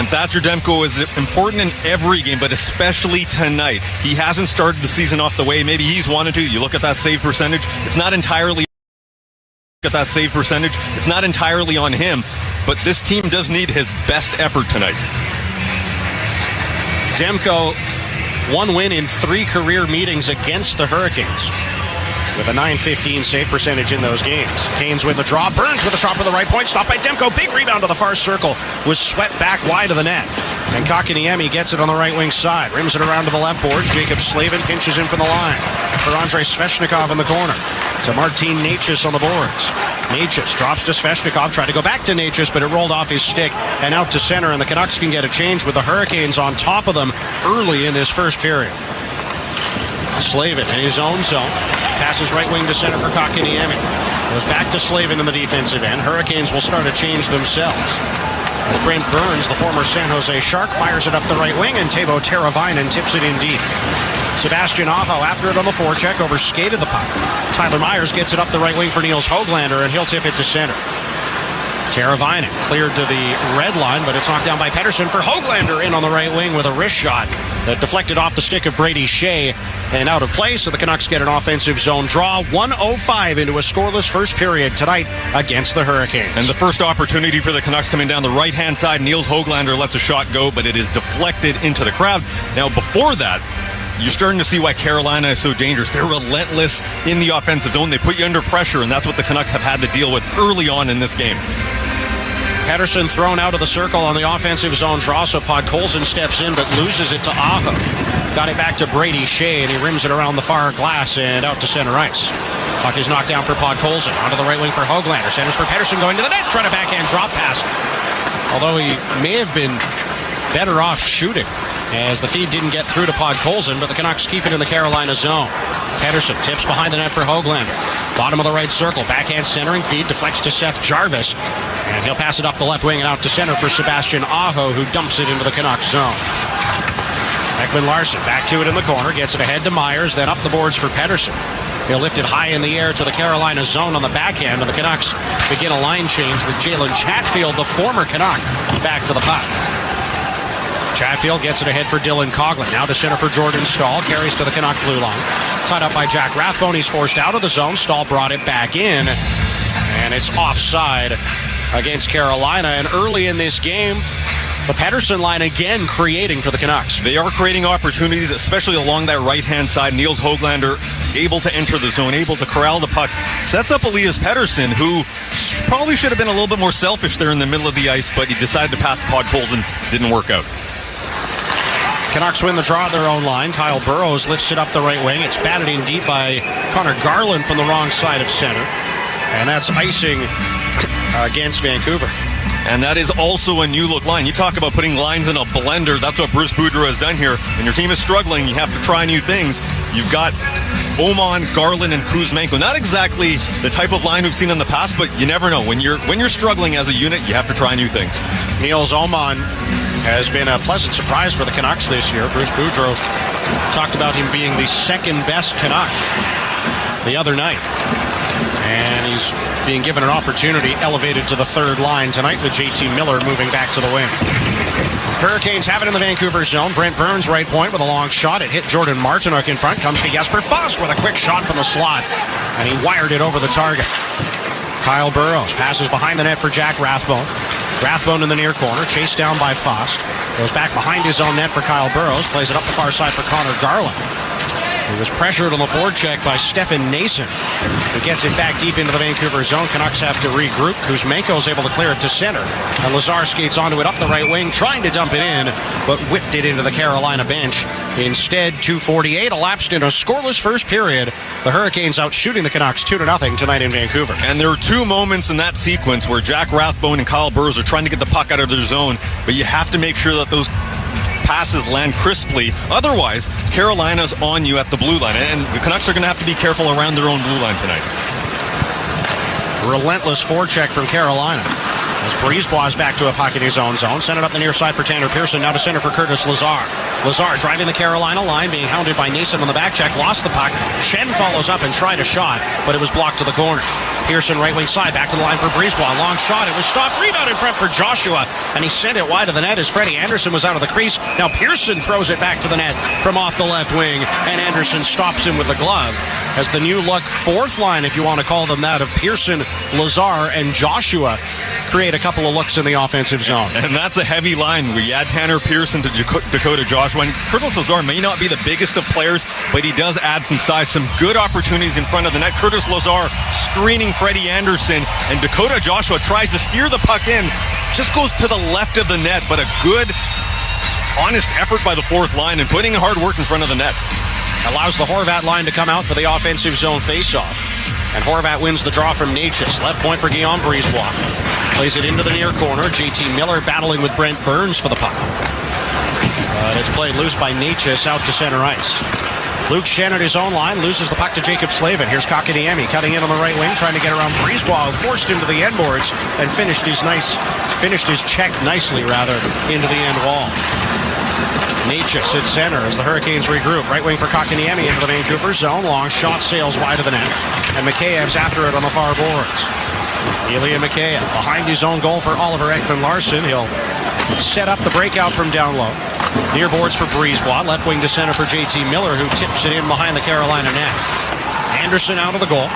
And Thatcher Demko is important in every game, but especially tonight. He hasn't started the season off the way maybe he's wanted to. You look at that save percentage, it's not entirely on him, but this team does need his best effort tonight. Demko, one win in 3 career meetings against the Hurricanes, with a .915 save percentage in those games. Canes win the draw. Burns with a shot for the right point. Stopped by Demko. Big rebound to the far circle. Was swept back wide of the net. And Kakaniemi gets it on the right wing side. Rims it around to the left boards. Jacob Slavin pinches in from the line. For Andrei Svechnikov in the corner. To Martin Necas on the boards. Necas drops to Svechnikov. Tried to go back to Necas, but it rolled off his stick and out to center. And the Canucks can get a change with the Hurricanes on top of them early in this first period. Slavin in his own zone. Passes right wing to center for Kakaniemi. Goes back to Slavin in the defensive end. Hurricanes will start to change themselves. As Brent Burns, the former San Jose Shark, fires it up the right wing, and Teuvo Teravainen tips it in deep. Sebastian Aho after it on the forecheck, overskated the puck. Tyler Myers gets it up the right wing for Niels Höglander, and he'll tip it to center. Teravainen cleared to the red line, but it's knocked down by Pettersson for Höglander in on the right wing with a wrist shot that deflected off the stick of Brady Shea and out of play, so the Canucks get an offensive zone draw. 1:05 into a scoreless first period tonight against the Hurricanes. And the first opportunity for the Canucks coming down the right-hand side, Niels Höglander lets a shot go, but it is deflected into the crowd. Now, before that, you're starting to see why Carolina is so dangerous. They're relentless in the offensive zone. They put you under pressure, and that's what the Canucks have had to deal with early on in this game. Pettersson thrown out of the circle on the offensive zone draw, so Podkolzin steps in but loses it to Aho. Got it back to Brady Shea, and he rims it around the far glass and out to center ice. Puck is knocked down for Podkolzin. Onto the right wing for Höglander. Centers for Pettersson going to the net. Trying to backhand drop pass. Although he may have been better off shooting, as the feed didn't get through to Podkolzin, but the Canucks keep it in the Carolina zone. Pettersson tips behind the net for Höglander. Bottom of the right circle. Backhand centering feed deflects to Seth Jarvis. And he'll pass it up the left wing and out to center for Sebastian Aho, who dumps it into the Canucks zone. Ekman Larsson back to it in the corner. Gets it ahead to Myers, then up the boards for Pettersson. He'll lift it high in the air to the Carolina zone on the backhand, and the Canucks begin a line change with Jalen Chatfield, the former Canuck, back to the puck. Chatfield gets it ahead for Dylan Coghlan. Now to center for Jordan Staal. Carries to the Canuck blue line. Tied up by Jack Rathbone. He's forced out of the zone. Staal brought it back in. And it's offside against Carolina. And early in this game, the Pettersson line again creating for the Canucks. They are creating opportunities, especially along that right-hand side. Niels Höglander able to enter the zone, able to corral the puck. Sets up Elias Pettersson, who probably should have been a little bit more selfish there in the middle of the ice, but he decided to pass to Podkolzin. Didn't work out. Canucks win the draw at their own line. Kyle Burrows lifts it up the right wing. It's batted in deep by Connor Garland from the wrong side of center. And that's icing against Vancouver. And that is also a new look line. You talk about putting lines in a blender. That's what Bruce Boudreau has done here. When your team is struggling, you have to try new things. You've got Oman, Garland, and Kuzmenko. Not exactly the type of line we've seen in the past, but you never know. When you're struggling as a unit, you have to try new things. Niels Oman has been a pleasant surprise for the Canucks this year. Bruce Boudreau talked about him being the second best Canuck the other night. And he's being given an opportunity, elevated to the third line tonight with JT Miller moving back to the wing. Hurricanes have it in the Vancouver zone. Brent Burns right point with a long shot. It hit Jordan Martinook in front. Comes to Jesper Fast with a quick shot from the slot. And he wired it over the target. Kyle Burrows passes behind the net for Jack Rathbone. Rathbone in the near corner, chased down by Fast. Goes back behind his own net for Kyle Burrows. Plays it up the far side for Connor Garland. He was pressured on the forward check by Stefan Nason, who gets it back deep into the Vancouver zone. Canucks have to regroup. Kuzmenko's able to clear it to center. And Lazar skates onto it up the right wing, trying to dump it in, but whipped it into the Carolina bench. Instead, 2:48 elapsed in a scoreless first period. The Hurricanes out shooting the Canucks 2-0 tonight in Vancouver. And there are two moments in that sequence where Jack Rathbone and Kyle Burrows are trying to get the puck out of their zone, but you have to make sure that those passes land crisply. Otherwise, Carolina's on you at the blue line, and the Canucks are going to have to be careful around their own blue line tonight. Relentless forecheck from Carolina. As Brisebois is back to a puck in his own zone. Sent it up the near side for Tanner Pearson. Now to center for Curtis Lazar. Lazar driving the Carolina line, being hounded by Nason on the back check. Lost the puck. Shen follows up and tried a shot, but it was blocked to the corner. Pearson right wing side, back to the line for Brisebois. Long shot. It was stopped. Rebound in front for Joshua, and he sent it wide of the net as Freddie Anderson was out of the crease. Now Pearson throws it back to the net from off the left wing, and Anderson stops him with the glove. As the new look fourth line, if you want to call them that, of Pearson, Lazar, and Joshua create a couple of looks in the offensive zone. And that's a heavy line. We add Tanner Pearson to Dakota Joshua. And Curtis Lazar may not be the biggest of players, but he does add some size, some good opportunities in front of the net. Curtis Lazar screening Freddie Anderson, and Dakota Joshua tries to steer the puck in. Just goes to the left of the net, but a good, honest effort by the fourth line and putting hard work in front of the net. Allows the Horvat line to come out for the offensive zone faceoff. And Horvat wins the draw from Natchez. Left point for Guillaume Brisebois. Plays it into the near corner. JT Miller battling with Brent Burns for the puck. But it's played loose by Natchez out to center ice. Luke Shen at his own line loses the puck to Jacob Slavin. Here's Kakaniemi cutting in on the right wing, trying to get around Brisebois, who forced him to the end boards and finished his check nicely into the end wall. Natchez at center as the Hurricanes regroup. Right wing for Kakaniemi into the Vancouver zone. Long shot sails wide of the net. And Mikheyev's after it on the far boards. Ilya Mikheyev behind his own goal for Oliver Ekman-Larsson. He'll set up the breakout from down low. Near boards for Brisebois. Left wing to center for JT Miller, who tips it in behind the Carolina net. Anderson out of the goal.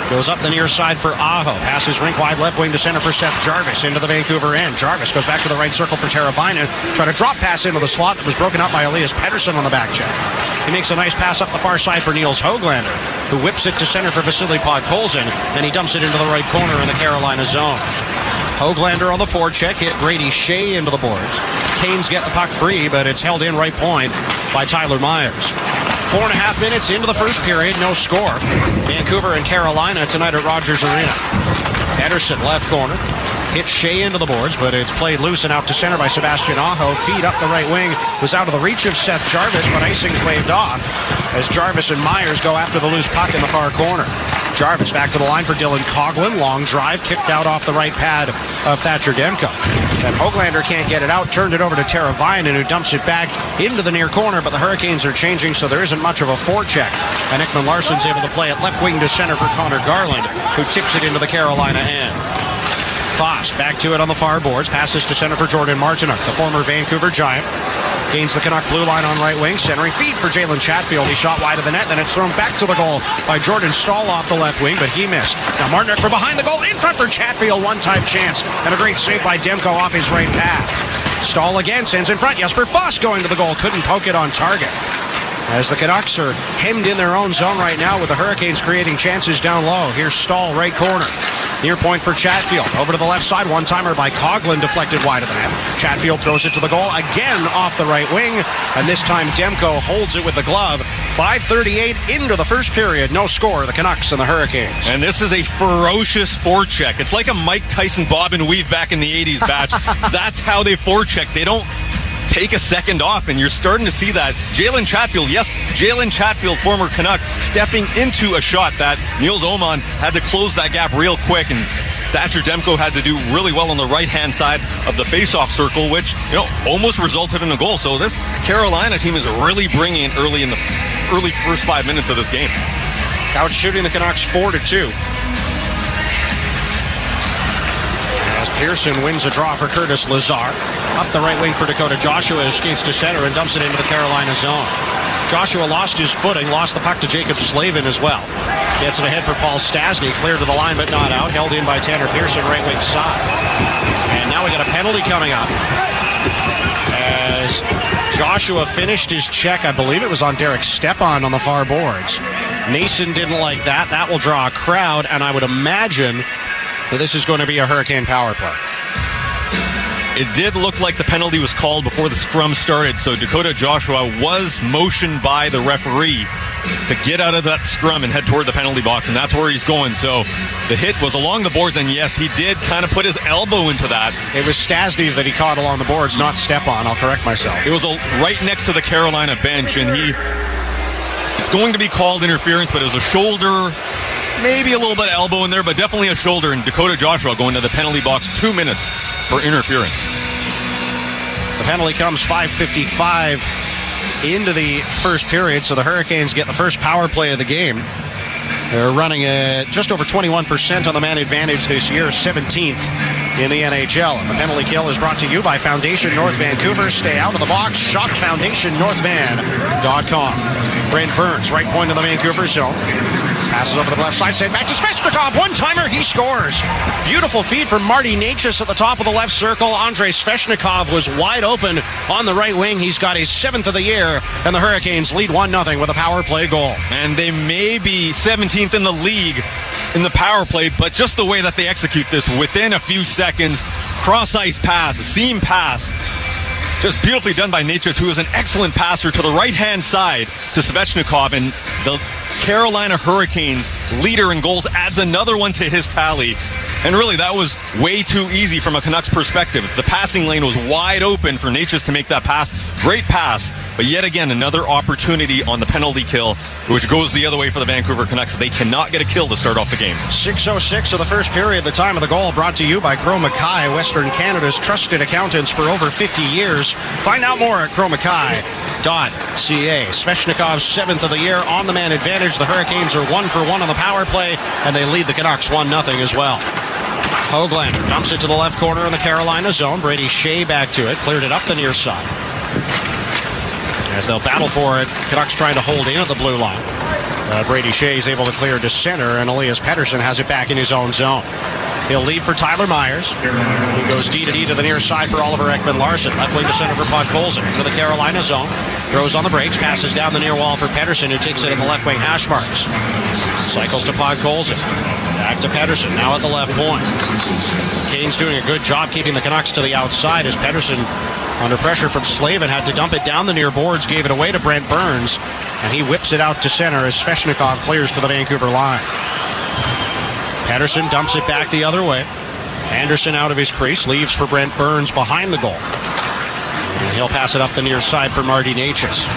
Goes up the near side for Aho. Passes rink wide left wing to center for Seth Jarvis into the Vancouver end. Jarvis goes back to the right circle for Teravainen. Try to drop pass into the slot that was broken up by Elias Pettersson on the back check. He makes a nice pass up the far side for Niels Höglander, who whips it to center for Vasily Podkolzin, and he dumps it into the right corner in the Carolina zone. Höglander on the forecheck hit Brady Shea into the boards. Canes get the puck free, but it's held in right point by Tyler Myers. 4.5 minutes into the first period, no score. Vancouver and Carolina tonight at Rogers Arena. Pettersson left corner. Hits Shea into the boards, but it's played loose and out to center by Sebastian Aho. Feed up the right wing. Was out of the reach of Seth Jarvis, but icing's waved off as Jarvis and Myers go after the loose puck in the far corner. Jarvis back to the line for Dylan Coughlin. Long drive, kicked out off the right pad of Thatcher Demko. Then Höglander can't get it out, turned it over to Teravainen, who dumps it back into the near corner, but the Hurricanes are changing, so there isn't much of a forecheck. And Ekman-Larsson's able to play it left wing to center for Connor Garland, who tips it into the Carolina end. Foss back to it on the far boards. Passes to center for Jordan Martinook, the former Vancouver Giant. Gains the Canuck blue line on right wing. Centering feed for Jalen Chatfield. He shot wide of the net. Then it's thrown back to the goal by Jordan Stahl off the left wing, but he missed. Now Martinook from behind the goal. In front for Chatfield. One-time chance. And a great save by Demko off his right path. Stahl again sends in front. Jesper Foss going to the goal. Couldn't poke it on target. As the Canucks are hemmed in their own zone right now with the Hurricanes creating chances down low. Here's Stahl, right corner. Near point for Chatfield. Over to the left side. One-timer by Coughlin deflected wide of the net. Chatfield throws it to the goal. Again off the right wing. And this time Demko holds it with the glove. 5:38 into the first period. No score. The Canucks and the Hurricanes. And this is a ferocious forecheck. It's like a Mike Tyson bob and weave back in the 80s batch. That's how they forecheck. They don't take a second off, and you're starting to see that. Jalen Chatfield, former Canuck, stepping into a shot that Niels Oman had to close that gap real quick, and Thatcher Demko had to do really well on the right-hand side of the face-off circle, which, almost resulted in a goal. So this Carolina team is really bringing it early in the first 5 minutes of this game. Out shooting the Canucks 4-2. As Pearson wins a draw for Curtis Lazar. Up the right wing for Dakota Joshua, who skates to center and dumps it into the Carolina zone. Joshua lost his footing, lost the puck to Jacob Slavin as well. Gets it ahead for Paul Stastny, cleared to the line but not out. Held in by Tanner Pearson, right wing side. And now we got a penalty coming up. As Joshua finished his check, I believe it was on Derek Stepan on the far boards. Nason didn't like that. That will draw a crowd, and I would imagine that this is going to be a Hurricane power play. It did look like the penalty was called before the scrum started, so Dakota Joshua was motioned by the referee to get out of that scrum and head toward the penalty box, and that's where he's going. So the hit was along the boards, and yes, he did kind of put his elbow into that. It was Stastny that he caught along the boards, not Stepan. I'll correct myself. It was right next to the Carolina bench, and it's going to be called interference, but it was a shoulder, maybe a little bit of elbow in there, but definitely a shoulder, and Dakota Joshua going to the penalty box 2 minutes for interference. The penalty comes 5:55 into the first period, so the Hurricanes get the first power play of the game. They're running at just over 21% on the man advantage this year, 17th in the NHL. And the penalty kill is brought to you by Foundation North Vancouver. Stay out of the box. Shop FoundationNorthVan.com. Brent Burns, right point in the Vancouver zone. Passes over to the left side, sent back to Svechnikov. One-timer, he scores. Beautiful feed from Marty Necas at the top of the left circle. Andrei Svechnikov was wide open on the right wing. He's got his 7th of the year, and the Hurricanes lead 1-0 with a power play goal. And they may be 17th in the league in the power play, but just the way that they execute this within a few seconds, cross-ice pass, seam pass, just beautifully done by Necas, who is an excellent passer to the right-hand side to Svechnikov, and the Carolina Hurricanes leader in goals adds another one to his tally. And really, that was way too easy from a Canucks perspective. The passing lane was wide open for Necas to make that pass. Great pass, but yet again, another opportunity on the penalty kill, which goes the other way for the Vancouver Canucks. They cannot get a kill to start off the game. 6:06 of the first period, the time of the goal, brought to you by Crowe Mackay, Western Canada's trusted accountants for over 50 years. Find out more at crowemackay.ca. Svechnikov's 7th of the year on the man advantage. The Hurricanes are 1-for-1 on the power play, and they lead the Canucks 1-0 as well. Höglander dumps it to the left corner in the Carolina zone. Brady Shea back to it, cleared it up the near side. As they'll battle for it, Canucks trying to hold in at the blue line. Brady Shea is able to clear to center, and Elias Pettersson has it back in his own zone. He'll lead for Tyler Myers. He goes D to the near side for Oliver Ekman-Larsson. Left wing to center for Podkolzin. To the Carolina zone. Throws on the brakes. Passes down the near wall for Pettersson, who takes it at the left wing hash marks. Cycles to Podkolzin. Back to Pettersson, now at the left point. Kane's doing a good job keeping the Canucks to the outside as Pettersson, under pressure from Slavin, had to dump it down the near boards, gave it away to Brent Burns, and he whips it out to center as Svechnikov clears to the Vancouver line. Pettersson dumps it back the other way. Anderson out of his crease, leaves for Brent Burns behind the goal. And he'll pass it up the near side for Marty Necas.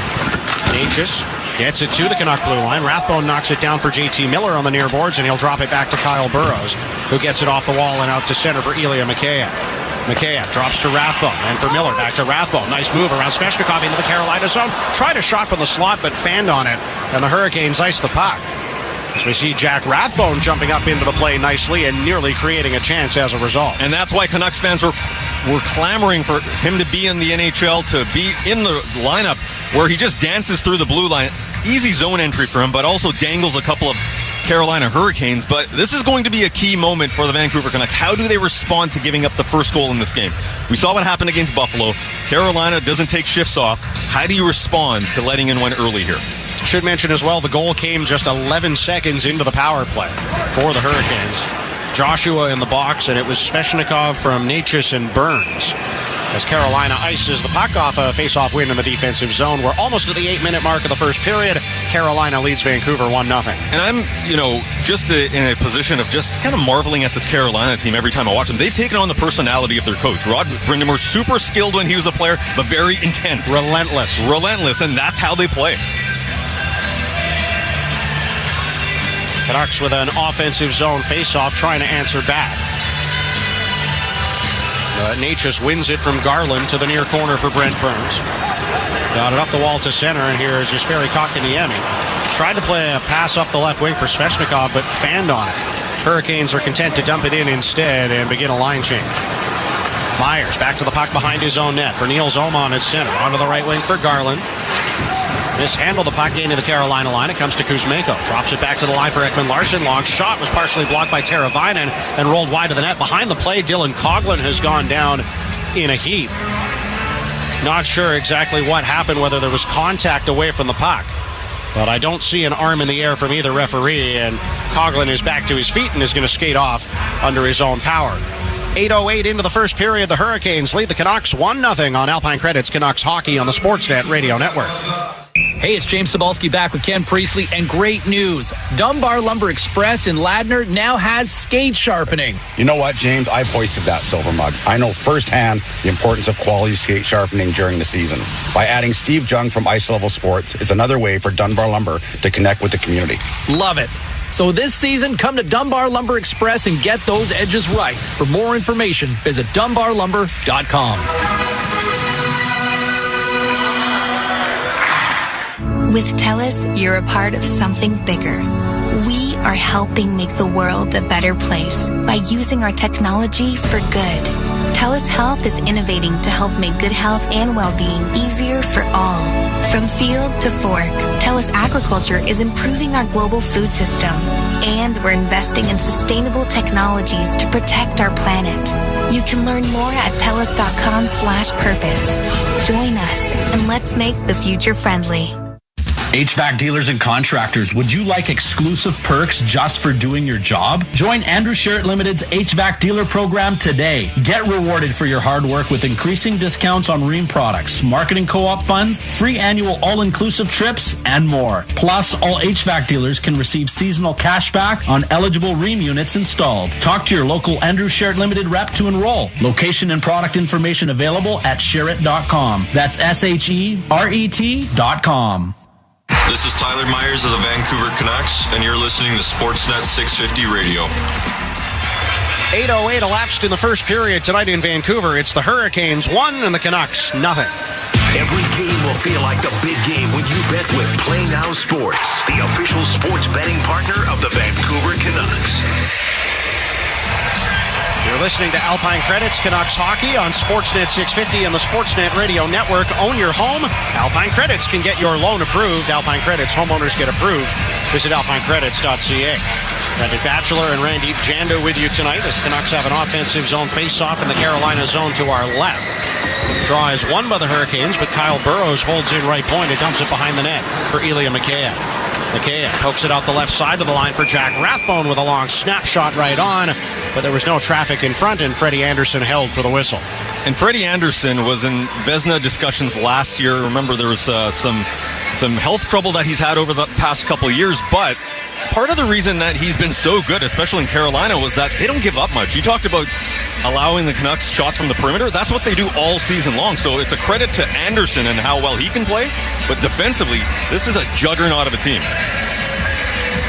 Necas gets it to the Canuck blue line. Rathbone knocks it down for JT Miller on the near boards, and he'll drop it back to Kyle Burrows, who gets it off the wall and out to center for Ilya Mikheyev. Mikheyev drops to Rathbone, and for Miller, back to Rathbone. Nice move around Svechnikov into the Carolina zone. Tried a shot from the slot, but fanned on it, and the Hurricanes ice the puck. As we see Jack Rathbone jumping up into the play nicely and nearly creating a chance as a result. And that's why Canucks fans were clamoring for him to be in the NHL, to be in the lineup where he just dances through the blue line. Easy zone entry for him, but also dangles a couple of Carolina Hurricanes. But this is going to be a key moment for the Vancouver Canucks. How do they respond to giving up the first goal in this game? We saw what happened against Buffalo. Carolina doesn't take shifts off. How do you respond to letting in one early here? Should mention as well, the goal came just 11 seconds into the power play for the Hurricanes. Joshua in the box, and it was Svechnikov from Necas and Burns. As Carolina ices the puck off a face-off win in the defensive zone. We're almost at the 8-minute mark of the first period. Carolina leads Vancouver 1-0. And I'm, just in a position of just kind of marveling at this Carolina team every time I watch them. They've taken on the personality of their coach. Rod Brind'Amour, super skilled when he was a player, but very intense. Relentless, and that's how they play. Canucks with an offensive zone face-off trying to answer back. Necas wins it from Garland to the near corner for Brent Burns. Got it up the wall to center, and here is Jesperi Kotkaniemi. Tried to play a pass up the left wing for Svechnikov, but fanned on it. Hurricanes are content to dump it in instead and begin a line change. Myers back to the puck behind his own net for Niels Oman at center. Onto the right wing for Garland. Mishandled the puck gain to the Carolina line. It comes to Kuzmenko. Drops it back to the line for Ekman-Larsson. Long shot was partially blocked by Teravainen and rolled wide of the net. Behind the play, Dylan Coghlan has gone down in a heap. Not sure exactly what happened, whether there was contact away from the puck. But I don't see an arm in the air from either referee, and Coghlan is back to his feet and is going to skate off under his own power. 8:08 into the first period. The Hurricanes lead the Canucks 1-0 on Alpine Credit's Canucks Hockey on the Sportsnet Radio Network. Hey, it's James Cebulski back with Ken Priestley, and great news. Dunbar Lumber Express in Ladner now has skate sharpening. You know what, James? I've hoisted that silver mug. I know firsthand the importance of quality skate sharpening during the season. By adding Steve Jung from Ice Level Sports, it's another way for Dunbar Lumber to connect with the community. Love it. So this season, come to Dunbar Lumber Express and get those edges right. For more information, visit dunbarlumber.com. With TELUS, you're a part of something bigger. We are helping make the world a better place by using our technology for good. TELUS Health is innovating to help make good health and well-being easier for all. From field to fork, TELUS Agriculture is improving our global food system. And we're investing in sustainable technologies to protect our planet. You can learn more at TELUS.com/purpose. Join us and let's make the future friendly. HVAC dealers and contractors, would you like exclusive perks just for doing your job? Join Andrew Sherritt Limited's HVAC dealer program today. Get rewarded for your hard work with increasing discounts on Rheem products, marketing co-op funds, free annual all-inclusive trips, and more. Plus, all HVAC dealers can receive seasonal cash back on eligible Rheem units installed. Talk to your local Andrew Sherritt Limited rep to enroll. Location and product information available at Sherritt.com. That's SHERET.com. This is Tyler Myers of the Vancouver Canucks, and you're listening to Sportsnet 650 Radio. 8:08 elapsed in the first period tonight in Vancouver. It's the Hurricanes 1 and the Canucks nothing. Every game will feel like the big game when you bet with Play Now Sports, the official sports betting partner of the Vancouver Canucks. You're listening to Alpine Credits Canucks Hockey on Sportsnet 650 and the Sportsnet Radio Network. Own your home. Alpine Credits can get your loan approved. Alpine Credits homeowners get approved. Visit alpinecredits.ca. Randy Batchelor and Randy Janda with you tonight as Canucks have an offensive zone face-off in the Carolina zone to our left. Draw is won by the Hurricanes, but Kyle Burrows holds in right point and dumps it behind the net for Ilya Mikheyev. Mikheyev pokes it out the left side of the line for Jack Rathbone with a long snapshot right on, but there was no traffic in front, and Freddie Anderson held for the whistle. And Freddie Anderson was in Vezina discussions last year. Remember, there was some health trouble that he's had over the past couple of years, but part of the reason that he's been so good, especially in Carolina, was that they don't give up much. You talked about allowing the Canucks shots from the perimeter. That's what they do all season long. So it's a credit to Anderson and how well he can play. But defensively, this is a juggernaut of a team.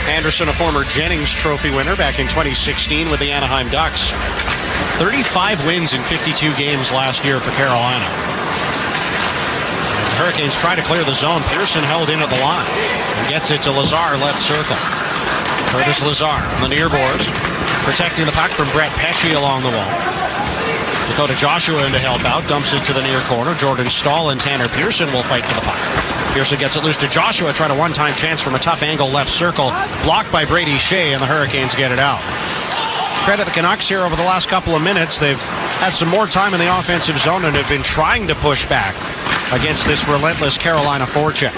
Anderson, a former Jennings Trophy winner back in 2016 with the Anaheim Ducks. 35 wins in 52 games last year for Carolina. As the Hurricanes try to clear the zone, Pearson held in at the line and gets it to Lazar, left circle. Curtis Lazar on the near boards, protecting the puck from Brett Pesce along the wall. Dakota Joshua into help out, dumps it to the near corner. Jordan Stahl and Tanner Pearson will fight for the puck. Pearson gets it loose to Joshua, tried a one-time chance from a tough angle left circle, blocked by Brady Shea, and the Hurricanes get it out. Credit the Canucks here over the last couple of minutes. They've had some more time in the offensive zone and have been trying to push back against this relentless Carolina forecheck.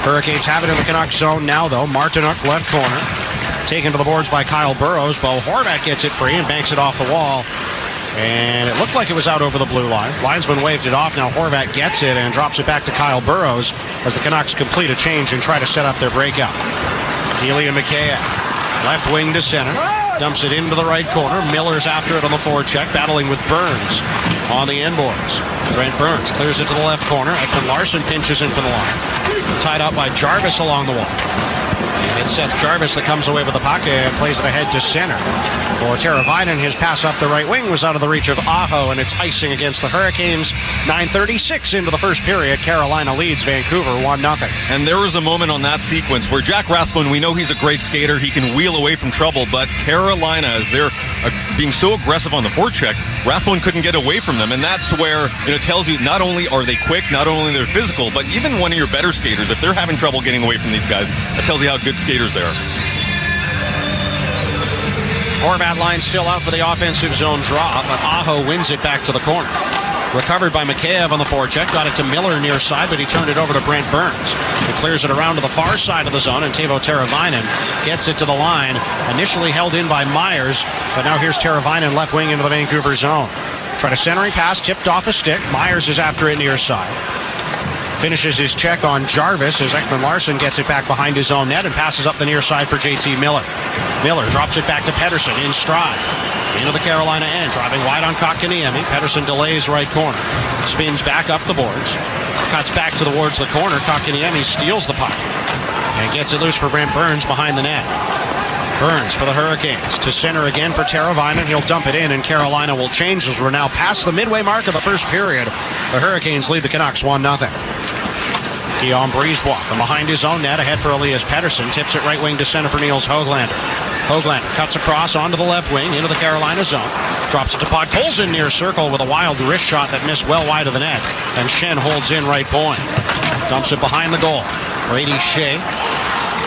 Hurricanes have it in the Canucks zone now, though. Martinuk left corner. Taken to the boards by Kyle Burrows. Bo Horvat gets it free and banks it off the wall. And it looked like it was out over the blue line. Linesman waved it off. Now Horvat gets it and drops it back to Kyle Burrows as the Canucks complete a change and try to set up their breakout. Ilya Mikheyev, left wing to center. Dumps it into the right corner. Miller's after it on the forecheck, battling with Burns on the end boards. Brent Burns clears it to the left corner. Ekman Larsson pinches in from the line. Tied up by Jarvis along the wall. And it's Seth Jarvis that comes away with the puck and plays it ahead to center. For Teravainen, his pass up the right wing was out of the reach of Aho, and it's icing against the Hurricanes. 9:36 into the first period. Carolina leads Vancouver 1-0. And there was a moment on that sequence where Jack Rathbone, we know he's a great skater. He can wheel away from trouble, but Carolina, as they're being so aggressive on the forecheck, Rathbone couldn't get away from them. And that's where it tells you not only are they quick, not only they're physical, but even one of your better skaters, if they're having trouble getting away from these guys, that tells you how good skaters they are. Horvat line still out for the offensive zone draw, but Aho wins it back to the corner. Recovered by Mikheyev on the forecheck, got it to Miller near side, but he turned it over to Brent Burns. He clears it around to the far side of the zone, and Teuvo Teravainen gets it to the line. Initially held in by Myers, but now here's Teravainen left wing into the Vancouver zone. Try to centering pass, tipped off a stick. Myers is after it near side. Finishes his check on Jarvis as Ekman Larsson gets it back behind his own net and passes up the near side for JT Miller. Miller drops it back to Pettersson in stride. Into the Carolina end, driving wide on Kotkaniemi. Pettersson delays right corner. Spins back up the boards. Cuts back towards the corner. Kotkaniemi steals the puck and gets it loose for Brent Burns behind the net. Burns for the Hurricanes. To center again for Teravainen. He'll dump it in, and Carolina will change as we're now past the midway mark of the first period. The Hurricanes lead the Canucks 1-0. Guillaume Brisebois from behind his own net, ahead for Elias Pettersson. Tips it right wing to center for Niels Höglander. Höglander cuts across onto the left wing into the Carolina zone. Drops it to Podkolzin near circle with a wild wrist shot that missed well wide of the net. And Schenn holds in right point. Dumps it behind the goal. Brady Shea.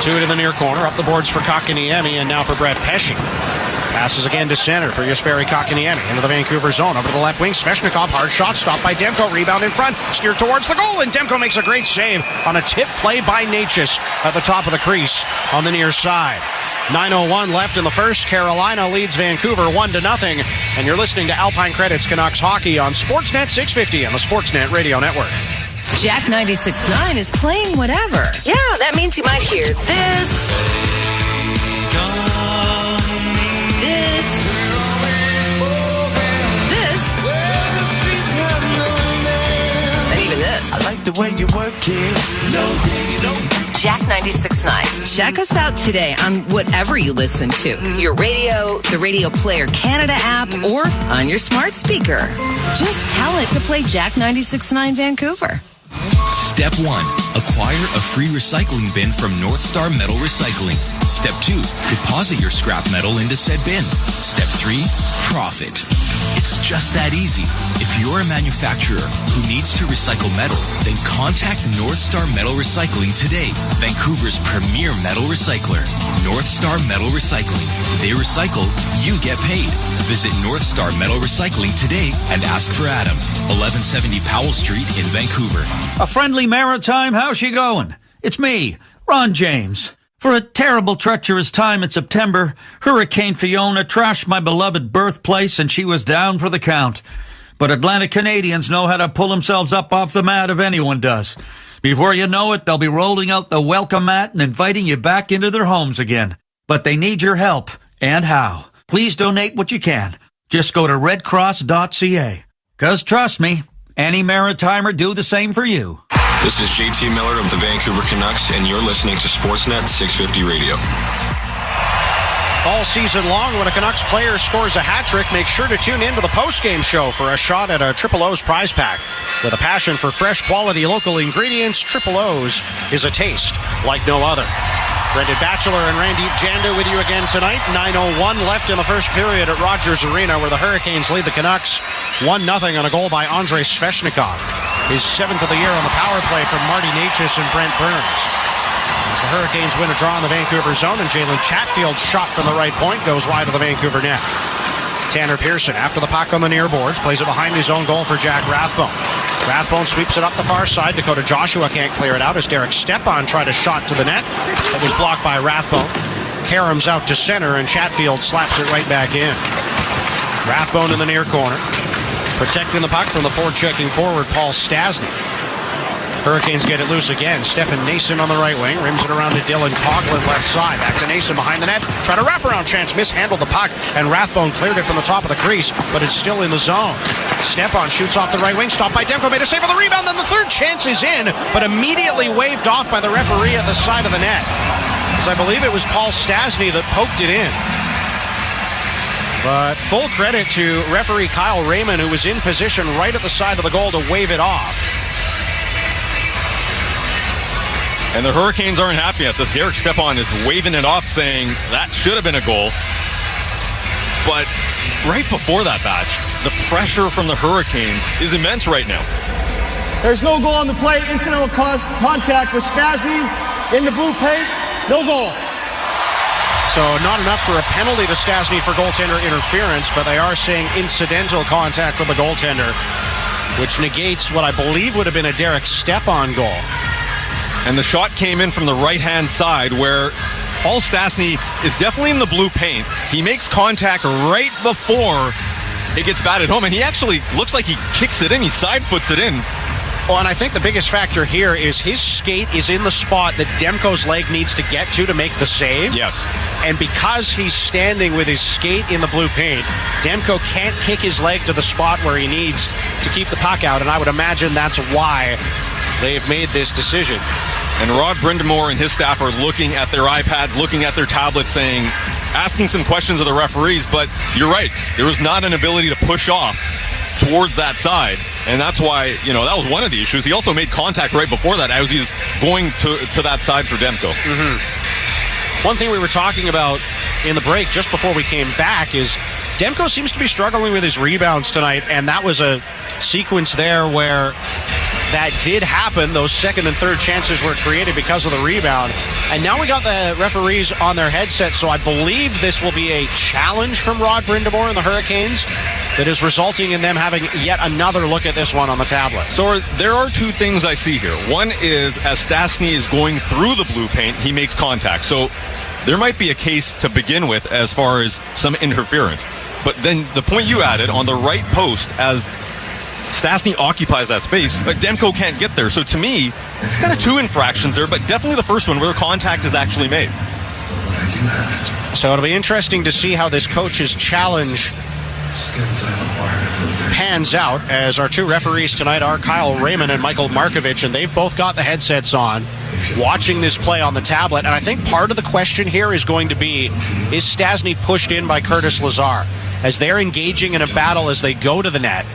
To it in the near corner. Up the boards for Kotkaniemi, and now for Brett Pesce. Passes again to center for Jesperi Kotkaniemi. Into the Vancouver zone. Over to the left wing. Svechnikov. Hard shot. Stopped by Demko. Rebound in front. Steered towards the goal. And Demko makes a great save on a tip play by Necas at the top of the crease on the near side. 9:01 left in the first. Carolina leads Vancouver 1-0. And you're listening to Alpine Credits Canucks Hockey on Sportsnet 650 and the Sportsnet Radio Network. Jack 96.9 is playing whatever. Yeah, that means you might hear this. This. And even this. I like the way you work it. No, baby, no. Jack 96.9. Check us out today on whatever you listen to. Your radio, the Radio Player Canada app, or on your smart speaker. Just tell it to play Jack 96.9 Vancouver. Step 1. Acquire a free recycling bin from North Star Metal Recycling. Step 2. Deposit your scrap metal into said bin. Step 3. Profit. It's just that easy. If you're a manufacturer who needs to recycle metal, then contact North Star Metal Recycling today, Vancouver's premier metal recycler. North Star Metal Recycling. They recycle, you get paid. Visit North Star Metal Recycling today and ask for Adam, 1170 Powell Street in Vancouver. A friendly maritime, how's she going? It's me, Ron James. For a terrible, treacherous time in September, Hurricane Fiona trashed my beloved birthplace and she was down for the count. But Atlantic Canadians know how to pull themselves up off the mat if anyone does. Before you know it, they'll be rolling out the welcome mat and inviting you back into their homes again. But they need your help. And how? Please donate what you can. Just go to redcross.ca. 'Cause trust me, any maritimer do the same for you. This is JT Miller of the Vancouver Canucks, and you're listening to Sportsnet 650 Radio. All season long, when a Canucks player scores a hat trick, make sure to tune in to the post-game show for a shot at a Triple O's prize pack. With a passion for fresh, quality local ingredients, Triple O's is a taste like no other. Brendan Batchelor and Randeep Janda with you again tonight. 9:01 left in the first period at Rogers Arena, where the Hurricanes lead the Canucks 1-0 on a goal by Andrei Svechnikov. His 7th of the year on the power play from Marty Necas and Brent Burns. As the Hurricanes win a draw in the Vancouver zone, and Jalen Chatfield's shot from the right point goes wide of the Vancouver net. Tanner Pearson, after the puck on the near boards, plays it behind his own goal for Jack Rathbone. Rathbone sweeps it up the far side. Dakota Joshua can't clear it out as Derek Stepan tried a shot to the net. It was blocked by Rathbone. Karam's out to center, and Chatfield slaps it right back in. Rathbone in the near corner. Protecting the puck from the forward-checking forward, Paul Stastny. Hurricanes get it loose again. Stefan Nason on the right wing. Rims it around to Dylan Coughlin left side. Back to Nason behind the net. Try to wrap around chance. Mishandled the puck. And Rathbone cleared it from the top of the crease. But it's still in the zone. Stepan shoots off the right wing. Stopped by Demko. Made a save on the rebound. Then the third chance is in. But immediately waved off by the referee at the side of the net. So I believe it was Paul Stastny that poked it in. But full credit to referee Kyle Raymond, who was in position right at the side of the goal to wave it off. And the Hurricanes aren't happy at this. Derek Stepan is waving it off, saying that should have been a goal. But right before that, Batch, the pressure from the Hurricanes is immense right now. There's no goal on the play. Incidental contact with Stastny in the blue paint. No goal. So not enough for a penalty to Stastny for goaltender interference, but they are saying incidental contact with the goaltender, which negates what I believe would have been a Derek Stepan goal. And the shot came in from the right-hand side, where Paul Stastny is definitely in the blue paint. He makes contact right before it gets batted home, and he actually looks like he kicks it in. He side-foots it in. Well, and I think the biggest factor here is his skate is in the spot that Demko's leg needs to get to make the save. Yes. And because he's standing with his skate in the blue paint, Demko can't kick his leg to the spot where he needs to keep the puck out, and I would imagine that's why they've made this decision. And Rod Brindamore and his staff are looking at their iPads, looking at their tablets, saying, asking some questions of the referees, but you're right. There was not an ability to push off towards that side, and that's why, that was one of the issues. He also made contact right before that as he was going to that side for Demko. One thing we were talking about in the break just before we came back is Demko seems to be struggling with his rebounds tonight, and that was a sequence there where that did happen. Those second and third chances were created because of the rebound. And now we got the referees on their headsets, so I believe this will be a challenge from Rod Brindamore and the Hurricanes that is resulting in them having yet another look at this one on the tablet. So there are two things I see here. One is as Stastny is going through the blue paint, he makes contact. So there might be a case to begin with as far as some interference. But then the point you added on the right post, as Stastny occupies that space, but Demko can't get there. So to me, it's kind of two infractions there, but definitely the first one where contact is actually made. So it'll be interesting to see how this coach's challenge pans out, as our two referees tonight are Kyle Raymond and Michael Markovich, and they've both got the headsets on, watching this play on the tablet. And I think part of the question here is going to be, is Stastny pushed in by Curtis Lazar? As they're engaging in a battle as they go to the net.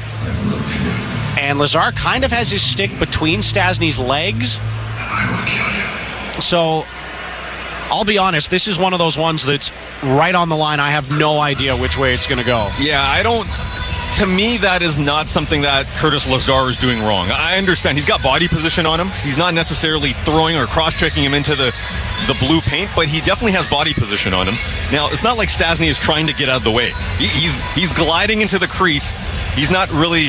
And Lazar kind of has his stick between Stastny's legs. So, I'll be honest, this is one of those ones that's right on the line. I have no idea which way it's going to go. Yeah, to me, that is not something that Curtis Lazar is doing wrong. I understand he's got body position on him. He's not necessarily throwing or cross-checking him into the blue paint, but he definitely has body position on him. Now, it's not like Stastny is trying to get out of the way. He's gliding into the crease. He's not really,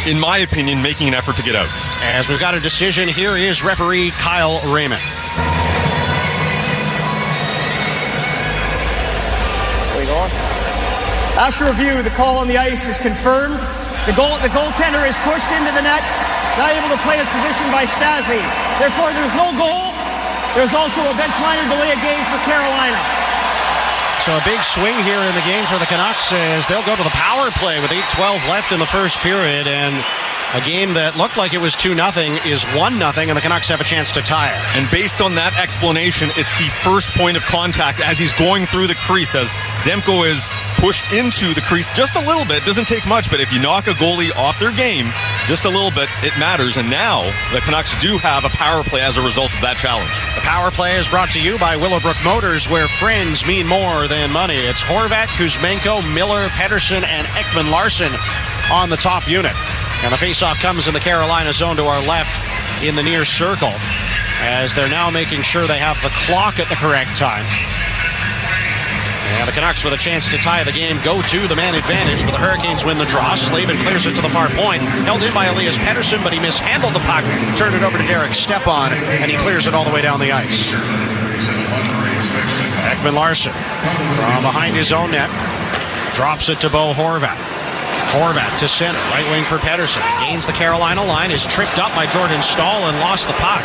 in my opinion, making an effort to get out. As we've got a decision, here is referee Kyle Raymond. After review, the call on the ice is confirmed. The goaltender is pushed into the net, not able to play his position by Stastny. Therefore, there's no goal. There's also a bench minor delay of game for Carolina. So a big swing here in the game for the Canucks as they'll go to the power play with 8:12 left in the first period, and a game that looked like it was 2-0 is 1-0, and the Canucks have a chance to tie it. And based on that explanation, it's the first point of contact as he's going through the crease, as Demko is pushed into the crease just a little bit. Doesn't take much, but if you knock a goalie off their game just a little bit, it matters. And now the Canucks do have a power play as a result of that challenge. The power play is brought to you by Willowbrook Motors, where friends mean more than money. It's Horvat, Kuzmenko, Miller, Pettersson, and Ekman Larson on the top unit. And the faceoff comes in the Carolina zone to our left in the near circle, as they're now making sure they have the clock at the correct time. And the Canucks, with a chance to tie the game, go to the man advantage, but the Hurricanes win the draw. Slavin clears it to the far point. Held in by Elias Pettersson, but he mishandled the puck. Turned it over to Derek Stepan, and he clears it all the way down the ice. Ekman Larson from behind his own net. Drops it to Bo Horvat. Horvat to center, right wing for Pettersson. Gains the Carolina line, is tripped up by Jordan Staal and lost the puck.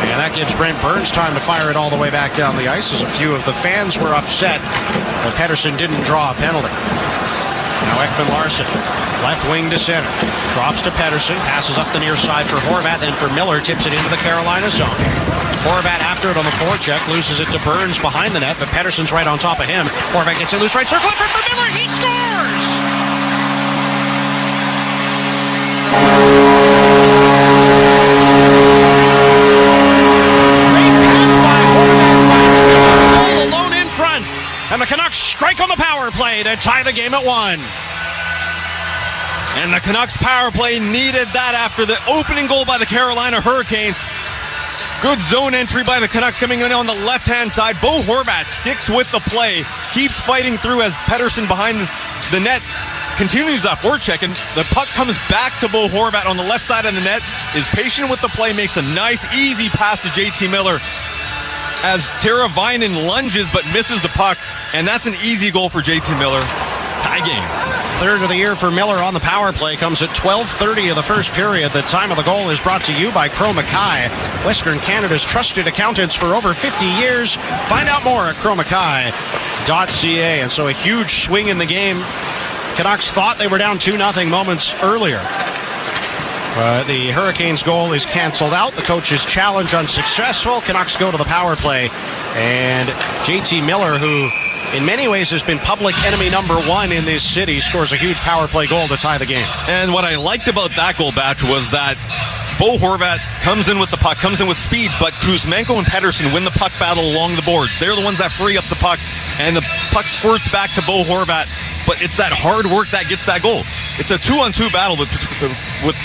And that gives Brent Burns time to fire it all the way back down the ice, as a few of the fans were upset that Pettersson didn't draw a penalty. Now Ekman Larson, left wing to center. Drops to Pettersson, passes up the near side for Horvat, then for Miller, tips it into the Carolina zone. Horvat after it on the forecheck, loses it to Burns behind the net, but Pettersson's right on top of him. Horvat gets it loose, right circle, for Miller, he scores! And the Canucks strike on the power play to tie the game at 1. And the Canucks power play needed that after the opening goal by the Carolina Hurricanes. Good zone entry by the Canucks coming in on the left-hand side. Bo Horvat sticks with the play, keeps fighting through as Pettersson behind the net continues that forecheck, and the puck comes back to Bo Horvat on the left side of the net, is patient with the play, makes a nice, easy pass to JT Miller as Tara Vinen lunges but misses the puck, and that's an easy goal for JT Miller. Tie game. Third of the year for Miller on the power play comes at 12:30 of the first period. The time of the goal is brought to you by Crow Mackay, Western Canada's trusted accountants for over 50 years. Find out more at crowmackay.ca. And so a huge swing in the game. Canucks thought they were down 2-0 moments earlier. The Hurricanes' goal is canceled out. The coach's challenge unsuccessful. Canucks go to the power play. And JT Miller, who in many ways has been public enemy number one in this city, scores a huge power play goal to tie the game. And what I liked about that goal, Batch, was that Bo Horvat comes in with the puck, comes in with speed, but Kuzmenko and Pettersson win the puck battle along the boards. They're the ones that free up the puck, and the puck squirts back to Bo Horvat. But it's that hard work that gets that goal. It's a 2-on-2 battle with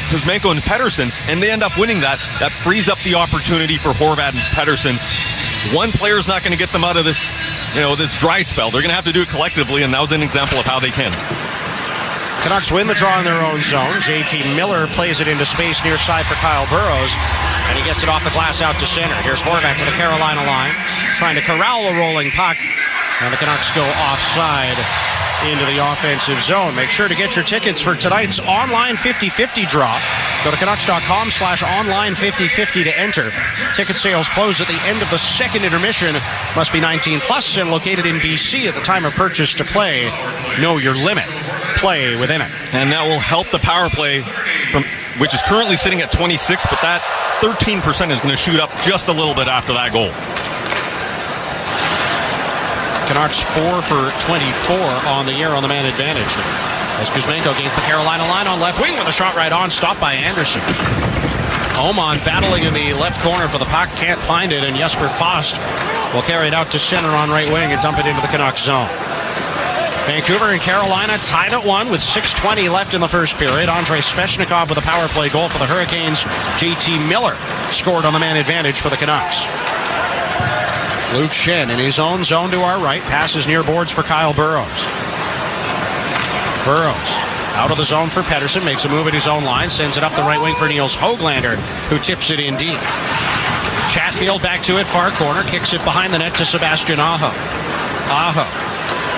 Kuzmenko and Pettersson, and they end up winning that. That frees up the opportunity for Horvat and Pettersson. One player's not going to get them out of this, this dry spell. They're going to have to do it collectively, and that was an example of how they can. Canucks win the draw in their own zone. JT Miller plays it into space near side for Kyle Burroughs, and he gets it off the glass out to center. Here's Horvat to the Carolina line, trying to corral a rolling puck, and the Canucks go offside into the offensive zone. Make sure to get your tickets for tonight's online 50-50 draw. Go to Canucks.com/online5050 to enter. Ticket sales close at the end of the second intermission. Must be 19 plus and located in BC at the time of purchase to play. Know your limit. Play within it. And that will help the power play, which is currently sitting at 26, but that 13% is going to shoot up just a little bit after that goal. Canucks 4 for 24 on the year on the man advantage. As Kuzmenko gains the Carolina line on left wing with a shot right on, stopped by Anderson. Oman battling in the left corner for the puck, can't find it, and Jesper Fast will carry it out to center on right wing and dump it into the Canucks zone. Vancouver and Carolina tied at 1 with 6:20 left in the first period. Andrei Svechnikov with a power play goal for the Hurricanes. JT Miller scored on the man advantage for the Canucks. Luke Schenn in his own zone to our right. Passes near boards for Kyle Burroughs. Burroughs out of the zone for Pettersson. Makes a move at his own line. Sends it up the right wing for Niels Höglander, who tips it in deep. Chatfield back to it, far corner. Kicks it behind the net to Sebastian Aho. Aho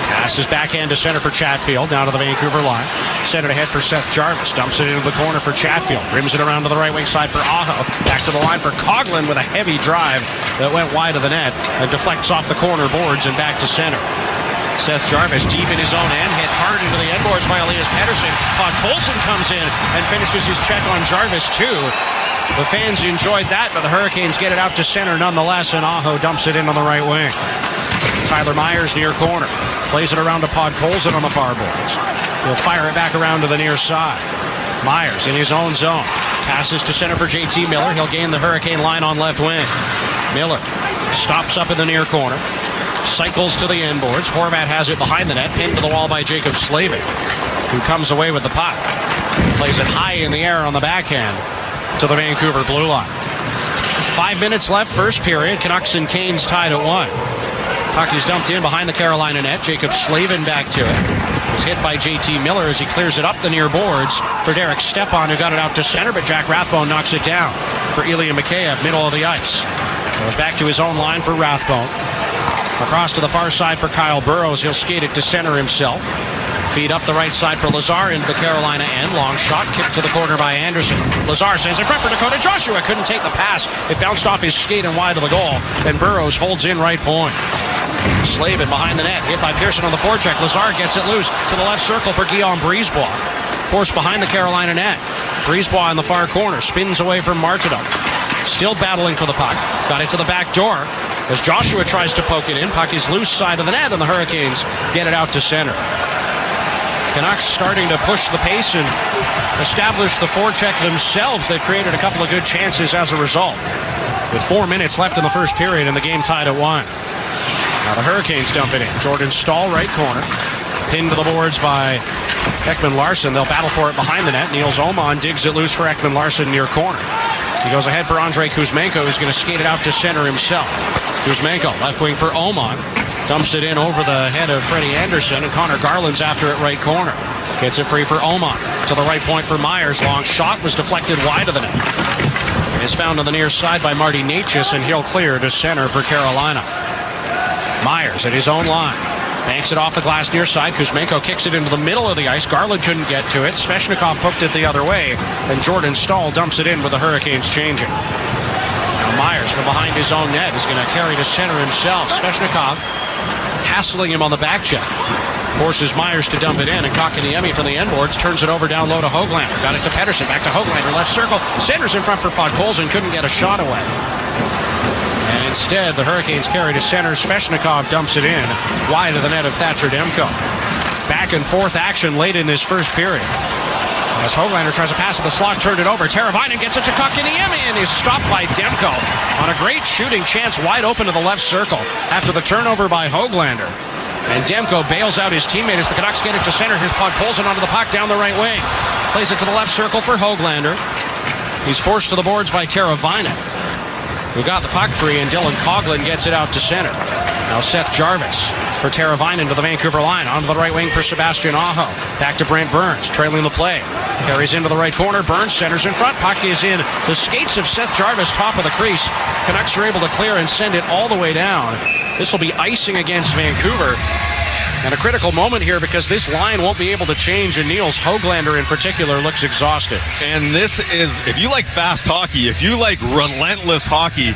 passes backhand to center for Chatfield. Down to the Vancouver line. Sent it ahead for Seth Jarvis. Dumps it into the corner for Chatfield. Rims it around to the right wing side for Aho. Back to the line for Coughlin with a heavy drive that went wide of the net and deflects off the corner boards and back to center. Seth Jarvis deep in his own end, hit hard into the end boards by Elias Pettersson. Colson comes in and finishes his check on Jarvis too. The fans enjoyed that, but the Hurricanes get it out to center nonetheless, and Aho dumps it in on the right wing. Tyler Myers near corner. Plays it around to Colson on the far boards. He'll fire it back around to the near side. Myers in his own zone. Passes to center for JT Miller. He'll gain the Hurricane line on left wing. Miller stops up in the near corner. Cycles to the end boards. Horvat has it behind the net. Pinned to the wall by Jacob Slavin, who comes away with the puck. Plays it high in the air on the backhand to the Vancouver blue line. 5 minutes left, first period. Canucks and Canes tied at 1. Puck is dumped in behind the Carolina net. Jacob Slavin back to it. Is hit by JT Miller as he clears it up the near boards for Derek Stepan, who got it out to center, but Jack Rathbone knocks it down for Ilya Mikheyev, middle of the ice. Goes back to his own line for Rathbone. Across to the far side for Kyle Burroughs. He'll skate it to center himself. Feed up the right side for Lazar into the Carolina end. Long shot kicked to the corner by Anderson. Lazar sends it front for Dakota Joshua. Couldn't take the pass. It bounced off his skate and wide of the goal. Then Burroughs holds in right point. Slavin behind the net. Hit by Pearson on the forecheck. Lazar gets it loose to the left circle for Guillaume Brisebois. Forced behind the Carolina net. Brisebois in the far corner. Spins away from Martino. Still battling for the puck. Got it to the back door as Joshua tries to poke it in. Puck is loose side of the net, and the Hurricanes get it out to center. Canucks starting to push the pace and establish the forecheck themselves. They've created a couple of good chances as a result. With 4 minutes left in the first period and the game tied at 1. Now the Hurricanes dump it in. Jordan Stahl, right corner. Pinned to the boards by Ekman Larsson. They'll battle for it behind the net. Niels Oman digs it loose for Ekman Larsson near corner. He goes ahead for Andrei Kuzmenko, who's going to skate it out to center himself. Kuzmenko, left wing for Oman. Dumps it in over the head of Freddie Anderson, and Connor Garland's after it right corner. Gets it free for Oman. To the right point for Myers. Long shot was deflected wide of the net. It's found on the near side by Marty Natchez, and he'll clear to center for Carolina. Myers at his own line. Banks it off the glass near side. Kuzmenko kicks it into the middle of the ice. Garland couldn't get to it. Svechnikov hooked it the other way, and Jordan Stahl dumps it in with the Hurricanes changing. Now Myers from behind his own net is going to carry to center himself. Svechnikov hassling him on the back check. Forces Myers to dump it in, and Kotkaniemi from the end boards turns it over down low to Höglander. Got it to Pettersson, back to Höglander, left circle. Sanders in front for Podkolzin, couldn't get a shot away. And instead, the Hurricanes carry to center. Svechnikov dumps it in, wide of the net of Thatcher Demko. Back and forth action late in this first period. As Höglander tries to pass to the slot, turned it over. Teravainen gets it to Kotkaniemi and is stopped by Demko on a great shooting chance wide open to the left circle after the turnover by Höglander. And Demko bails out his teammate as the Canucks get it to center. Here's Podkolzin onto the puck down the right wing. Plays it to the left circle for Höglander. He's forced to the boards by Teravainen, who got the puck free, and Dylan Coghlan gets it out to center. Now Seth Jarvis for Teravainen to the Vancouver line. Onto the right wing for Sebastian Aho. Back to Brent Burns, trailing the play. Carries into the right corner. Burns centers in front. Puck is in the skates of Seth Jarvis, top of the crease. Canucks are able to clear and send it all the way down. This will be icing against Vancouver. And a critical moment here because this line won't be able to change, and Niels Höglander in particular looks exhausted. And this is, if you like fast hockey, if you like relentless hockey,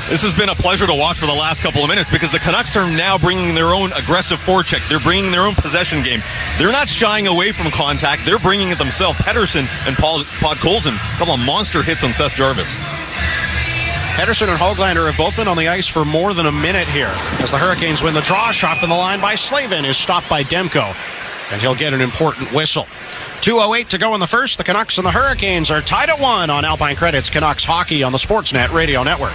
this has been a pleasure to watch for the last couple of minutes because the Canucks are now bringing their own aggressive forecheck. They're bringing their own possession game. They're not shying away from contact. They're bringing it themselves. Pettersson and Podkolzin, a couple of monster hits on Seth Jarvis. Pettersson and Höglander have both been on the ice for more than a minute here as the Hurricanes win the draw. Shot from the line by Slavin is stopped by Demko, and he'll get an important whistle. 2:08 to go in the first. The Canucks and the Hurricanes are tied at 1 on Alpine Credits Canucks Hockey on the Sportsnet Radio Network.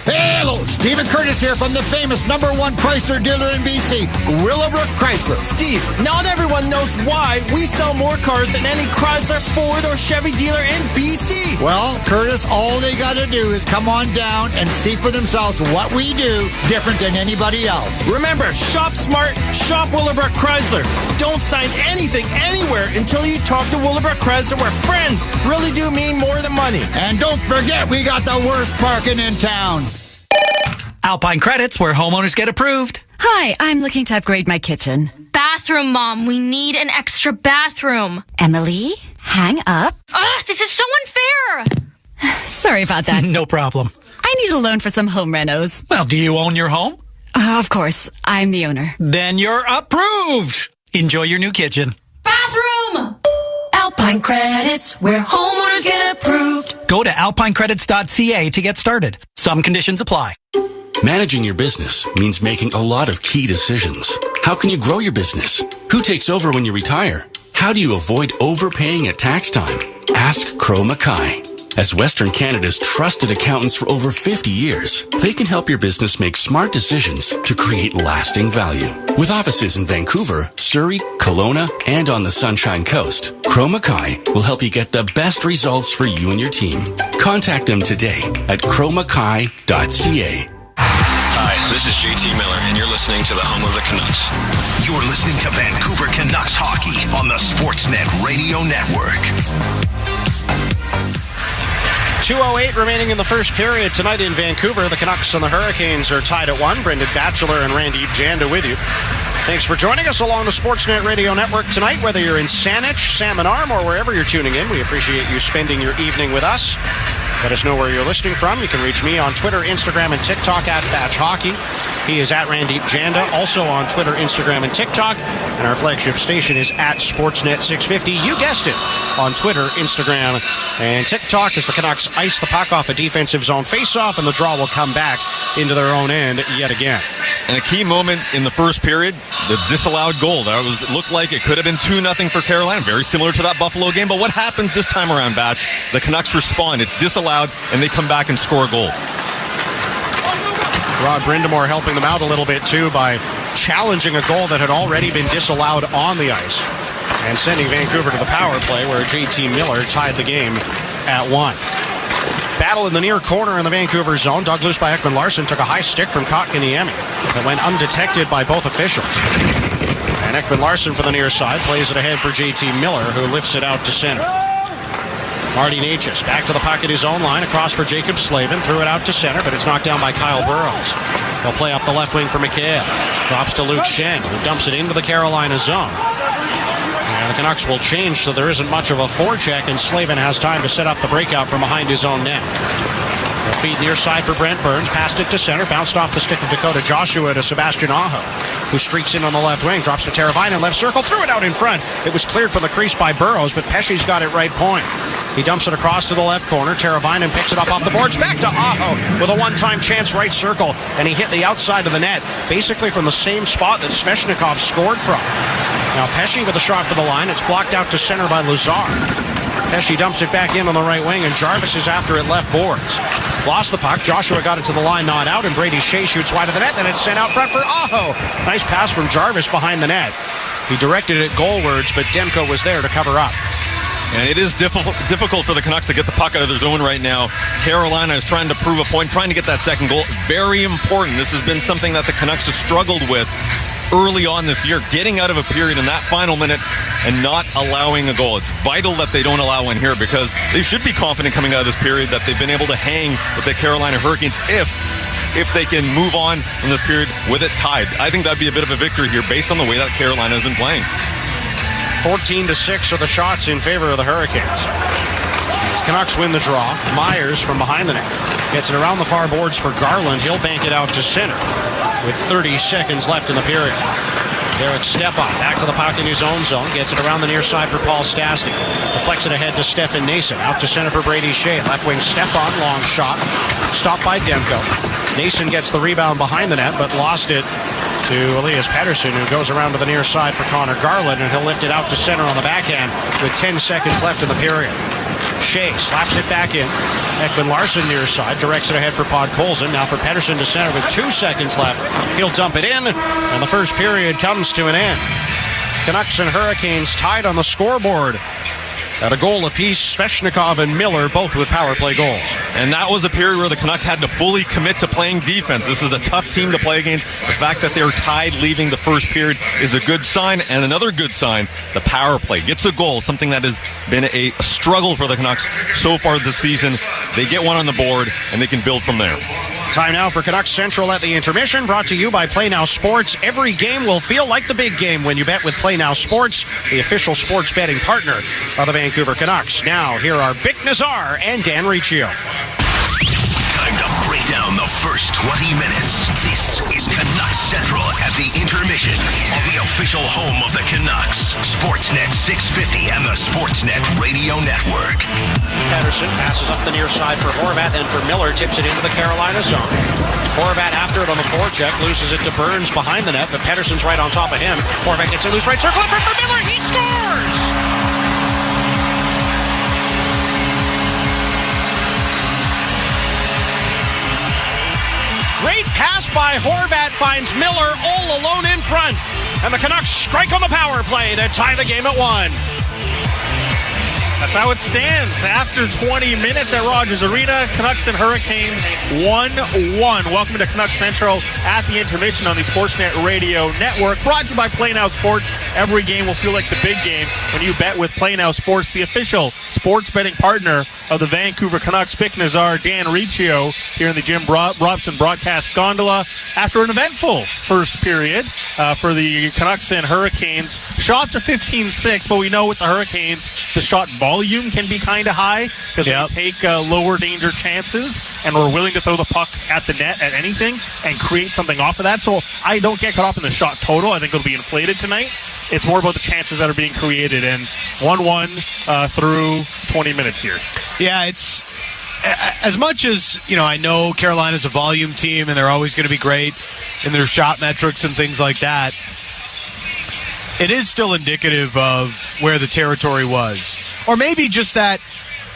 Hello, Stephen Curtis here from the famous #1 Chrysler dealer in BC, Willowbrook Chrysler. Steve, not everyone knows why we sell more cars than any Chrysler, Ford, or Chevy dealer in BC. Well, Curtis, all they got to do is come on down and see for themselves what we do different than anybody else. Remember, shop smart, shop Willowbrook Chrysler. Don't sign anything anywhere until you talk to Willowbrook Chrysler, where friends really do mean more than money. And don't forget, we got the worst parking in town. Alpine Credits, where homeowners get approved. Hi, I'm looking to upgrade my kitchen. Bathroom, Mom. We need an extra bathroom. Emily, hang up. Ugh, this is so unfair. Sorry about that. No problem. I need a loan for some home renos. Well, do you own your home? Of course, I'm the owner. Then you're approved. Enjoy your new kitchen. Bathroom! Alpine Credits, where homeowners get approved. Go to alpinecredits.ca to get started. Some conditions apply. Managing your business means making a lot of key decisions. How can you grow your business? Who takes over when you retire? How do you avoid overpaying at tax time? Ask Crowe Mackay. As Western Canada's trusted accountants for over 50 years, they can help your business make smart decisions to create lasting value. With offices in Vancouver, Surrey, Kelowna, and on the Sunshine Coast, Crowe Mackay will help you get the best results for you and your team. Contact them today at crowemackay.ca. Hi, this is JT Miller, and you're listening to the home of the Canucks. You're listening to Vancouver Canucks Hockey on the Sportsnet Radio Network. 2:08 remaining in the first period tonight in Vancouver. The Canucks and the Hurricanes are tied at 1. Brendan Batchelor and Randeep Janda with you. Thanks for joining us along the Sportsnet Radio Network tonight, whether you're in Saanich, Salmon Arm, or wherever you're tuning in. We appreciate you spending your evening with us. Let us know where you're listening from. You can reach me on Twitter, Instagram, and TikTok at Batch Hockey. He is at Randeep Janda, also on Twitter, Instagram, and TikTok. And our flagship station is at Sportsnet 650. You guessed it, on Twitter, Instagram, and TikTok as the Canucks ice the puck off a defensive zone face-off, and the draw will come back into their own end yet again. And a key moment in the first period, the disallowed goal. It looked like it could have been 2-0 for Carolina, very similar to that Buffalo game. But what happens this time around, Batch? The Canucks respond. It's disallowed, and they come back and score a goal. Rod Brindamore helping them out a little bit, too, by challenging a goal that had already been disallowed on the ice and sending Vancouver to the power play, where JT Miller tied the game at 1. Battle in the near corner in the Vancouver zone. Dug loose by Ekman Larsson. Took a high stick from Kotkaniemi that went undetected by both officials. And Ekman Larsson for the near side plays it ahead for JT Miller, who lifts it out to center. Marty Necas back to the puck at his own line, across for Jacob Slavin, threw it out to center, but it's knocked down by Kyle Burrows. He'll play up the left wing for McHale. Drops to Luke Schenn, who dumps it into the Carolina zone. And the Canucks will change, so there isn't much of a forecheck, and Slavin has time to set up the breakout from behind his own net. They'll feed near side for Brent Burns. Passed it to center. Bounced off the stick of Dakota Joshua to Sebastian Aho, who streaks in on the left wing. Drops to Teravainen. Left circle. Threw it out in front. It was cleared from the crease by Burrows, but Pesce's got it right point. He dumps it across to the left corner. Teravainen picks it up off the boards. Back to Aho with a one-time chance right circle. And he hit the outside of the net, basically from the same spot that Svechnikov scored from. Now Pesce with a shot for the line. It's blocked out to center by Lazar. Pesce dumps it back in on the right wing, and Jarvis is after it left boards. Lost the puck. Joshua got it to the line, not out, and Brady Shea shoots wide of the net. Then it's sent out front for Aho. Nice pass from Jarvis behind the net. He directed it goalwards, but Demko was there to cover up. And it is difficult for the Canucks to get the puck out of their zone right now. Carolina is trying to prove a point, trying to get that second goal. Very important. This has been something that the Canucks have struggled with early on this year, getting out of a period in that final minute and not allowing a goal. It's vital that they don't allow one here, because they should be confident coming out of this period that they've been able to hang with the Carolina Hurricanes if they can move on from this period with it tied. I think that'd be a bit of a victory here based on the way that Carolina has been playing. 14-6 are the shots in favor of the Hurricanes. As Canucks win the draw, Myers from behind the net gets it around the far boards for Garland. He'll bank it out to center with 30 seconds left in the period. Derek Stepan back to the puck in his own zone. Gets it around the near side for Paul Stastny. Deflects it ahead to Stefan Nason. Out to center for Brady Shea. Left wing Stepan, long shot. Stopped by Demko. Nason gets the rebound behind the net, but lost it to Elias Pettersson, who goes around to the near side for Connor Garland, and he'll lift it out to center on the backhand with 10 seconds left in the period. Shea slaps it back in. Ekman Larson near side, directs it ahead for Podkolzin. Now for Pettersson to center with 2 seconds left. He'll dump it in, and the first period comes to an end. Canucks and Hurricanes tied on the scoreboard at a goal apiece. Svechnikov and Miller both with power play goals. And that was a period where the Canucks had to fully commit to playing defense. This is a tough team to play against. The fact that they're tied leaving the first period is a good sign. And another good sign, the power play gets a goal, something that has been a struggle for the Canucks so far this season. They get one on the board, and they can build from there. Time now for Canucks Central at the intermission, brought to you by Play Now Sports. Every game will feel like the big game when you bet with Play Now Sports, the official sports betting partner of the Vancouver Canucks. Now, here are Vic Nazar and Dan Riccio. Time to break down the first 20 minutes. This is Canucks Central at the intermission on the official home of the Canucks, Sportsnet 650 and the Sportsnet Radio Network. Pettersson passes up the near side for Horvat, and for Miller, tips it into the Carolina zone. Horvat after it on the forecheck, loses it to Burns behind the net, but Pettersson's right on top of him. Horvat gets a loose right circle, in front for Miller, he scores! Great pass by Horvat finds Miller all alone in front, and the Canucks strike on the power play to tie the game at 1. That's how it stands. After 20 minutes at Rogers Arena, Canucks and Hurricanes 1-1. Welcome to Canucks Central at the intermission on the Sportsnet Radio Network. Brought to you by Play Now Sports. Every game will feel like the big game when you bet with Play Now Sports, the official sports betting partner of the Vancouver Canucks. Vic Nazar, Dan Riccio here in the Jim Robson broadcast gondola. After an eventful first period for the Canucks and Hurricanes. Shots are 15-6, but we know with the Hurricanes, the shot volume can be kind of high because they take lower danger chances and we're willing to throw the puck at the net at anything and create something off of that. So I don't get caught up in the shot total. I think it'll be inflated tonight. It's more about the chances that are being created, and 1-1 through 20 minutes here. Yeah, it's as much as, I know Carolina's a volume team and they're always going to be great in their shot metrics and things like that. It is still indicative of where the territory was. Or maybe just that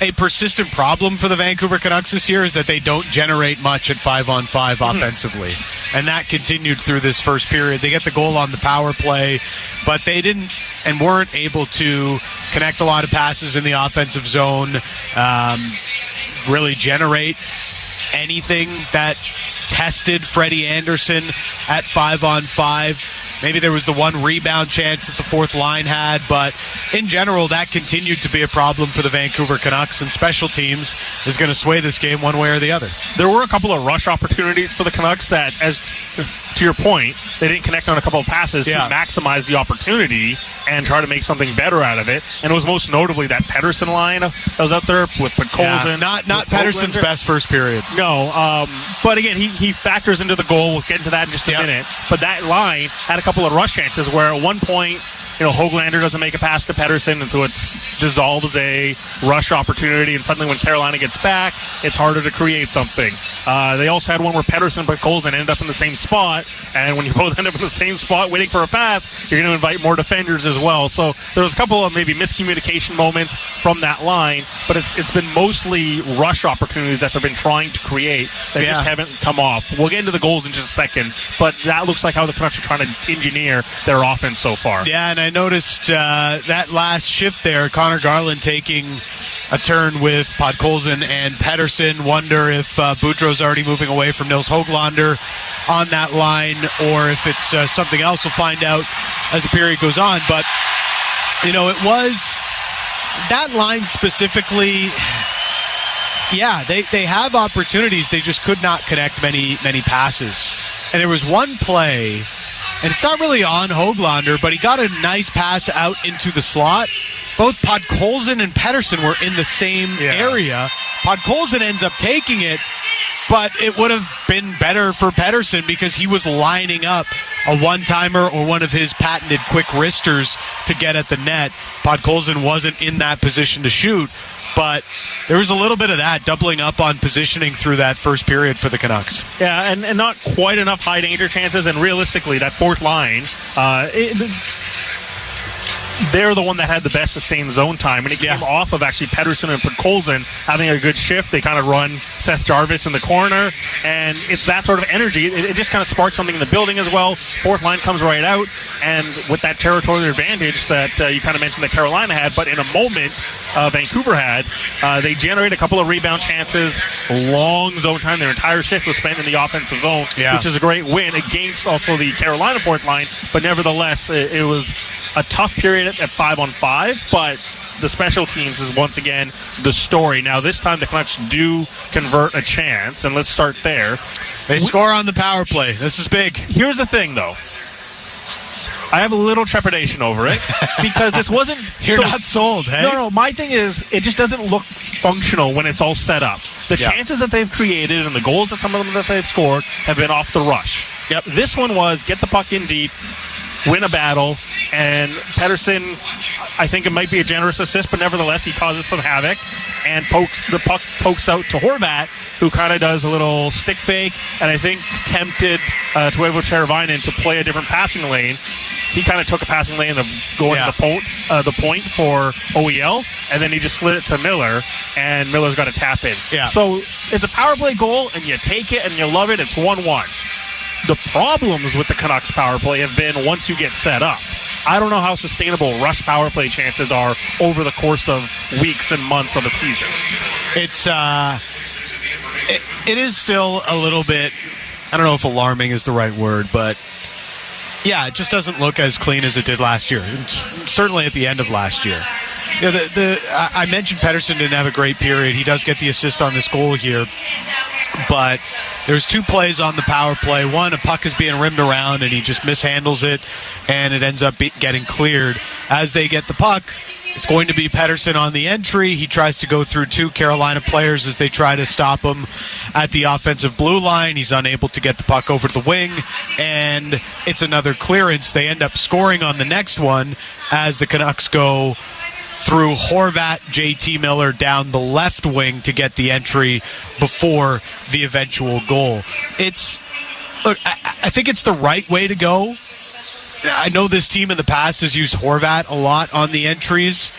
a persistent problem for the Vancouver Canucks this year is that they don't generate much at 5-on-5 offensively. And that continued through this first period. They get the goal on the power play, but they didn't and weren't able to connect a lot of passes in the offensive zone, really generate anything that tested Freddie Anderson at 5-on-5. Maybe there was the one rebound chance that the fourth line had, but in general, that continued to be a problem for the Vancouver Canucks, and special teams is going to sway this game one way or the other. There were a couple of rush opportunities for the Canucks that, as to your point, they didn't connect on a couple of passes to maximize the opportunity and try to make something better out of it. And it was most notably that Pettersson line that was out there with Podkolzin. Not Pettersson's best first period. No, but again, he factors into the goal. We'll get into that in just a minute. But that line had a couple of rush chances where at one point, Höglander doesn't make a pass to Pettersson, and so it dissolves a rush opportunity, and suddenly when Carolina gets back, it's harder to create something. They also had one where Pettersson and Podkolzin end up in the same spot, and when you both end up in the same spot waiting for a pass, you're going to invite more defenders as well. So there was a couple of maybe miscommunication moments from that line, but it's been mostly rush opportunities that they've been trying to create that just haven't come off. We'll get into the goals in just a second, but that looks like how the Canucks are trying to engineer their offense so far. Yeah, and I noticed that last shift there, Connor Garland taking a turn with Podkolzin and Pettersson. Wonder if Boudreau's already moving away from Nils Höglander on that line, or if it's something else. We'll find out as the period goes on. But, it was that line specifically. Yeah, they have opportunities. They just could not connect many passes. And there was one play, and it's not really on Höglander, but he got a nice pass out into the slot. Both Podkolzin and Pettersson were in the same area. Podkolzin ends up taking it, but it would have been better for Pettersson because he was lining up a one-timer or one of his patented quick wristers to get at the net. Podkolzin wasn't in that position to shoot, but there was a little bit of that, doubling up on positioning through that first period for the Canucks. Yeah, and not quite enough high danger chances, and realistically, that fourth line, they're the one that had the best sustained zone time, and it came off of actually Pettersson and Podkolzin having a good shift. They kind of run Seth Jarvis in the corner, and it's that sort of energy. It just kind of sparks something in the building as well. Fourth line comes right out, and with that territorial advantage that you kind of mentioned that Carolina had, but in a moment Vancouver had, they generated a couple of rebound chances, long zone time. Their entire shift was spent in the offensive zone, which is a great win against also the Carolina fourth line, but nevertheless, it was a tough period at 5-on-5, but the special teams is once again the story. Now this time the Canucks do convert a chance, and let's start there. They score on the power play. This is big. Here's the thing, though. I have a little trepidation over it because this wasn't... You're not sold, hey? No, my thing is it just doesn't look functional when it's all set up. The chances that they've created and the goals that some of them that they've scored have been off the rush. This one was get the puck in deep, win a battle, and Pettersson, I think it might be a generous assist, but nevertheless, he causes some havoc, and the puck pokes out to Horvat, who kind of does a little stick fake, and I think tempted Teuvo Teravainen to play a different passing lane. He kind of took a passing lane of going to the point for OEL, and then he just slid it to Miller, and Miller's got to tap in. So it's a power play goal, and you take it, and you love it. It's 1-1. The problems with the Canucks power play have been once you get set up. I don't know how sustainable rush power play chances are over the course of weeks and months of a season. It's it is still a little bit, I don't know if alarming is the right word, but yeah, it just doesn't look as clean as it did last year. Certainly at the end of last year. I mentioned Pettersson didn't have a great period. He does get the assist on this goal here. But there's two plays on the power play. One, a puck is being rimmed around, and he just mishandles it, and it ends up getting cleared. As they get the puck, it's going to be Pettersson on the entry. He tries to go through two Carolina players as they try to stop him at the offensive blue line. He's unable to get the puck over to the wing, and it's another clearance. They end up scoring on the next one as the Canucks go through Horvat, JT Miller down the left wing to get the entry before the eventual goal. Look, I think it's the right way to go. I know this team in the past has used Horvat a lot on the entries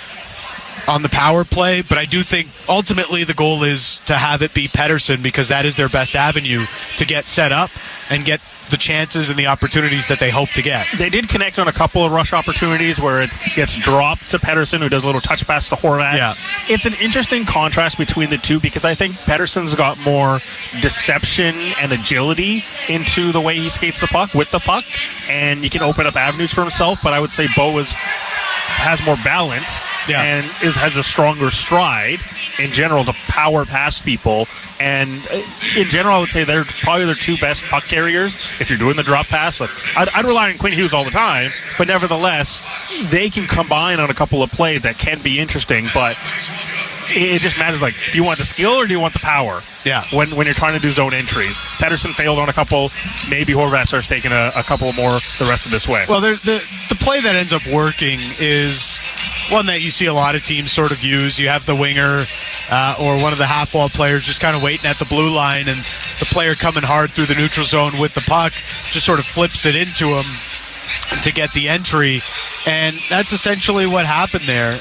on the power play, but I do think ultimately the goal is to have it be Pettersson because that is their best avenue to get set up and get the chances and the opportunities that they hope to get. They did connect on a couple of rush opportunities where it gets dropped to Pettersson, who does a little touch pass to Horvat. It's an interesting contrast between the two because I think Pettersson's got more deception and agility into the way he skates the puck with the puck, and he can open up avenues for himself, but I would say Bo has more balance. and has a stronger stride in general to power past people. And in general, I would say they're probably their two best puck carriers if you're doing the drop pass. Like, I'd rely on Quinn Hughes all the time, but nevertheless, they can combine on a couple of plays that can be interesting, but it just matters, like, do you want the skill or do you want the power? Yeah. When you're trying to do zone entries. Pedersen failed on a couple. Maybe Horvath starts taking a couple more the rest of this way. Well, the play that ends up working is one that you see a lot of teams sort of use. You have the winger or one of the half-wall players just kind of waiting at the blue line, and the player coming hard through the neutral zone with the puck just sort of flips it into him to get the entry. And that's essentially what happened there.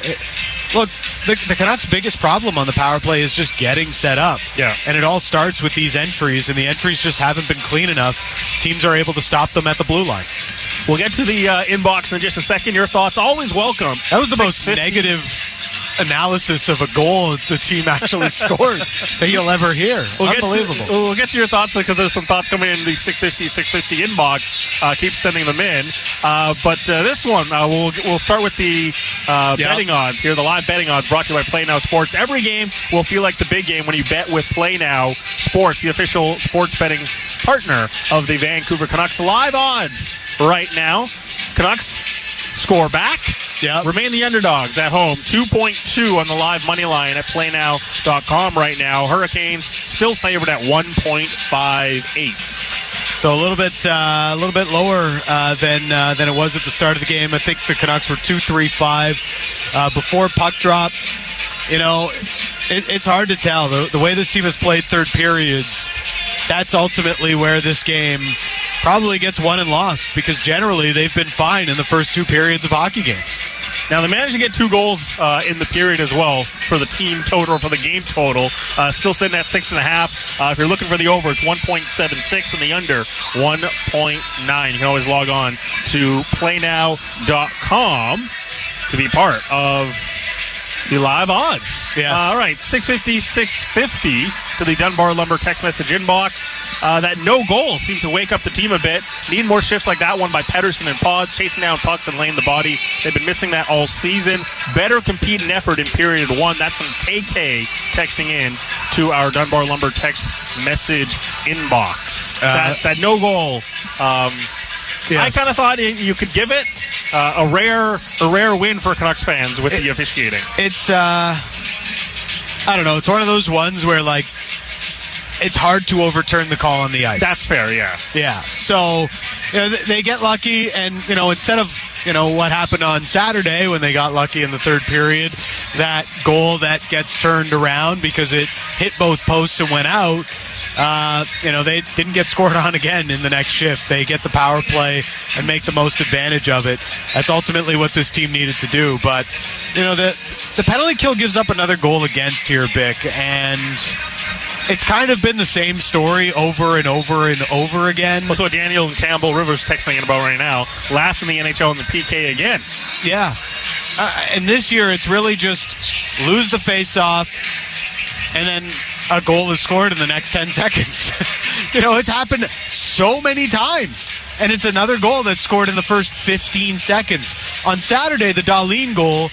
Look, the Canucks' biggest problem on the power play is just getting set up. Yeah. And it all starts with these entries, and the entries just haven't been clean enough. Teams are able to stop them at the blue line. We'll get to the inbox in just a second. Your thoughts, always welcome. That was the most negative analysis of a goal the team actually scored that you'll ever hear. Unbelievable. We'll get to your thoughts because there's some thoughts coming in the 650 inbox. Keep sending them in. But this one, we'll start with the betting odds here. The live betting odds brought to you by Play Now Sports. Every game will feel like the big game when you bet with Play Now Sports, the official sports betting partner of the Vancouver Canucks. Live odds right now. Canucks score back. Remain the underdogs at home. 2.2 on the live money line at playnow.com right now. Hurricanes still favored at 1.58. So a little bit lower than it was at the start of the game. I think the Canucks were 2-3-5 before puck drop. You know, it's hard to tell. The way this team has played third periods, that's ultimately where this game probably gets won and lost, because generally they've been fine in the first two periods of hockey games. Now, they managed to get 2 goals in the period as well for the team total, or for the game total. Still sitting at 6.5. If you're looking for the over, it's 1.76, and the under, 1.9. You can always log on to playnow.com to be part of the live odds. Yes. All right, 650 to the Dunbar Lumber text message inbox. That no goal seemed to wake up the team a bit. Need more shifts like that one by Pedersen and Pods, chasing down pucks and laying the body. They've been missing that all season. Better compete and effort in period 1. That's from KK texting in to our Dunbar Lumber text message inbox. That no goal. Yes. I kind of thought you could give it a rare win for Canucks fans with the officiating. It's I don't know. It's one of those ones where, like, it's hard to overturn the call on the ice. That's fair, yeah. Yeah. So, you know, they get lucky, and, you know, instead of, you know, what happened on Saturday when they got lucky in the third period, that goal that gets turned around because it hit both posts and went out, you know, they didn't get scored on again in the next shift. They get the power play and make the most advantage of it. That's ultimately what this team needed to do. But, you know, the penalty kill gives up another goal against here, Bick, and it's kind of been the same story over and over and over again. That's what Daniel and Campbell Rivers texting about right now. Last in the NHL in the PK again. Yeah. And this year, it's really just lose the face-off, and then a goal is scored in the next 10 seconds. You know, it's happened so many times. And it's another goal that's scored in the first 15 seconds. On Saturday, the Dahlin goal,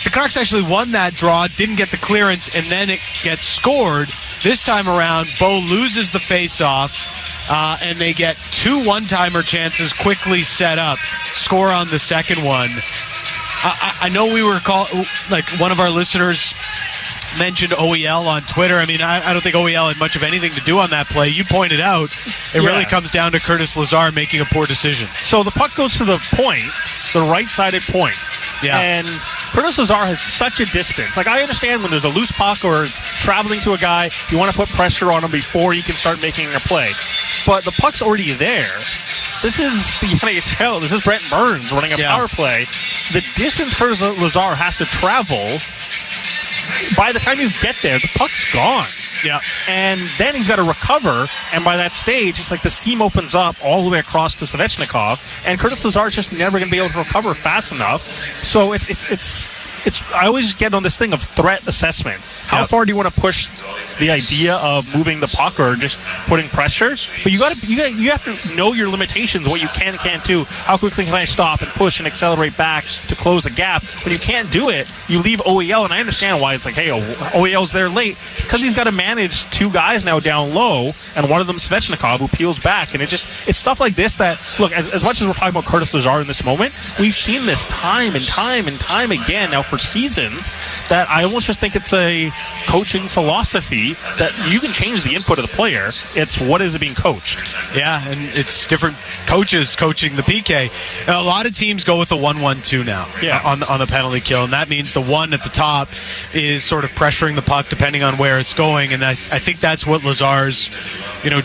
the Canucks actually won that draw, didn't get the clearance, and then it gets scored. This time around, Bo loses the face-off, and they get 2 one-timer chances quickly set up. Score on the second one. I know we were one of our listeners mentioned OEL on Twitter. I mean, I don't think OEL had much of anything to do on that play. You pointed out it really comes down to Curtis Lazar making a poor decision. So the puck goes to the point, the right-sided point. Yeah. And Curtis Lazar has such a distance. Like, I understand when there's a loose puck or it's traveling to a guy, you want to put pressure on him before you can start making a play. But the puck's already there. This is the NHL. This is Brent Burns running a power play. The distance Curtis Lazar has to travel, by the time you get there, the puck's gone. Yeah. And then he's got to recover, and by that stage, it's like the seam opens up all the way across to Svechnikov, and Curtis Lazar's just never going to be able to recover fast enough. So it's I always get on this thing of threat assessment. How far do you want to push the idea of moving the puck or just putting pressure? But you have to know your limitations, what you can and can't do. How quickly can I stop and push and accelerate back to close a gap? When you can't do it, you leave OEL, and I understand why it's like, hey, OEL's there late, because he's got to manage two guys now down low, and one of them Svechnikov, who peels back, and it's stuff like this that, look, as much as we're talking about Curtis Lazar in this moment, we've seen this time and time and time again now for seasons, that I almost just think it's a coaching philosophy that you can change the input of the player. It's what is it being coached? Yeah, and it's different coaches coaching the PK. A lot of teams go with a 1-1-2 now on the penalty kill, and that means the one at the top is sort of pressuring the puck depending on where it's going, and I think that's what Lazar's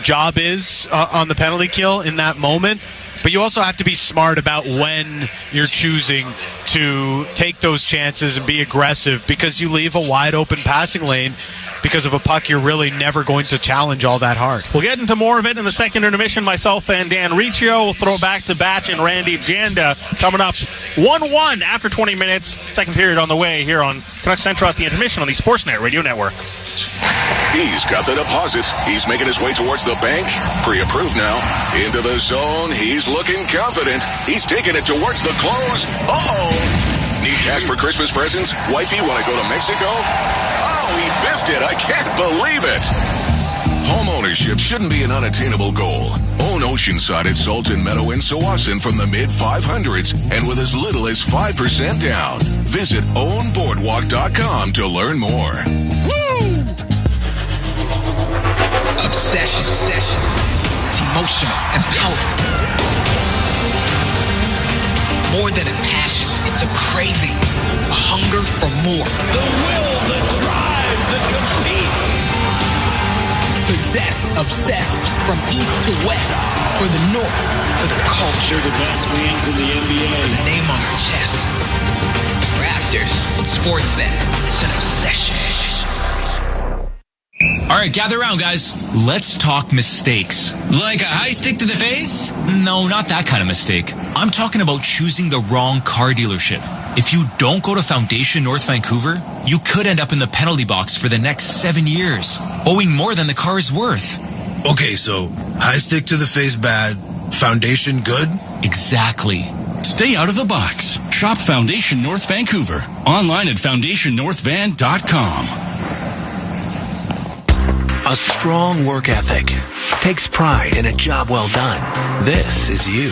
job is on the penalty kill in that moment. But you also have to be smart about when you're choosing to take those chances and be aggressive, because you leave a wide open passing lane because of a puck you're really never going to challenge all that hard. We'll get into more of it in the second intermission. Myself and Dan Riccio will throw back to Batch and Randy Janda coming up 1-1 after 20 minutes. Second period on the way here on Canucks Central at the intermission on the Sportsnet Radio Network. He's got the deposits. He's making his way towards the bank. Pre-approved now. Into the zone. He's looking confident. He's taking it towards the close. Uh-oh. Need cash for Christmas presents? Wifey, want to go to Mexico? Oh, he biffed it. I can't believe it. Home ownership shouldn't be an unattainable goal. Own Oceanside at Salton Meadow in Tsawwassen from the mid-500s and with as little as 5% down. Visit ownboardwalk.com to learn more. Woo! Obsession. It's emotional and powerful. More than a passion, it's a craving, a hunger for more. The will, the drive, the compete. Possessed, obsessed, from east to west, for the north, for the culture. The best fans in the NBA. For the name on our chest. Raptors and Sportsnet, it's an obsession. All right, gather around, guys. Let's talk mistakes. Like a high stick to the face? No, not that kind of mistake. I'm talking about choosing the wrong car dealership. If you don't go to Foundation North Vancouver, you could end up in the penalty box for the next 7 years, owing more than the car is worth. Okay, so high stick to the face bad, Foundation good? Exactly. Stay out of the box. Shop Foundation North Vancouver. Online at foundationnorthvan.com. A strong work ethic takes pride in a job well done. This is you.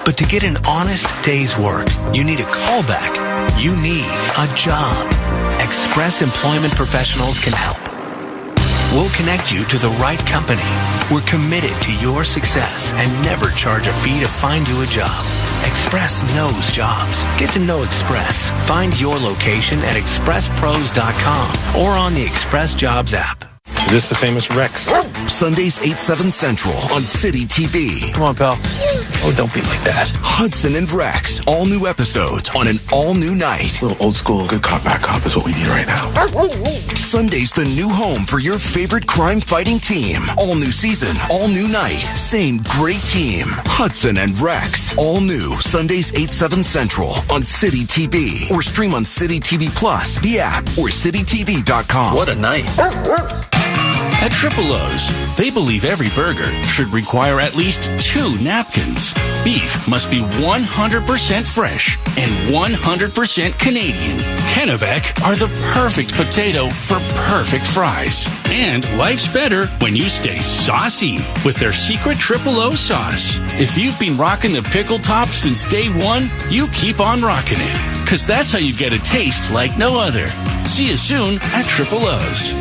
But to get an honest day's work, you need a callback. You need a job. Express Employment Professionals can help. We'll connect you to the right company. We're committed to your success and never charge a fee to find you a job. Express knows jobs. Get to know Express. Find your location at expresspros.com or on the Express Jobs app. Is this the famous Rex? Sundays 8/7 Central on City TV. Come on, pal. Oh, don't be like that. Hudson and Rex. All new episodes on an all new night. A little old school, good cop, bad cop is what we need right now. Sunday's the new home for your favorite crime fighting team. All new season, all new night. Same great team. Hudson and Rex. All new Sundays 8/7 Central on City TV. Or stream on City TV Plus, the app, or citytv.com. What a night. At Triple O's, they believe every burger should require at least 2 napkins. Beef must be 100% fresh and 100% Canadian. Kennebec are the perfect potato for perfect fries. And life's better when you stay saucy with their secret Triple O sauce. If you've been rocking the pickle top since day one, you keep on rocking it. Because that's how you get a taste like no other. See you soon at Triple O's.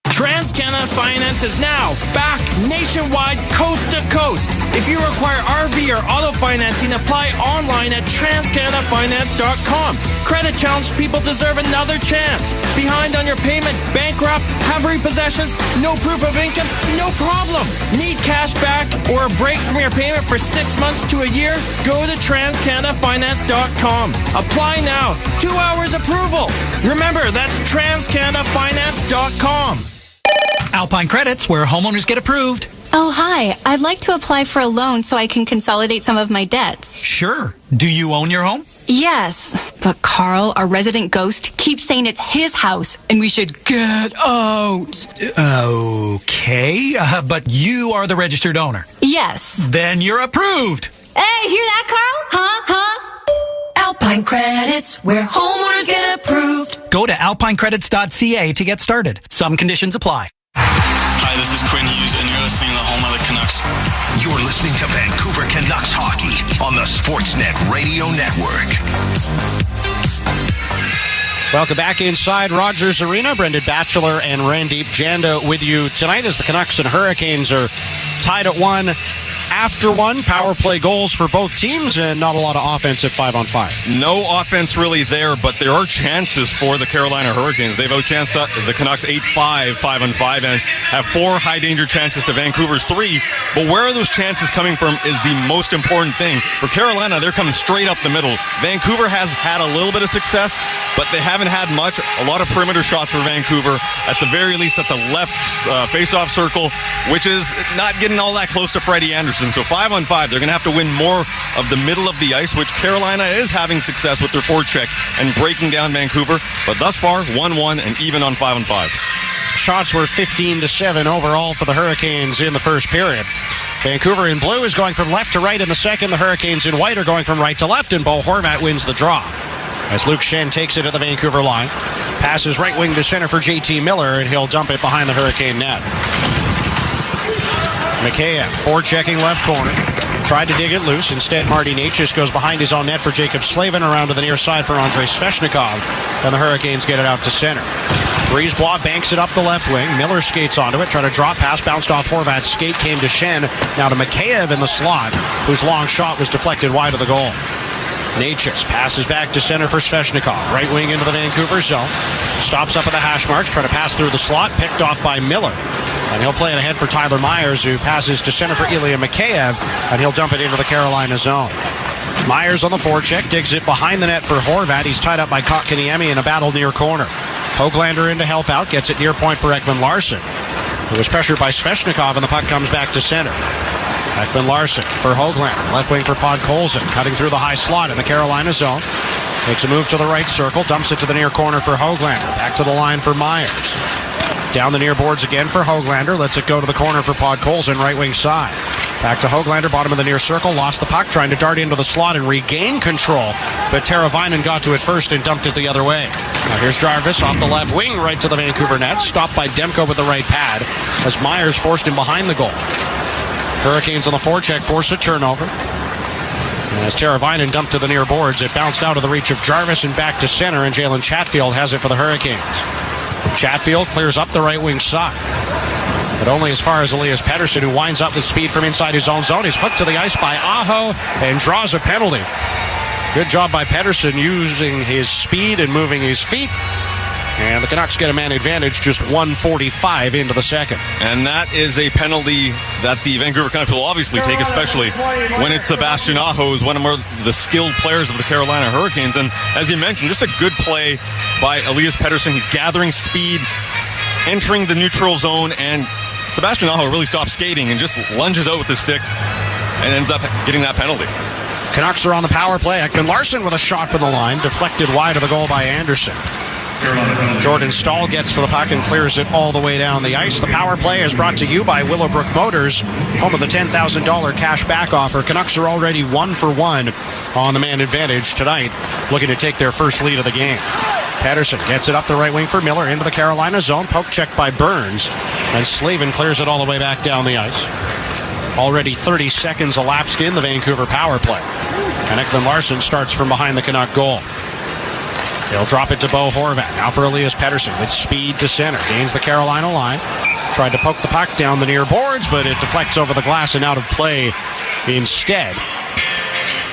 TransCanada Finance is now back nationwide, coast to coast. If you require RV or auto financing, apply online at transcanadafinance.com. Credit challenged people deserve another chance. Behind on your payment, bankrupt, have repossessions, no proof of income, no problem. Need cash back or a break from your payment for 6 months to a year? Go to transcanadafinance.com. Apply now. 2 hours approval. Remember, that's transcanadafinance.com. Alpine Credits, where homeowners get approved. Oh, hi. I'd like to apply for a loan so I can consolidate some of my debts. Sure. Do you own your home? Yes, But Carl, our resident ghost, keeps saying it's his house and we should get out. Okay, but you are the registered owner. Yes. Then you're approved. Hey, hear that, Carl? Huh? Alpine Credits, where homeowners get approved. Go to alpinecredits.ca to get started. Some conditions apply. Hi, this is Quinn Hughes, and you're listening to the home of the Canucks. You're listening to Vancouver Canucks hockey on the Sportsnet Radio Network. Welcome back inside Rogers Arena. Brendan Batchelor and Randeep Janda with you tonight as the Canucks and Hurricanes are tied at 1 after 1. Power play goals for both teams and not a lot of offense at 5-on-5. No offense really there, but there are chances for the Carolina Hurricanes. They've outchanced the Canucks 8-5, 5-on-5, and have 4 high-danger chances to Vancouver's 3. But where are those chances coming from is the most important thing. For Carolina, they're coming straight up the middle. Vancouver has had a little bit of success, but they haven't had much. A lot of perimeter shots for Vancouver, at the very least at the left face-off circle, which is not getting all that close to Freddie Anderson. So 5-on-5, they're going to have to win more of the middle of the ice, which Carolina is having success with their forecheck and breaking down Vancouver. But thus far, 1-1 and even on 5-on-5. Shots were 15-7 overall for the Hurricanes in the first period. Vancouver in blue is going from left to right in the second. The Hurricanes in white are going from right to left, and Bo Horvat wins the draw. As Luke Schenn takes it to the Vancouver line. Passes right wing to center for JT Miller, and he'll dump it behind the Hurricane net. Mikheyev forechecking left corner. Tried to dig it loose. Instead, Marty Necas goes behind his own net for Jacob Slavin, around to the near side for Andrei Svechnikov. And the Hurricanes get it out to center. Brisebois banks it up the left wing. Miller skates onto it. Tried to drop pass. Bounced off Horvat's skate. Came to Schenn. Now to Mikheyev in the slot, whose long shot was deflected wide of the goal. Necas passes back to center for Svechnikov. Right wing into the Vancouver zone. Stops up at the hash marks. Trying to pass through the slot. Picked off by Miller. And he'll play it ahead for Tyler Myers, who passes to center for Ilya Mikheyev, and he'll dump it into the Carolina zone. Myers on the forecheck, digs it behind the net for Horvat. He's tied up by Kotkaniemi in a battle near corner. Hoglander in to help out, gets it near point for Ekman Larsson, who was pressured by Svechnikov, and the puck comes back to center. Ekman Larsson for Hoglander, left wing for Podkolzin, cutting through the high slot in the Carolina zone. Makes a move to the right circle, dumps it to the near corner for Hoglander. Back to the line for Myers. Down the near boards again for Hoglander. Lets it go to the corner for Podkolzin, right wing side. Back to Hoglander, bottom of the near circle. Lost the puck, trying to dart into the slot and regain control. But Teravainen got to it first and dumped it the other way. Now here's Jarvis off the left wing, right to the Vancouver net. Stopped by Demko with the right pad as Myers forced him behind the goal. Hurricanes on the forecheck force a turnover. And as Teravainen dumped to the near boards, it bounced out of the reach of Jarvis and back to center, and Jalen Chatfield has it for the Hurricanes. Chatfield clears up the right wing side, but only as far as Elias Pettersson, who winds up with speed from inside his own zone. He's hooked to the ice by Aho and draws a penalty. Good job by Pettersson using his speed and moving his feet. And the Canucks get a man advantage just 1:45 into the second. And that is a penalty that the Vancouver Canucks will obviously take, especially when it's Sebastian Aho, who's one of the skilled players of the Carolina Hurricanes. And as you mentioned, just a good play by Elias Pettersson. He's gathering speed, entering the neutral zone, and Sebastian Aho really stops skating and just lunges out with his stick and ends up getting that penalty. Canucks are on the power play. Ekman Larsson with a shot from the line, deflected wide of the goal by Anderson. Jordan Stahl gets to the puck and clears it all the way down the ice. The power play is brought to you by Willowbrook Motors, home of the $10,000 cash back offer. Canucks are already 1-for-1 on the man advantage tonight, looking to take their first lead of the game. Pettersson gets it up the right wing for Miller into the Carolina zone. Poke check by Burns, and Slavin clears it all the way back down the ice. Already 30 seconds elapsed in the Vancouver power play, and Ekman Larsson starts from behind the Canuck goal. He'll drop it to Bo Horvat. Now for Elias Pettersson with speed to center. Gains the Carolina line. Tried to poke the puck down the near boards, but it deflects over the glass and out of play instead.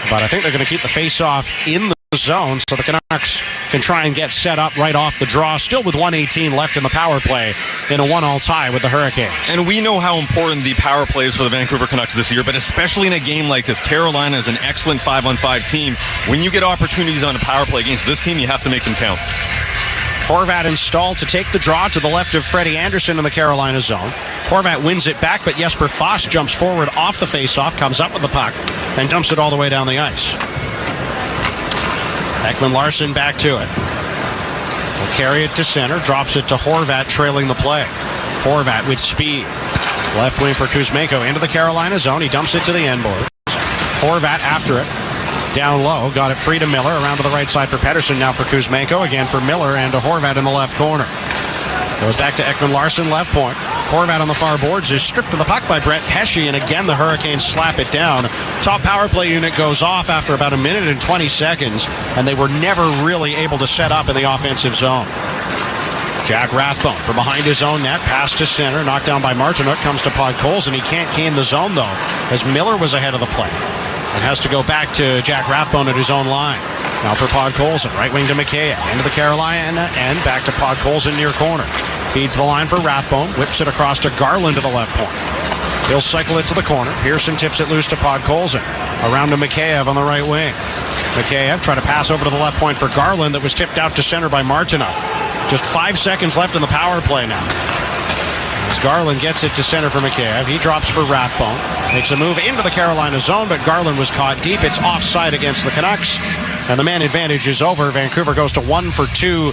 But I think they're going to keep the face-off in the zone so the Canucks can try and get set up right off the draw, still with 1:18 left in the power play in a 1-all tie with the Hurricanes. And we know how important the power play is for the Vancouver Canucks this year, but especially in a game like this. Carolina is an excellent 5-on-5 team. When you get opportunities on a power play against this team, you have to make them count. Horvat installed to take the draw to the left of Freddie Anderson in the Carolina zone. Horvat wins it back, but Jesper Foss jumps forward off the faceoff, comes up with the puck, and dumps it all the way down the ice. Ekman-Larsson back to it. Will carry it to center, drops it to Horvat, trailing the play. Horvat with speed. Left wing for Kuzmenko into the Carolina zone. He dumps it to the end board. Horvat after it. Down low. Got it free to Miller. Around to the right side for Pettersson. Now for Kuzmenko. Again for Miller and to Horvat in the left corner. Goes back to Ekman-Larsson, left point. Horvat on the far boards is stripped of the puck by Brett Pesce, and again the Hurricanes slap it down. Top power play unit goes off after about a minute and 20 seconds, and they were never really able to set up in the offensive zone. Jack Rathbone from behind his own net, pass to center, knocked down by Martinook, comes to Podkolzin. He can't gain the zone though, as Miller was ahead of the play. And has to go back to Jack Rathbone at his own line. Now for Podkolzin, right wing to Mikheyev, into the Carolina end, back to Podkolzin near corner. Feeds the line for Rathbone, whips it across to Garland to the left point. He'll cycle it to the corner. Pearson tips it loose to Podkolzin. Around to Mikheyev on the right wing. Mikheyev try to pass over to the left point for Garland that was tipped out to center by Martinook. Just 5 seconds left in the power play now. As Garland gets it to center for Mikheyev, he drops for Rathbone. Makes a move into the Carolina zone, but Garland was caught deep. It's offside against the Canucks, and the man advantage is over. Vancouver goes to 1 for 2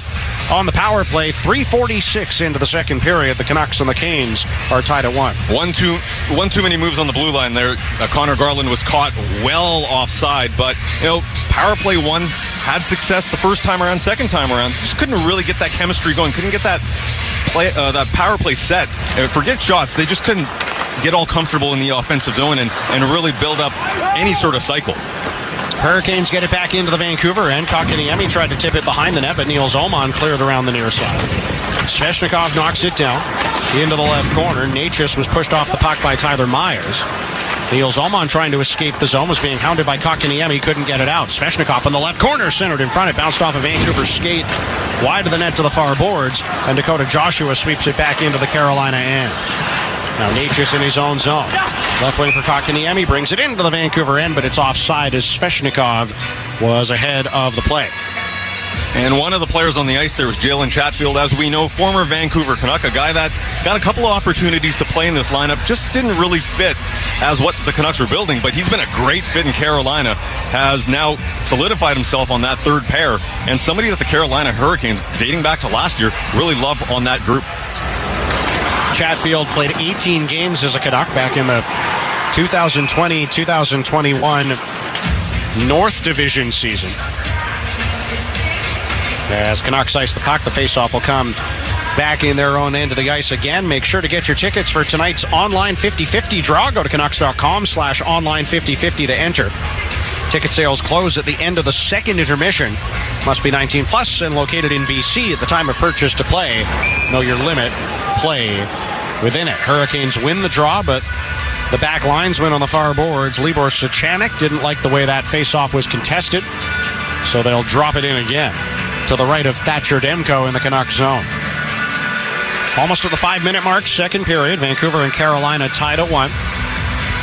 on the power play. 3:46 into the second period. The Canucks and the Canes are tied at 1. One too many moves on the blue line there. Connor Garland was caught well offside, but power play 1 had success the first time around, second time around. Just couldn't really get that chemistry going. Couldn't get that power play set. Forget shots. They just couldn't get all comfortable in the offensive zone and really build up any sort of cycle. Hurricanes get it back into the Vancouver end. Kotkaniemi tried to tip it behind the net, but Nils Åman cleared around the near side. Svechnikov knocks it down into the left corner. Natchez was pushed off the puck by Tyler Myers. Nils Åman trying to escape the zone, was being hounded by Kotkaniemi, couldn't get it out. Svechnikov in the left corner, centered in front. It bounced off a Vancouver skate wide of the net to the far boards, and Dakota Joshua sweeps it back into the Carolina end. Now Natchez in his own zone. Left wing for Kotkaniemi, brings it into the Vancouver end, but it's offside as Svechnikov was ahead of the play. And one of the players on the ice there was Jalen Chatfield, as we know, former Vancouver Canuck, a guy that got a couple of opportunities to play in this lineup, just didn't really fit as what the Canucks were building, but he's been a great fit in Carolina, has now solidified himself on that third pair, and somebody that the Carolina Hurricanes, dating back to last year, really love on that group. Chatfield played 18 games as a Canuck back in the 2020-2021 North Division season. As Canucks ice the puck, the faceoff will come back in their own end of the ice again. Make sure to get your tickets for tonight's online 50-50 draw. Go to Canucks.com/online5050 to enter. Ticket sales close at the end of the second intermission. Must be 19 plus and located in BC at the time of purchase to play. Know your limit. Play within it. Hurricanes win the draw, but the back linesman on the far boards, Libor Suchanek, didn't like the way that faceoff was contested, so they'll drop it in again to the right of Thatcher Demko in the Canucks zone. Almost at the 5-minute mark, second period. Vancouver and Carolina tied at 1.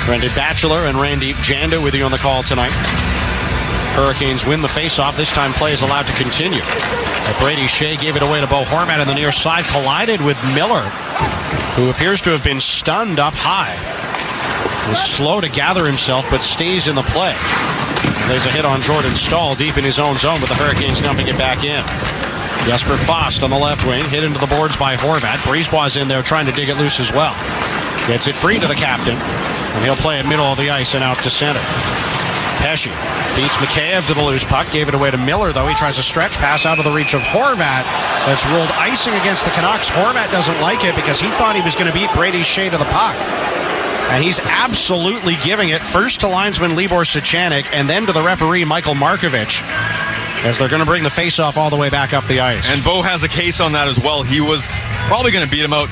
Randy Batchelor and Randeep Janda with you on the call tonight. Hurricanes win the faceoff. This time play is allowed to continue. But Brady Shea gave it away to Bo Horvat on the near side, collided with Miller, who appears to have been stunned up high. Was slow to gather himself, but stays in the play. And there's a hit on Jordan Stahl deep in his own zone, with the Hurricanes dumping it back in. Jesper Fast on the left wing, hit into the boards by Horvat. Brisebois in there trying to dig it loose as well. Gets it free to the captain, and he'll play it middle of the ice and out to center. Pesce beats Mikheyev to the loose puck, gave it away to Miller, though. He tries a stretch pass out of the reach of Horvat. That's ruled icing against the Canucks. Horvat doesn't like it because he thought he was going to beat Brady Shea to the puck. And he's absolutely giving it first to linesman Libor Suchanek and then to the referee Michael Markovich, as they're going to bring the faceoff all the way back up the ice. And Bo has a case on that as well. He was probably going to beat him out.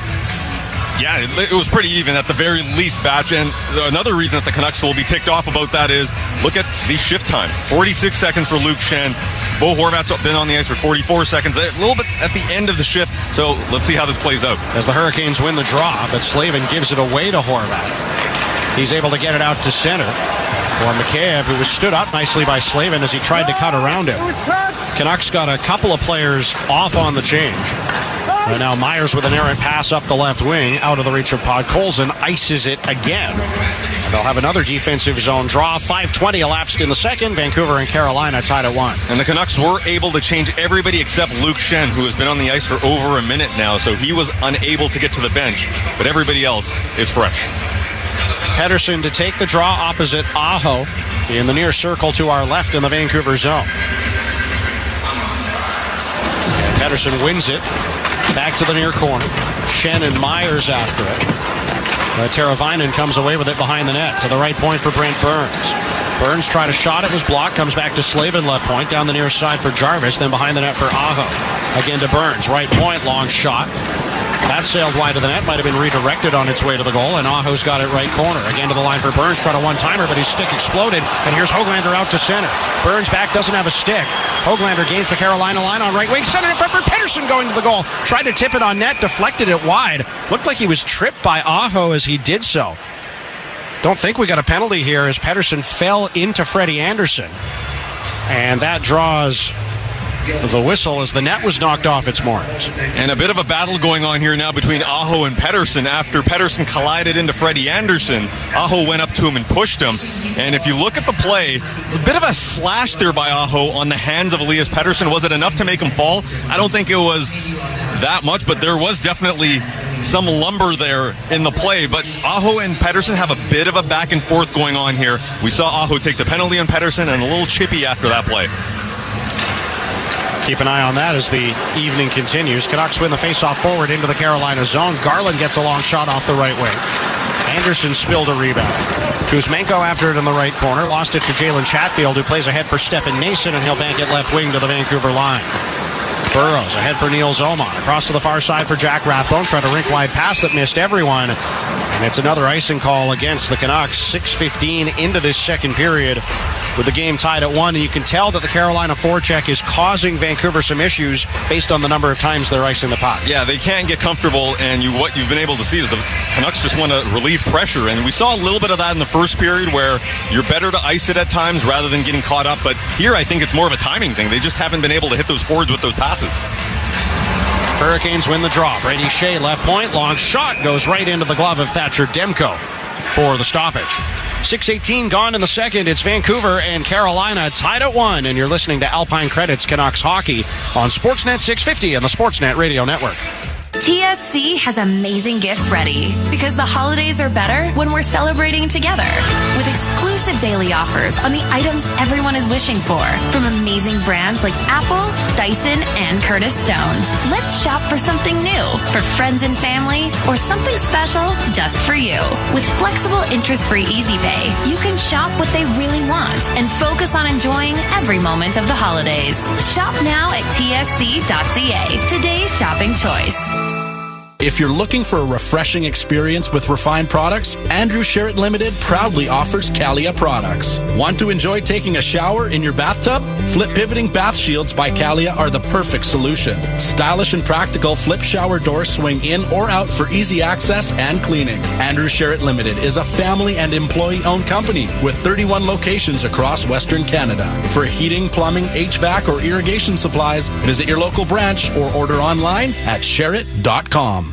Yeah, it was pretty even at the very least, Batch. And another reason that the Canucks will be ticked off about that is, look at these shift times. 46 seconds for Luke Schenn. Bo Horvat's been on the ice for 44 seconds. A little bit at the end of the shift. So let's see how this plays out. As the Hurricanes win the draw, but Slavin gives it away to Horvat. He's able to get it out to center for Mikheyev, who was stood up nicely by Slavin as he tried to cut around him. Canucks got a couple of players off on the change. And now Myers with an errant pass up the left wing, out of the reach of Podkolzin, ices it again. And they'll have another defensive zone draw. 5:20 elapsed in the second. Vancouver and Carolina tied at 1. And the Canucks were able to change everybody except Luke Shen, who has been on the ice for over a minute now, so he was unable to get to the bench, but everybody else is fresh. Pettersson to take the draw opposite Aho in the near circle to our left in the Vancouver zone. And Pettersson wins it. Back to the near corner. Shen and Myers after it. Teravainen comes away with it behind the net to the right point for Brent Burns. Burns tried a shot, it was blocked, comes back to Slavin left point, down the near side for Jarvis, then behind the net for Aho. Again to Burns, right point, long shot. That sailed wide of the net, might have been redirected on its way to the goal, and Aho's got it right corner. Again to the line for Burns, tried a one-timer, but his stick exploded, and here's Höglander out to center. Burns back, doesn't have a stick. Höglander gains the Carolina line on right wing, center in front for Pettersson going to the goal. Tried to tip it on net, deflected it wide. Looked like he was tripped by Aho as he did so. Don't think we got a penalty here as Pettersson fell into Freddie Anderson. And that draws the whistle as the net was knocked off its moorings. And a bit of a battle going on here now between Aho and Pettersson. After Pettersson collided into Freddie Anderson, Aho went up to him and pushed him. And if you look at the play, there's a bit of a slash there by Aho on the hands of Elias Pettersson. Was it enough to make him fall? I don't think it was that much, but there was definitely some lumber there in the play. But Aho and Pettersson have a bit of a back and forth going on here. We saw Aho take the penalty on Pettersson and a little chippy after that play. Keep an eye on that as the evening continues. Canucks win the faceoff forward into the Carolina zone. Garland gets a long shot off the right wing. Anderson spilled a rebound. Kuzmenko after it in the right corner. Lost it to Jalen Chatfield, who plays ahead for Stefan Nason, and he'll bank it left wing to the Vancouver line. Burrows ahead for Niels Oman. Across to the far side for Jack Rathbone. Tried a rink-wide pass that missed everyone. And it's another icing call against the Canucks. 6:15 into this second period with the game tied at 1. And you can tell that the Carolina forecheck is causing Vancouver some issues based on the number of times they're icing the puck. Yeah, they can't get comfortable, and what you've been able to see is the Canucks just want to relieve pressure. And we saw a little bit of that in the first period where you're better to ice it at times rather than getting caught up. But here I think it's more of a timing thing. They just haven't been able to hit those forwards with those passes. Hurricanes win the draw. Brady Shea left point. Long shot goes right into the glove of Thatcher Demko for the stoppage. 6:18 gone in the second. It's Vancouver and Carolina tied at 1. And you're listening to Alpine Credits Canucks Hockey on Sportsnet 650 and the Sportsnet Radio Network. TSC has amazing gifts ready because the holidays are better when we're celebrating together with exclusive daily offers on the items everyone is wishing for from amazing brands like Apple, Dyson, and Curtis Stone. Let's shop for something new for friends and family or something special just for you. With flexible interest-free Easy Pay, you can shop what they really want and focus on enjoying every moment of the holidays. Shop now at tsc.ca. Today's shopping choice. If you're looking for a refreshing experience with refined products, Andrew Sherritt Limited proudly offers Calia products. Want to enjoy taking a shower in your bathtub? Flip pivoting bath shields by Calia are the perfect solution. Stylish and practical flip shower doors swing in or out for easy access and cleaning. Andrew Sherritt Limited is a family and employee-owned company with 31 locations across Western Canada. For heating, plumbing, HVAC, or irrigation supplies, visit your local branch or order online at sherritt.com.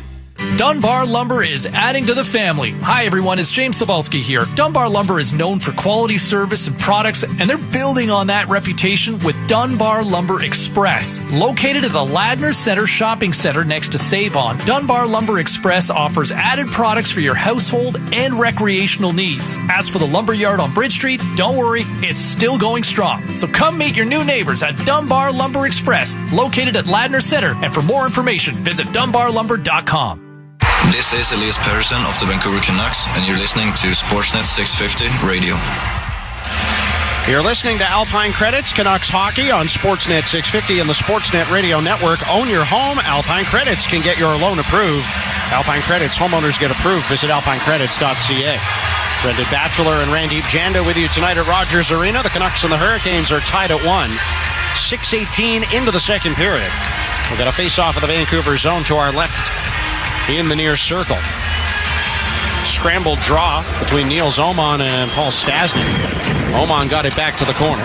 Dunbar Lumber is adding to the family. Hi everyone, it's James Cebulski here. Dunbar Lumber is known for quality service and products, and they're building on that reputation with Dunbar Lumber Express. Located at the Ladner Center Shopping Center next to Save-On, Dunbar Lumber Express offers added products for your household and recreational needs. As for the lumberyard on Bridge Street, don't worry, it's still going strong. So come meet your new neighbors at Dunbar Lumber Express, located at Ladner Center. And for more information, visit dunbarlumber.com. This is Elias Pettersson of the Vancouver Canucks, and you're listening to Sportsnet 650 Radio. You're listening to Alpine Credits Canucks Hockey on Sportsnet 650 and the Sportsnet Radio Network. Own your home. Alpine Credits can get your loan approved. Alpine Credits homeowners get approved. Visit alpinecredits.ca. Brendan Batchelor and Randeep Janda with you tonight at Rogers Arena. The Canucks and the Hurricanes are tied at 1. 6:18 into the second period. We've got a face-off of the Vancouver zone to our left in the near circle. Scrambled draw between Niels Oman and Paul Stastny. Oman got it back to the corner.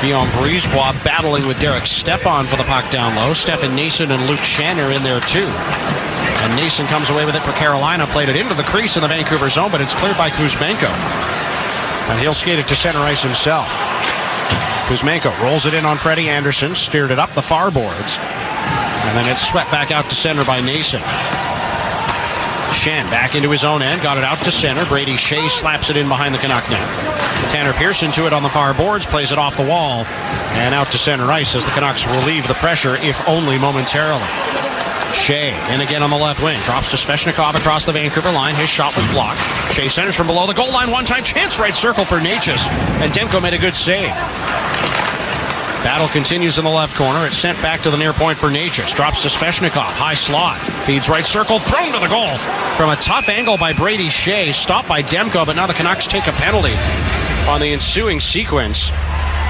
Guillaume Brisebois battling with Derek Stepan for the puck down low. Stefan Nason and Luke Shanner in there too. And Nason comes away with it for Carolina. Played it into the crease in the Vancouver zone, but it's cleared by Kuzmenko. And he'll skate it to center ice himself. Kuzmenko rolls it in on Freddie Anderson. Steered it up the far boards. And then it's swept back out to center by Nason. Shen back into his own end. Got it out to center. Brady Shea slaps it in behind the Canuck net. Tanner Pearson to it on the far boards. Plays it off the wall. And out to center ice as the Canucks relieve the pressure, if only momentarily. Shea in again on the left wing. Drops to Svechnikov across the Vancouver line. His shot was blocked. Shea centers from below the goal line. One-time chance. Right circle for Necas. And Demko made a good save. Battle continues in the left corner. It's sent back to the near point for Necas. Drops to Svechnikov. High slot. Feeds right circle. Thrown to the goal. From a tough angle by Brady Shea. Stopped by Demko, but now the Canucks take a penalty on the ensuing sequence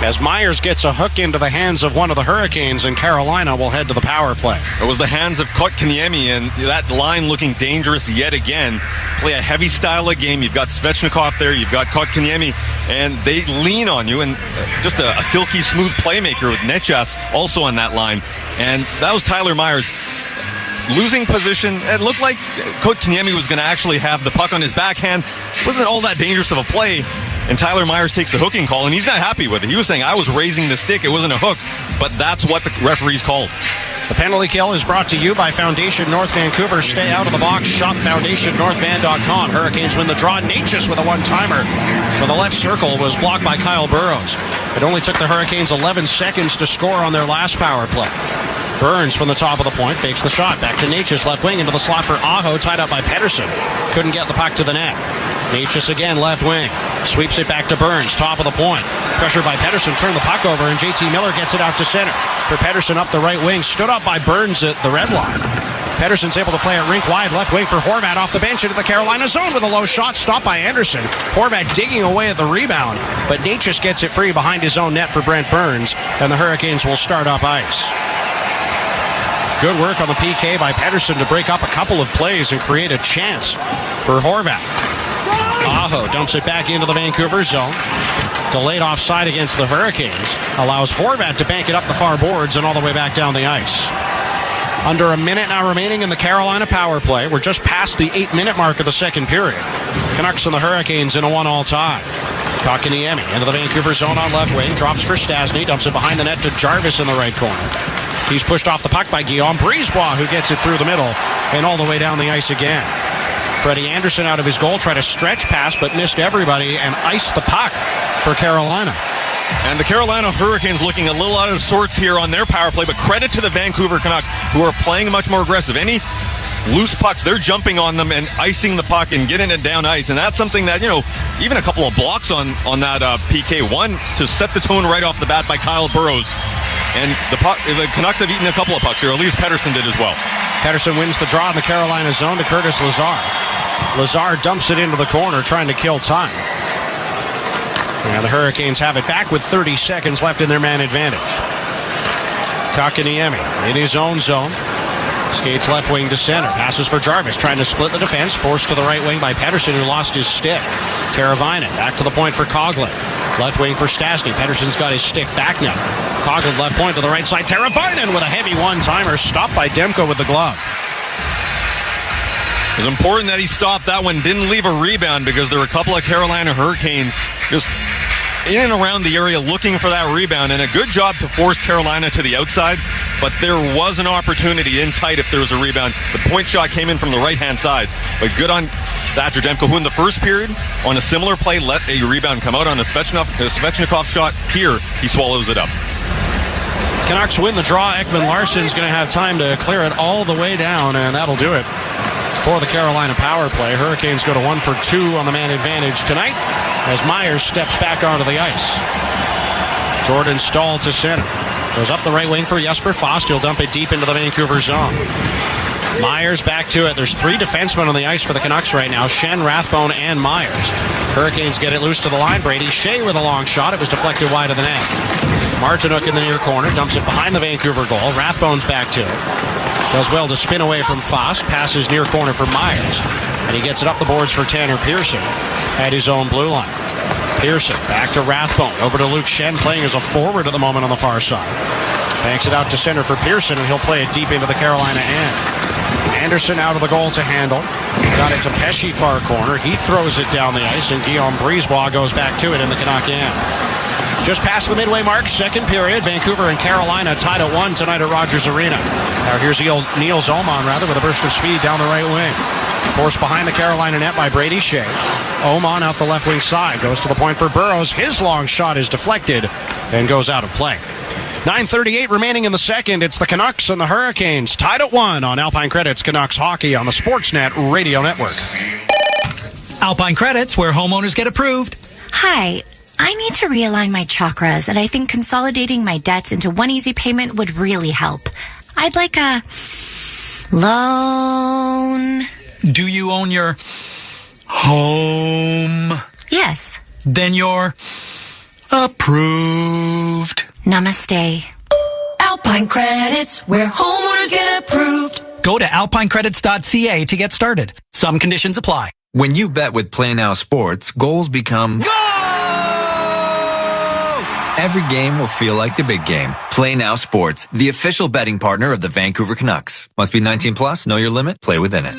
as Myers gets a hook into the hands of one of the Hurricanes, and Carolina will head to the power play. It was the hands of Kotkaniemi, and that line looking dangerous yet again. Play a heavy style of game. You've got Svechnikov there, you've got Kotkaniemi, and they lean on you, and just a silky smooth playmaker with Necas also on that line. And that was Tyler Myers losing position. It looked like Kotkaniemi was going to actually have the puck on his backhand. It wasn't all that dangerous of a play. And Tyler Myers takes the hooking call, and he's not happy with it. He was saying, I was raising the stick. It wasn't a hook. But that's what the referees called. The penalty kill is brought to you by Foundation North Vancouver. Stay out of the box. Shop FoundationNorthVan.com. Hurricanes win the draw. Necas with a one-timer for the left circle was blocked by Kyle Burrows. It only took the Hurricanes 11 seconds to score on their last power play. Burns from the top of the point fakes the shot. Back to Necas, left wing into the slot for Aho, tied up by Pettersson. Couldn't get the puck to the net. Necas again, left wing. Sweeps it back to Burns, top of the point. Pressure by Pettersson, turned the puck over, and JT Miller gets it out to center. For Pettersson up the right wing, stood up by Burns at the red line. Pettersson's able to play it rink wide, left wing for Horvat off the bench into the Carolina zone with a low shot, stopped by Anderson. Horvat digging away at the rebound, but Necas gets it free behind his own net for Brent Burns, and the Hurricanes will start up ice. Good work on the PK by Pettersson to break up a couple of plays and create a chance for Horvat. Aho dumps it back into the Vancouver zone. Delayed offside against the Hurricanes. Allows Horvat to bank it up the far boards and all the way back down the ice. Under a minute now remaining in the Carolina power play. We're just past the 8-minute mark of the second period. Canucks and the Hurricanes in a 1-1 tie. Kotkaniemi into the Vancouver zone on left wing. Drops for Stastny. Dumps it behind the net to Jarvis in the right corner. He's pushed off the puck by Guillaume Brisebois, who gets it through the middle and all the way down the ice again. Freddie Anderson out of his goal, tried a stretch pass, but missed everybody and iced the puck for Carolina. And the Carolina Hurricanes looking a little out of sorts here on their power play, but credit to the Vancouver Canucks, who are playing much more aggressive. Any loose pucks, they're jumping on them and icing the puck and getting it down ice. And that's something that, even a couple of blocks on that PK1 to set the tone right off the bat by Kyle Burrows. And the Canucks have eaten a couple of pucks here. At least Pettersson did as well. Pettersson wins the draw in the Carolina zone to Curtis Lazar. Lazar dumps it into the corner, trying to kill time. Now the Hurricanes have it back with 30 seconds left in their man advantage. Kotkaniemi in his own zone. Skates left wing to center. Passes for Jarvis, trying to split the defense. Forced to the right wing by Pettersson, who lost his stick. Teravainen back to the point for Coughlin. Left wing for Stastny. Pettersson's got his stick back now. Coughlin left point to the right side. Teravainen with a heavy one-timer. Stopped by Demko with the glove. It was important that he stopped that one. Didn't leave a rebound because there were a couple of Carolina Hurricanes just in and around the area looking for that rebound, and a good job to force Carolina to the outside, but there was an opportunity in tight if there was a rebound. The point shot came in from the right-hand side, but good on Thatcher Demko, who in the first period, on a similar play, let a rebound come out on a Svechnikov shot. Here, he swallows it up. Canucks win the draw. Ekman Larsson's going to have time to clear it all the way down, and that'll do it for the Carolina power play. Hurricanes go to 1 for 2 on the man advantage tonight as Myers steps back onto the ice. Jordan Staal to center. Goes up the right wing for Jesper Fast. He'll dump it deep into the Vancouver zone. Myers back to it. There's 3 defensemen on the ice for the Canucks right now. Shen, Rathbone, and Myers. Hurricanes get it loose to the line. Brady Shea with a long shot. It was deflected wide of the net. Martinook in the near corner. Dumps it behind the Vancouver goal. Rathbone's back to it. Does well to spin away from Fast. Passes near corner for Myers. And he gets it up the boards for Tanner Pearson at his own blue line. Pearson back to Rathbone. Over to Luke Shen, playing as a forward at the moment on the far side. Banks it out to center for Pearson, and he'll play it deep into the Carolina end. Anderson out of the goal to handle. Got it to Pesce, far corner. He throws it down the ice, and Guillaume Brisebois goes back to it in the Canuck end. Just past the midway mark, second period. Vancouver and Carolina tied at 1 tonight at Rogers Arena. Now here's Niels Oman, with a burst of speed down the right wing. Forced behind the Carolina net by Brady Shea. Oman out the left wing side. Goes to the point for Burrows. His long shot is deflected and goes out of play. 9:38 remaining in the second. It's the Canucks and the Hurricanes tied at 1 on Alpine Credits Canucks Hockey on the Sportsnet Radio Network. Alpine Credits, where homeowners get approved. Hi. I need to realign my chakras, and I think consolidating my debts into one easy payment would really help. I'd like a loan. Do you own your home? Yes. Then you're approved. Namaste. Alpine Credits, where homeowners get approved. Go to alpinecredits.ca to get started. Some conditions apply. When you bet with Play Now Sports, goals become go! Every game will feel like the big game. Play Now Sports, the official betting partner of the Vancouver Canucks. Must be 19 plus, know your limit, play within it.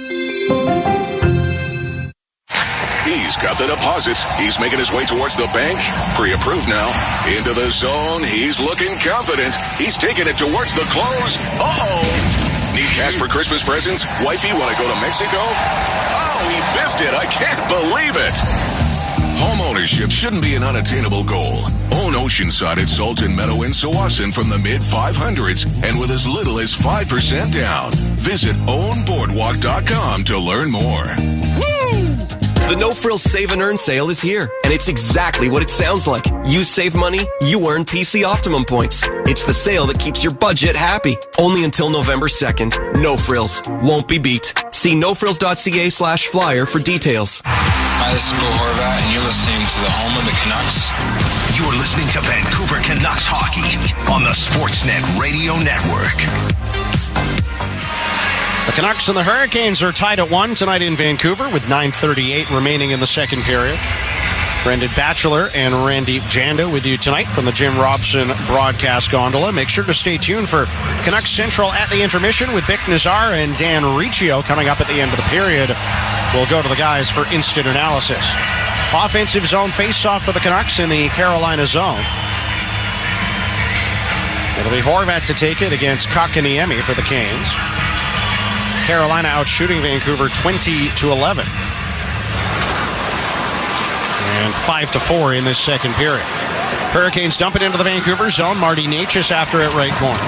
He's got the deposits. He's making his way towards the bank. Pre-approved now. Into the zone. He's looking confident. He's taking it towards the close. Uh-oh. Need cash for Christmas presents? Wifey, want to go to Mexico? Oh, he biffed it. I can't believe it. Home ownership shouldn't be an unattainable goal. Own oceanside at Salton Meadow in Sawasan from the mid-500s and with as little as 5% down. Visit ownboardwalk.com to learn more. Woo! The No Frills Save and Earn sale is here, and it's exactly what it sounds like. You save money, you earn PC Optimum points. It's the sale that keeps your budget happy. Only until November 2nd. No Frills. Won't be beat. See nofrills.ca/flyer for details. Hi, this is Bill Horvat, and you're listening to the home of the Canucks. You're listening to Vancouver Canucks Hockey on the Sportsnet Radio Network. The Canucks and the Hurricanes are tied at 1 tonight in Vancouver with 9:38 remaining in the second period. Brendan Batchelor and Randy Janda with you tonight from the Jim Robson broadcast gondola. Make sure to stay tuned for Canucks Central at the intermission with Vic Nazar and Dan Riccio coming up at the end of the period. We'll go to the guys for instant analysis. Offensive zone face-off for the Canucks in the Carolina zone. It'll be Horvat to take it against Kotkaniemi for the Canes. Carolina out shooting Vancouver 20-11. And 5-4 in this second period. Hurricanes dump it into the Vancouver zone. Marty Necas after it right corner.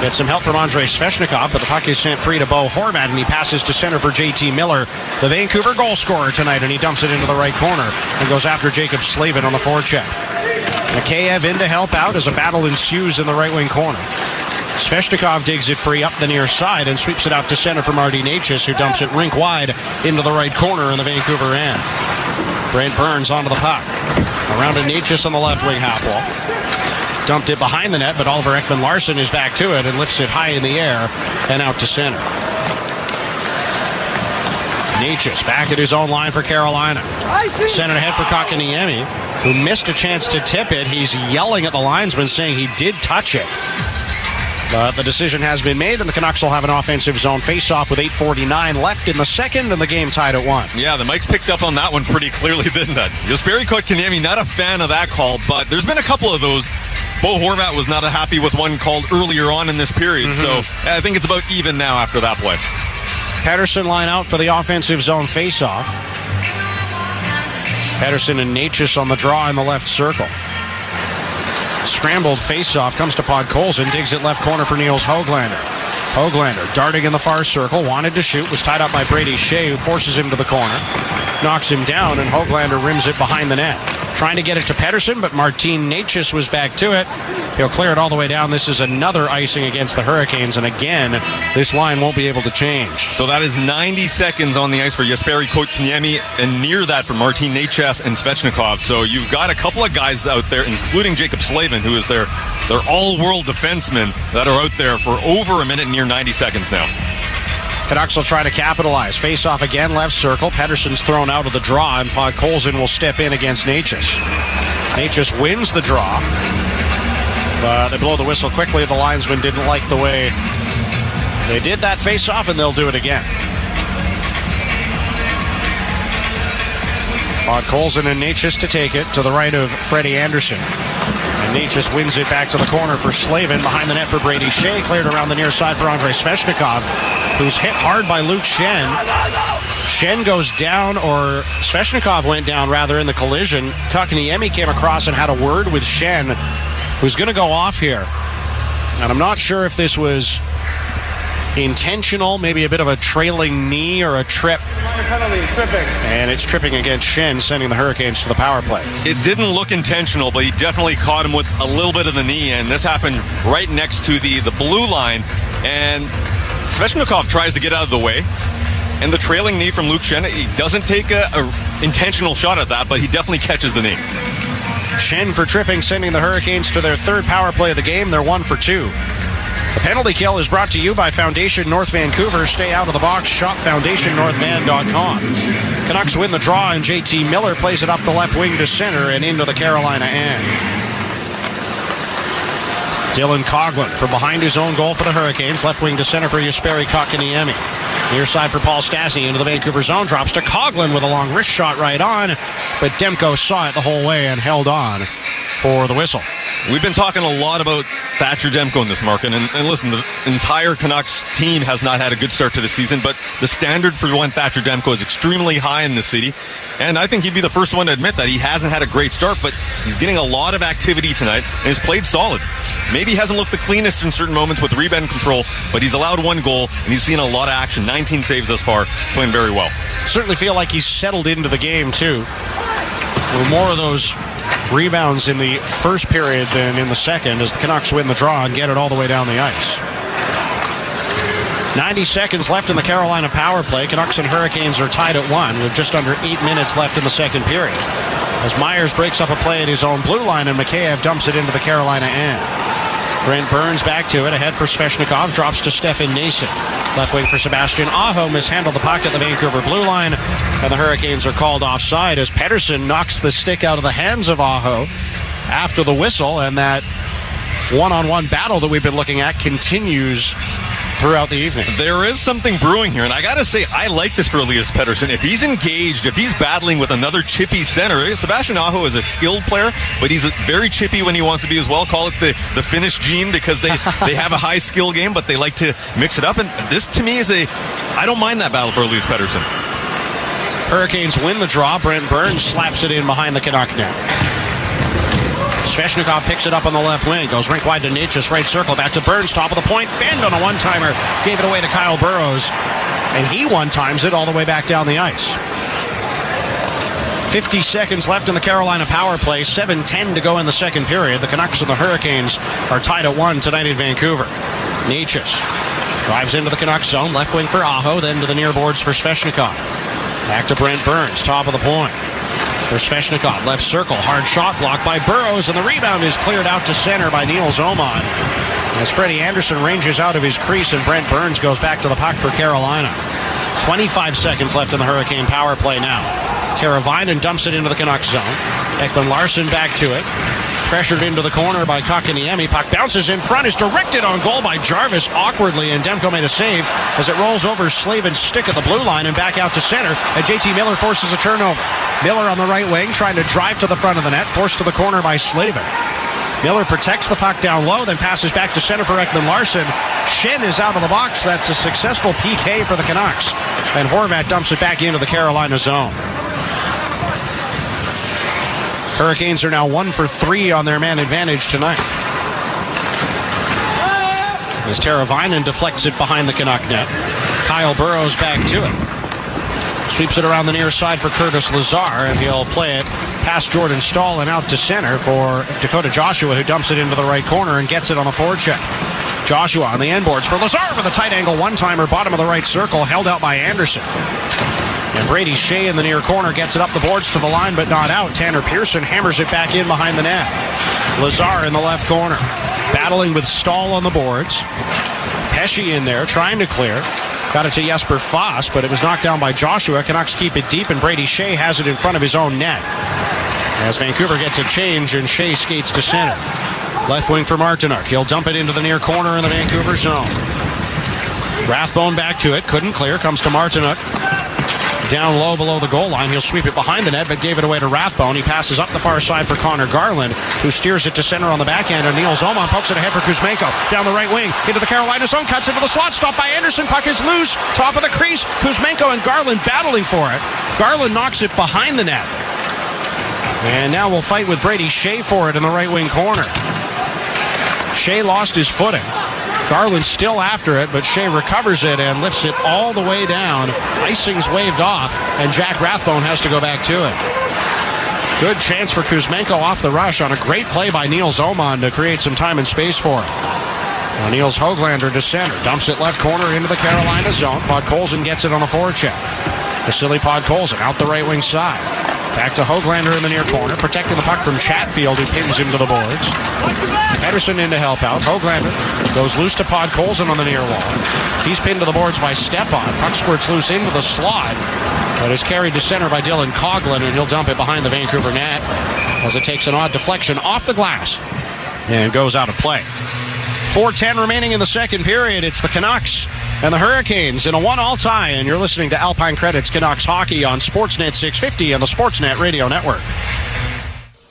Gets some help from Andrei Svechnikov, but the puck is sent free to Bo Horvat, and he passes to center for JT Miller, the Vancouver goal scorer tonight, and he dumps it into the right corner and goes after Jacob Slavin on the forecheck. Mikheyev in to help out as a battle ensues in the right wing corner. Svechnikov digs it free up the near side and sweeps it out to center for Marty Necas, who dumps it rink wide into the right corner in the Vancouver end. Brent Burns onto the puck. Around to Necas on the left wing half wall. Dumped it behind the net, but Oliver Ekman-Larsson is back to it and lifts it high in the air and out to center. Necas back at his own line for Carolina. Sent it ahead for Kotkaniemi, who missed a chance to tip it. He's yelling at the linesman saying he did touch it. But the decision has been made, and the Canucks will have an offensive zone face-off with 8:49 left in the second, and the game tied at 1. Yeah, the Mikes picked up on that one pretty clearly, didn't they? Jesperi Kotkaniemi, not a fan of that call, but there's been a couple of those. Bo Horvat was not happy with one called earlier on in this period, so I think it's about even now after that play. Pettersson line out for the offensive zone face-off. Pettersson and Necas on the draw in the left circle. Scrambled face-off, comes to Podkolzin, digs it left corner for Niels Höglander. Höglander darting in the far circle, wanted to shoot, was tied up by Brady Shea, who forces him to the corner. Knocks him down, and Höglander rims it behind the net. Trying to get it to Pettersson, but Martin Necas was back to it. He'll clear it all the way down. This is another icing against the Hurricanes, and again, this line won't be able to change. So that is 90 seconds on the ice for Jesperi Kotkaniemi, and near that for Martin Necas and Svechnikov. So you've got a couple of guys out there, including Jacob Slavin, who is their all-world defenseman, that are out there for over a minute, near 90 seconds now. Canucks will try to capitalize. Face off again, left circle. Pettersson's thrown out of the draw, and Podkolzin will step in against Necas. Necas wins the draw. They blow the whistle quickly. The linesman didn't like the way they did that face off, and they'll do it again. Podkolzin and Necas to take it to the right of Freddie Anderson. And Necas wins it back to the corner for Slavin. Behind the net for Brady Shea. Cleared around the near side for Andrei Svechnikov, who's hit hard by Luke Schenn. Schenn goes down, or Svechnikov went down, rather, in the collision. Kotkaniemi came across and had a word with Schenn, who's going to go off here. And I'm not sure if this was intentional, maybe a bit of a trailing knee or a trip. And it's tripping against Schenn, sending the Hurricanes to the power play. It didn't look intentional, but he definitely caught him with a little bit of the knee, and this happened right next to the blue line. And Svechnikov tries to get out of the way, and the trailing knee from Luke Schenn, he doesn't take a intentional shot at that, but he definitely catches the knee. Schenn for tripping, sending the Hurricanes to their third power play of the game. They're 1 for 2. The penalty kill is brought to you by Foundation North Vancouver. Stay out of the box. Shop FoundationNorthVan.com. Canucks win the draw, and JT Miller plays it up the left wing to center and into the Carolina end. Dylan Coghlan from behind his own goal for the Hurricanes. Left wing to center for Jesperi Kotkaniemi. Near side for Paul Stastny into the Vancouver zone. Drops to Coghlan with a long wrist shot right on. But Demko saw it the whole way and held on for the whistle. We've been talking a lot about Thatcher Demko in this market, and listen, the entire Canucks team has not had a good start to the season, but the standard for one Thatcher Demko is extremely high in the city, and I think he'd be the first one to admit that he hasn't had a great start, but he's getting a lot of activity tonight, and he's played solid. Maybe he hasn't looked the cleanest in certain moments with rebound control, but he's allowed one goal, and he's seen a lot of action. 19 saves thus far, playing very well. Certainly feel like he's settled into the game, too. With more of those rebounds in the first period than in the second, as the Canucks win the draw and get it all the way down the ice. 90 seconds left in the Carolina power play. Canucks and Hurricanes are tied at 1 with just under 8 minutes left in the second period. As Myers breaks up a play at his own blue line, and Mikheyev dumps it into the Carolina end. Brent Burns back to it, ahead for Svechnikov, drops to Stefan Nason. Left wing for Sebastian Aho, mishandled the puck at the Vancouver blue line, and the Hurricanes are called offside as Pettersson knocks the stick out of the hands of Aho after the whistle, and that one-on-one battle that we've been looking at continues throughout the evening. There is something brewing here, and I gotta say, I like this for Elias Pettersson. If he's engaged, if he's battling with another chippy center, Sebastian Aho is a skilled player, but he's very chippy when he wants to be as well. Call it the Finnish gene, because they have a high skill game, but they like to mix it up, and this to me is I don't mind that battle for Elias Pettersson. Hurricanes win the draw. Brent Burns slaps it in behind the Canuck net. Svechnikov picks it up on the left wing, goes rink wide to Necas, right circle, back to Burns, top of the point, fanned on a one-timer, gave it away to Kyle Burrows, and he one-times it all the way back down the ice. 50 seconds left in the Carolina power play, 7:10 to go in the second period. The Canucks and the Hurricanes are tied at 1 tonight in Vancouver. Necas drives into the Canucks zone, left wing for Aho, then to the near boards for Svechnikov. Back to Brent Burns, top of the point. For Svechnikov, left circle, hard shot blocked by Burrows, and the rebound is cleared out to center by Nils Åman. As Freddie Anderson ranges out of his crease, and Brent Burns goes back to the puck for Carolina. 25 seconds left in the Hurricane power play now. Teravainen dumps it into the Canucks zone. Ekman Larsson back to it. Pressured into the corner by Kotkaniemi. Puck bounces in front, is directed on goal by Jarvis awkwardly, and Demko made a save as it rolls over Slavin's stick at the blue line and back out to center, and JT Miller forces a turnover. Miller on the right wing trying to drive to the front of the net, forced to the corner by Slavin. Miller protects the puck down low, then passes back to center for Ekman Larsson. Schenn is out of the box. That's a successful PK for the Canucks, and Horvat dumps it back into the Carolina zone. Hurricanes are now 1 for 3 on their man advantage tonight. As Teravainen deflects it behind the Canuck net. Kyle Burrows back to it. Sweeps it around the near side for Curtis Lazar, and he'll play it past Jordan Stahl and out to center for Dakota Joshua, who dumps it into the right corner and gets it on the forecheck. Joshua on the end boards for Lazar with a tight angle one-timer, bottom of the right circle, held out by Anderson. And Brady Shea in the near corner gets it up the boards to the line, but not out. Tanner Pearson hammers it back in behind the net. Lazar in the left corner, battling with Stahl on the boards. Pesce in there, trying to clear. Got it to Jesper Foss, but it was knocked down by Joshua. Canucks keep it deep, and Brady Shea has it in front of his own net. As Vancouver gets a change, and Shea skates to center. Left wing for Martinook. He'll dump it into the near corner in the Vancouver zone. Rathbone back to it. Couldn't clear. Comes to Martinook. Down low below the goal line. He'll sweep it behind the net, but gave it away to Rathbone. He passes up the far side for Connor Garland, who steers it to center on the backhand. And Neil Zoman pokes it ahead for Kuzmenko. Down the right wing, into the Carolina zone. Cuts into the slot. Stopped by Anderson. Puck is loose. Top of the crease. Kuzmenko and Garland battling for it. Garland knocks it behind the net. And now we'll fight with Brady Shea for it in the right wing corner. Shea lost his footing. Garland still after it, but Shea recovers it and lifts it all the way down. Icing's waved off, and Jack Rathbone has to go back to it. Good chance for Kuzmenko off the rush on a great play by Niels Oman to create some time and space for him. Now Niels Höglander to center. Dumps it left corner into the Carolina zone. Podkolzin gets it on a forecheck. Vasily Podkolzin out the right wing side. Back to Höglander in the near corner, protecting the puck from Chatfield, who pins him to the boards. Pedersen in to help out. Höglander goes loose to Podkolzin on the near wall. He's pinned to the boards by Stepan. Puck squirts loose into the slot, but is carried to center by Dylan Coughlin, and he'll dump it behind the Vancouver net as it takes an odd deflection off the glass and goes out of play. 4:10 remaining in the second period. It's the Canucks and the Hurricanes in a 1-1 tie, and you're listening to Alpine Credits Canucks Hockey on Sportsnet 650 and the Sportsnet Radio Network.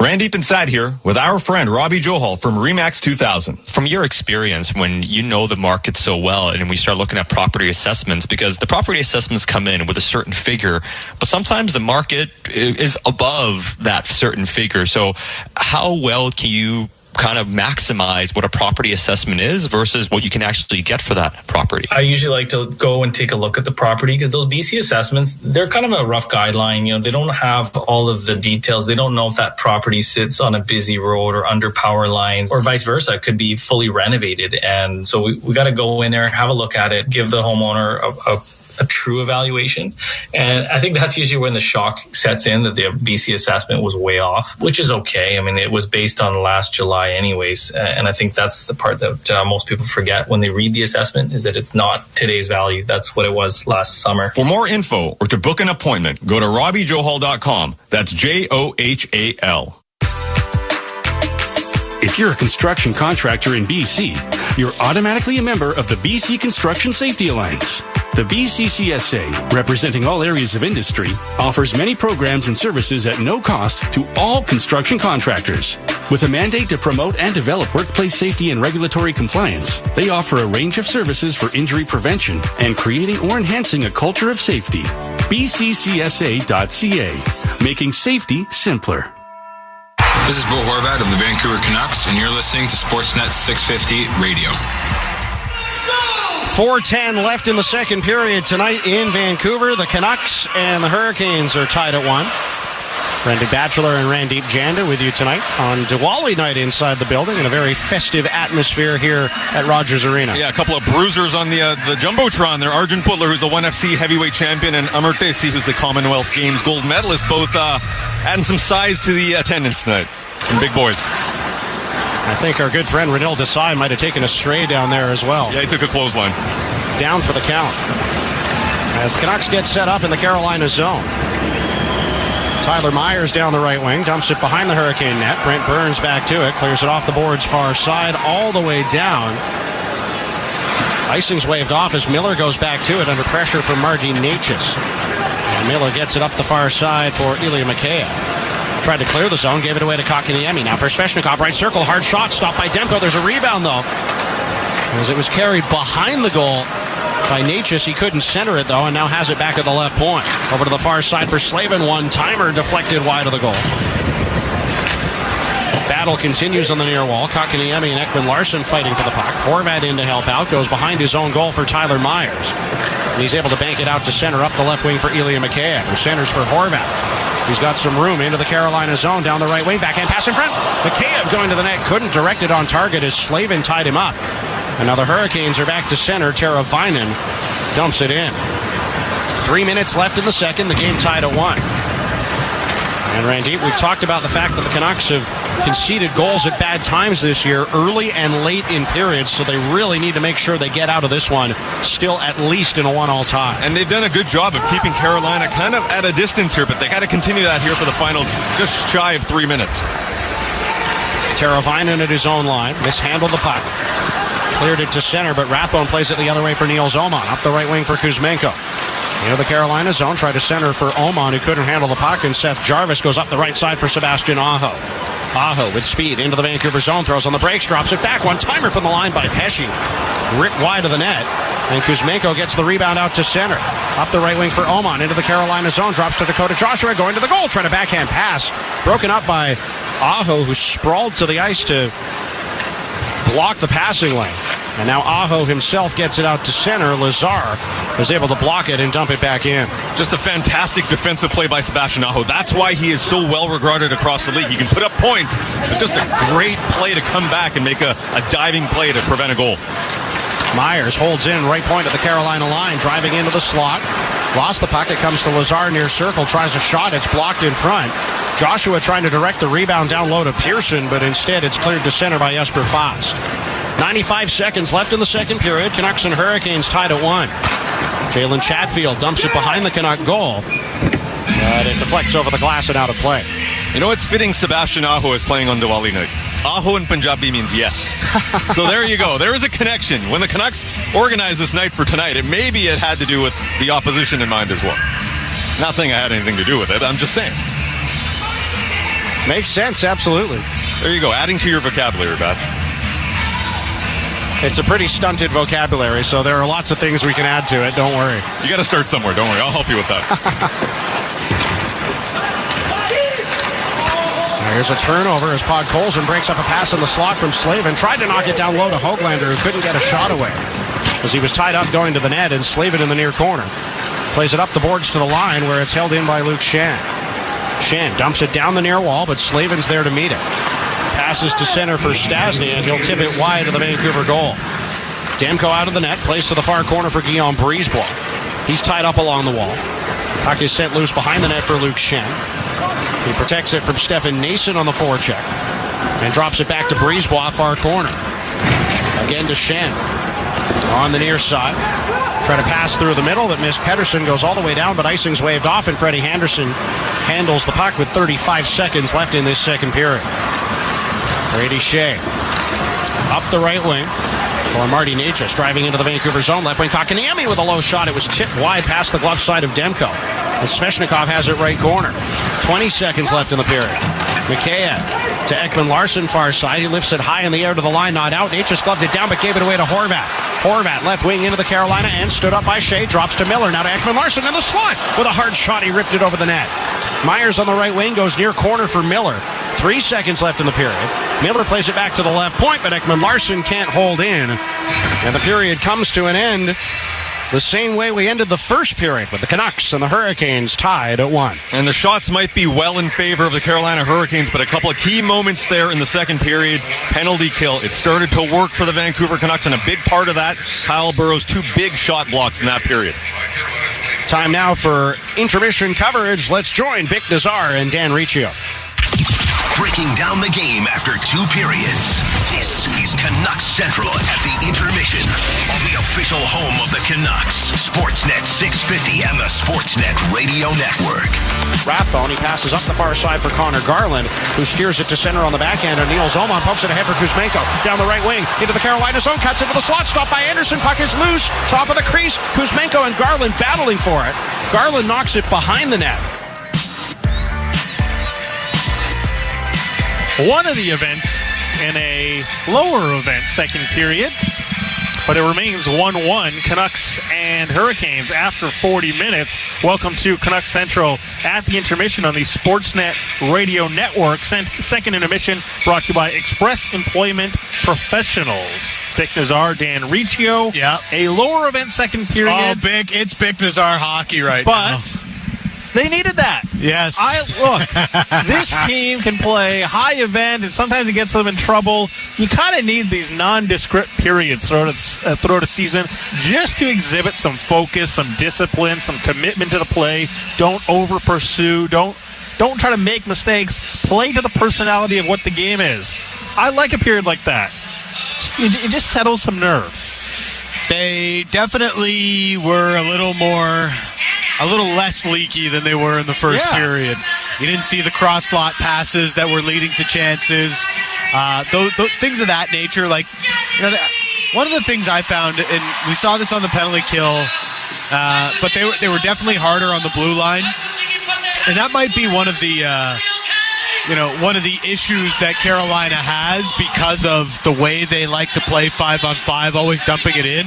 Randeep Inside here with our friend Robbie Johal from Remax 2000. From your experience, when you know the market so well and we start looking at property assessments, because the property assessments come in with a certain figure, but sometimes the market is above that certain figure. So how well can you kind of maximize what a property assessment is versus what you can actually get for that property? I usually like to go and take a look at the property, because those BC assessments, they're kind of a rough guideline. You know, they don't have all of the details. They don't know if that property sits on a busy road or under power lines, or vice versa. It could be fully renovated. And so we got to go in there, have a look at it, give the homeowner a true evaluation. And I think that's usually when the shock sets in, that the BC assessment was way off, which is okay. I mean, it was based on last July anyways. And I think that's the part that most people forget when they read the assessment, is that it's not today's value. That's what it was last summer. For more info or to book an appointment, go to RobbieJohal.com. That's JOHAL. If you're a construction contractor in BC, you're automatically a member of the BC Construction Safety Alliance. The BCCSA, representing all areas of industry, offers many programs and services at no cost to all construction contractors. With a mandate to promote and develop workplace safety and regulatory compliance, they offer a range of services for injury prevention and creating or enhancing a culture of safety. BCCSA.ca, making safety simpler. This is Bo Horvat of the Vancouver Canucks, and you're listening to Sportsnet 650 Radio. 4:10 left in the second period tonight in Vancouver. The Canucks and the Hurricanes are tied at 1. Brendan Batchelor and Randeep Janda with you tonight on Diwali night inside the building in a very festive atmosphere here at Rogers Arena. Yeah, a couple of bruisers on the Jumbotron there. Arjun Putler, who's the 1FC heavyweight champion, and Amartya Singh, who's the Commonwealth Games gold medalist, both adding some size to the attendance tonight. Some big boys. I think our good friend Renil Desai might have taken a stray down there as well. Yeah, he took a clothesline. Down for the count. As Canucks get set up in the Carolina zone. Tyler Myers down the right wing, dumps it behind the Hurricane net. Brent Burns back to it, clears it off the boards far side, all the way down. Icing's waved off as Miller goes back to it under pressure from Marty Natchez. And Miller gets it up the far side for Ilya Mikheyev. Tried to clear the zone, gave it away to Kotkaniemi. Now for Svechnikov, right circle, hard shot, stopped by Demko. There's a rebound though, as it was carried behind the goal by Natchez. He couldn't center it though, and now has it back at the left point. Over to the far side for Slavin, one-timer deflected wide of the goal. Battle continues on the near wall. Kotkaniemi and Ekman Larsson fighting for the puck. Horvat in to help out, goes behind his own goal for Tyler Myers. And he's able to bank it out to center up the left wing for Ilya Mikheyev, who centers for Horvat. He's got some room into the Carolina zone down the right wing. Backhand pass in front. Mikheyev going to the net. Couldn't direct it on target as Slavin tied him up. And now the Hurricanes are back to center. Tara Vinen dumps it in. 3 minutes left in the second. The game tied at 1. And Randeep, we've talked about the fact that the Canucks have conceded goals at bad times this year, early and late in periods, so they really need to make sure they get out of this one still at least in a 1-1 tie. And they've done a good job of keeping Carolina kind of at a distance here, but they got to continue that here for the final just shy of 3 minutes. Teravainen at his own line, mishandled the puck. Cleared it to center, but Rathbone plays it the other way for Niels Oman. Up the right wing for Kuzmenko. Into the Carolina zone, tried to center for Oman, who couldn't handle the puck, and Seth Jarvis goes up the right side for Sebastian Aho. Aho with speed into the Vancouver zone, throws on the brakes, drops it back. One-timer from the line by Pesce. Ripped wide of the net, and Kuzmenko gets the rebound out to center. Up the right wing for Oman, into the Carolina zone, drops to Dakota Joshua, going to the goal, trying to backhand pass. Broken up by Aho, who sprawled to the ice to block the passing lane. And now Aho himself gets it out to center. Lazar is able to block it and dump it back in. Just a fantastic defensive play by Sebastian Aho. That's why he is so well regarded across the league. He can put up points, but just a great play to come back and make a diving play to prevent a goal. Myers holds in right point at the Carolina line, driving into the slot. Lost the puck. It comes to Lazar near circle. Tries a shot. It's blocked in front. Joshua trying to direct the rebound down low to Pearson, but instead it's cleared to center by Jesper Fast. 95 seconds left in the second period. Canucks and Hurricanes tied at 1. Jalen Chatfield dumps it behind the Canuck goal, but it deflects over the glass and out of play. You know, it's fitting Sebastian Aho is playing on Diwali night. Aho in Punjabi means yes. So there you go. There is a connection. When the Canucks organized this night for tonight, it had to do with the opposition in mind as well. Not saying I had anything to do with it. I'm just saying. Makes sense, absolutely. There you go. Adding to your vocabulary, Batch. It's a pretty stunted vocabulary, so there are lots of things we can add to it. Don't worry. You got to start somewhere. Don't worry. I'll help you with that. Here's a turnover as Podkolzin breaks up a pass in the slot from Slavin. Tried to knock it down low to Höglander, who couldn't get a shot away as he was tied up going to the net, and Slavin in the near corner plays it up the boards to the line where it's held in by Luke Schenn. Schenn dumps it down the near wall, but Slavin's there to meet it. Passes to center for Stasny, and he'll tip it wide of the Vancouver goal. Demko out of the net, plays to the far corner for Guillaume Brisebois. He's tied up along the wall. Puck is sent loose behind the net for Luke Schenn. He protects it from Stefan Nason on the forecheck and drops it back to Brisebois, far corner. Again to Schenn on the near side. Try to pass through the middle that missed Pettersson, goes all the way down, but icing's waved off, and Freddie Henderson handles the puck with 35 seconds left in this second period. Brady Shea up the right wing for Marty Necas, driving into the Vancouver zone. Left wing Kotkaniemi with a low shot. It was tipped wide past the glove side of Demko. And Svechnikov has it right corner. 20 seconds left in the period. Mikheyev to Ekman Larsson, far side. He lifts it high in the air to the line, not out. Necas gloved it down, but gave it away to Horvat. Horvat left wing into the Carolina and stood up by Shea. Drops to Miller. Now to Ekman Larsson in the slot. With a hard shot, he ripped it over the net. Myers on the right wing goes near corner for Miller. 3 seconds left in the period. Miller plays it back to the left point, but Ekman Larsson can't hold in. And the period comes to an end the same way we ended the first period, with the Canucks and the Hurricanes tied at 1. And the shots might be well in favor of the Carolina Hurricanes, but a couple of key moments there in the second period. Penalty kill. It started to work for the Vancouver Canucks, and a big part of that, Kyle Burroughs' 2 big shot blocks in that period. Time now for intermission coverage. Let's join Vic Nazar and Dan Riccio. Breaking down the game after 2 periods. This is Canucks Central at the intermission on the official home of the Canucks. Sportsnet 650 and the Sportsnet Radio Network. Rathbone, he passes up the far side for Connor Garland, who steers it to center on the backhand. And Niels Oman pumps it ahead for Kuzmenko. Down the right wing, into the Carolina zone, cuts into the slot, stopped by Anderson. Puck is loose, top of the crease. Kuzmenko and Garland battling for it. Garland knocks it behind the net. One of the events in a lower event second period, but it remains 1-1. Canucks and Hurricanes after 40 minutes. Welcome to Canucks Central at the intermission on the Sportsnet Radio Network. Second intermission brought to you by Express Employment Professionals. Vic Nazar, Dan Riccio. Yeah. A lower event second period. Oh, it's Vic Nazar hockey right now. But they needed that. Yes. This team can play high event, and sometimes it gets them in trouble. You kind of need these nondescript periods throughout a season just to exhibit some focus, some discipline, some commitment to the play. Don't over-pursue. Don't Don't try to make mistakes. Play to the personality of what the game is. I like a period like that. It just settles some nerves. They definitely were a little less leaky than they were in the first period. You didn't see the cross-lot passes that were leading to chances. Those things of that nature. Like, one of the things I found, and we saw this on the penalty kill, but they were definitely harder on the blue line, and that might be one of the issues that Carolina has because of the way they like to play 5-on-5, always dumping it in.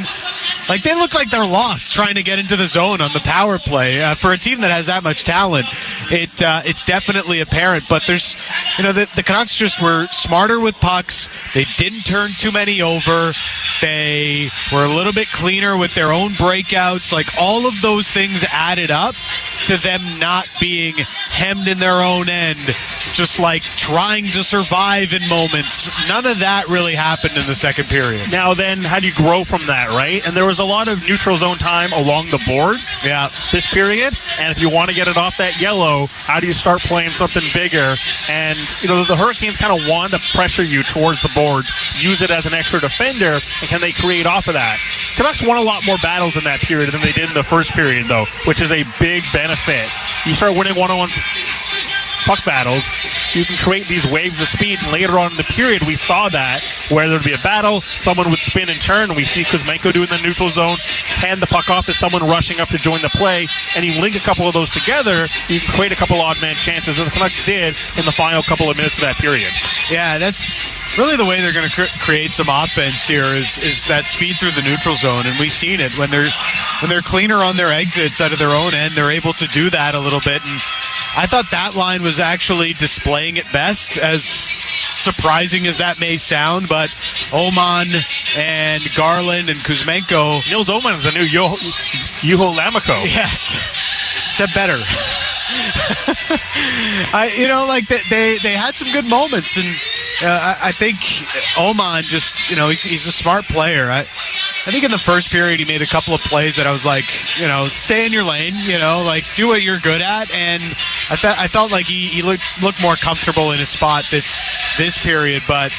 Like, they look like they're lost trying to get into the zone on the power play. For a team that has that much talent, it's definitely apparent. But there's, the Canucks just were smarter with pucks. They didn't turn too many over. They were a little bit cleaner with their own breakouts. Like, all of those things added up to them not being hemmed in their own end, just like trying to survive in moments. None of that really happened in the second period. Now then, how do you grow from that, right? And there was a lot of neutral zone time along the board this period. And if you want to get it off that yellow, how do you start playing something bigger? And, the Hurricanes kind of want to pressure you towards the boards, use it as an extra defender, and can they create off of that? Canucks won a lot more battles in that period than they did in the first period, though, which is a big benefit. You start winning one-on-one puck battles, you can create these waves of speed, and later on in the period we saw that, where there would be a battle, someone would spin and turn, and we see Kuzmenko doing the neutral zone, hand the puck off to someone rushing up to join the play, and you link a couple of those together, you can create a couple odd man chances, and the Canucks did in the final couple of minutes of that period. Yeah, that's really the way they're going to create some offense here is that speed through the neutral zone, and we've seen it when they're cleaner on their exits out of their own end, they're able to do that a little bit. And I thought that line was actually displaying it best, as surprising as that may sound, but Oman and Garland and Kuzmenko. Nils Oman is the new Juho Lammikko. Yes. Except better. They had some good moments, and I think Oman just, he's a smart player. I think in the first period he made a couple of plays that I was like, stay in your lane, do what you're good at, and I felt like he looked more comfortable in his spot this period, but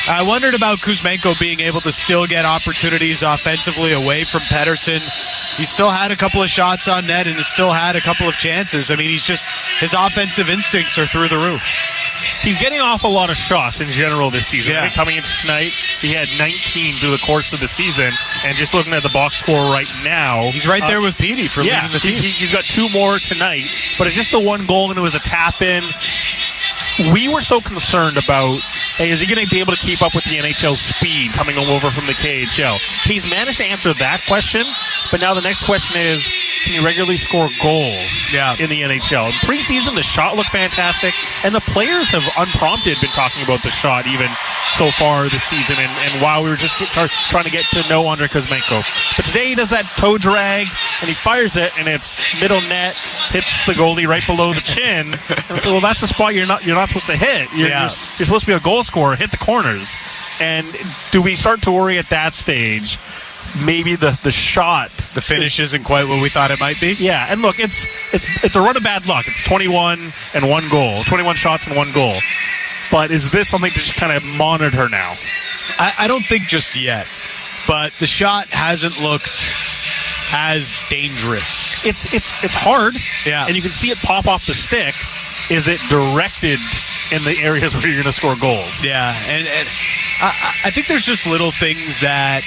I wondered about Kuzmenko being able to still get opportunities offensively away from Pettersson. He still had a couple of shots on net and has still had a couple of chances. I mean, his offensive instincts are through the roof. He's getting off a lot of shots in general this season. Yeah. I think coming into tonight, he had 19 through the course of the season, and just looking at the box score right now, he's right there with Petey for leading the team. He's got 2 more tonight, but it's just the 1 goal, and it was a tap-in. We were so concerned about, hey, is he going to be able to keep up with the NHL speed coming over from the KHL? He's managed to answer that question, but now the next question is, can he regularly score goals in the NHL? In preseason, the shot looked fantastic, and the players have unprompted been talking about the shot even so far this season, and while we were just trying to get to know Andrei Kuzmenko. But today he does that toe drag, and he fires it, and it's middle net, hits the goalie right below the chin, and so, well, that's a spot you're not supposed to hit. You're supposed to be a goal scorer, hit the corners. And do we start to worry at that stage? Maybe the shot, the finish isn't quite what we thought it might be. Yeah, and look, it's a run of bad luck. It's 21 and 1 goal, 21 shots and 1 goal. But is this something to just kind of monitor now? I don't think just yet, but the shot hasn't looked as dangerous. It's hard, and you can see it pop off the stick. Is it directed in the areas where you're going to score goals? Yeah, and I think there's just little things that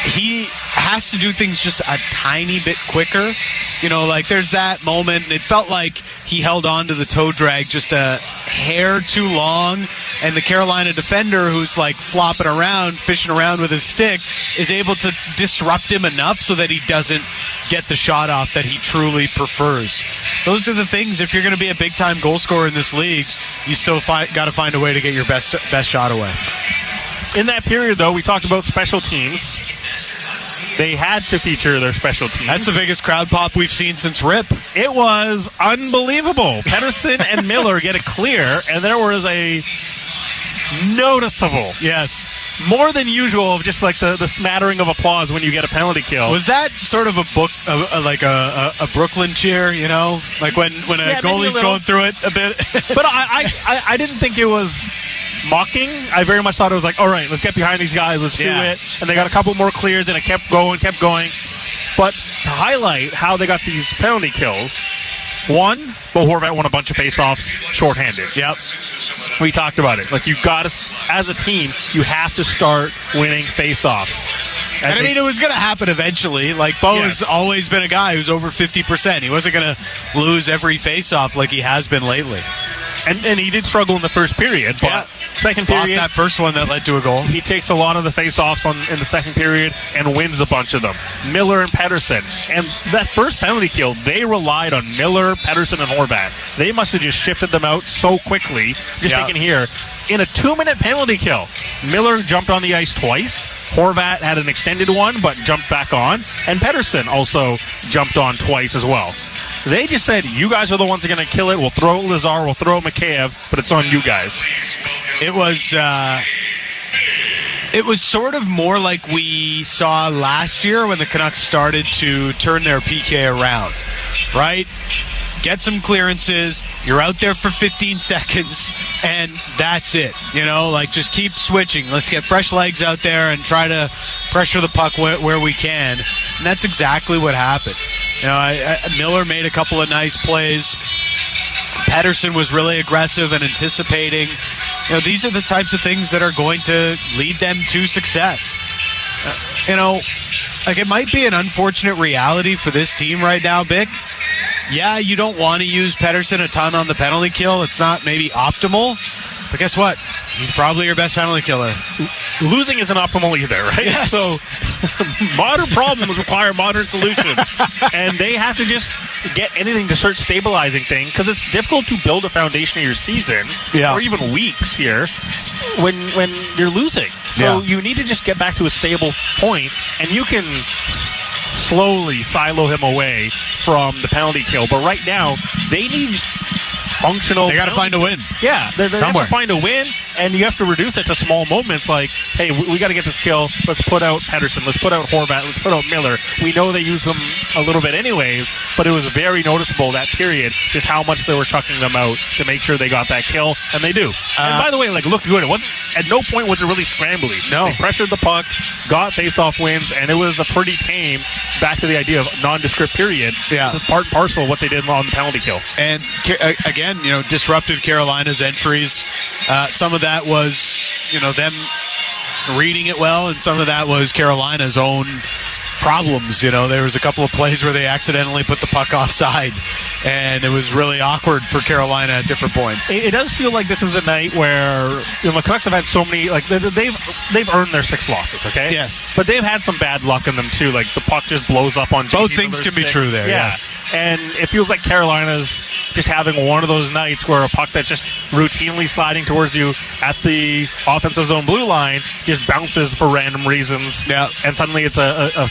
he has to do things just a tiny bit quicker. Like there's that moment, and it felt like he held on to the toe drag just a hair too long, and the Carolina defender, who's like flopping around, fishing around with his stick, is able to disrupt him enough so that he doesn't get the shot off that he truly prefers. Those are the things, if you're going to be a big-time goal scorer in this league, you still got to find a way to get your best shot away. In that period, though, we talked about special teams. They had to feature their special teams. That's the biggest crowd pop we've seen since RIP. It was unbelievable. Pettersson and Miller get it clear, and there was a noticeable more than usual of just like the smattering of applause when you get a penalty kill. Was that sort of a Brooklyn cheer, you know? Like when a goalie's going through it a bit? But I didn't think it was mocking. I very much thought it was like, all right, let's get behind these guys, let's do it. And they got a couple more clears, and it kept going. But to highlight how they got these penalty kills, one, Bo Horvat won a bunch of face-offs shorthanded. Yep. We talked about it. Like, you've got to, as a team, you have to start winning face-offs. And I mean, it was going to happen eventually. Like, Bo has always been a guy who's over 50%. He wasn't going to lose every face-off like he has been lately. And he did struggle in the first period, but second period, lost that first one that led to a goal. He takes a lot of the face-offs in the second period and wins a bunch of them. Miller and Pettersson. And that first penalty kill, they relied on Miller, Pettersson, and Horvat. They must have just shifted them out so quickly. Just thinking here, in a 2-minute penalty kill, Miller jumped on the ice twice. Horvat had an extended one, but jumped back on. And Pettersson also jumped on twice as well. They just said, you guys are the ones that are going to kill it. We'll throw Lazar, we'll throw Mikheyev, but it's on you guys. It was sort of more like we saw last year when the Canucks started to turn their PK around, right? Get some clearances, you're out there for 15 seconds, and that's it. You know, like, just keep switching. Let's get fresh legs out there and try to pressure the puck where we can. And that's exactly what happened. You know, Miller made a couple of nice plays. Pettersson was really aggressive and anticipating. You know, these are the types of things that are going to lead them to success. You know, like, it might be an unfortunate reality for this team right now, Bick. Yeah, you don't want to use Pettersson a ton on the penalty kill. It's not maybe optimal. But guess what? He's probably your best penalty killer. Losing isn't optimal either, right? Yes. So modern problems require modern solutions. And they have to just get anything to start stabilizing things, because it's difficult to build a foundation of your season, or even weeks here, when you're losing. So you need to just get back to a stable point, and you can slowly silo him away from the penalty kill. But right now, they need functional. They got to find a win. Yeah, they have to find a win, and you have to reduce it to small moments like, hey, we got to get this kill. Let's put out Pettersson. Let's put out Horvat. Let's put out Miller. We know they use them a little bit anyways, but it was very noticeable that period just how much they were chucking them out to make sure they got that kill, and they do. And by the way, like, looked good. It wasn't, at no point was it really scrambly. No. They pressured the puck, got face-off wins, and it was a pretty tame, back to the idea of nondescript period. Yeah. It's part and parcel of what they did on the penalty kill. And again, you know, disrupted Carolina's entries. Some of that was, you know, them reading it well, and some of that was Carolina's own problems. You know, there was a couple of plays where they accidentally put the puck offside, and it was really awkward for Carolina at different points. It does feel like this is a night where, you know, the Canucks have had so many, like, they've earned their 6 losses, okay? Yes. But they've had some bad luck in them, too. Like, the puck just blows up on both things can be true there, yes. And it feels like Carolina's just having one of those nights where a puck that's just routinely sliding towards you at the offensive zone blue line just bounces for random reasons. Yeah. And suddenly it's a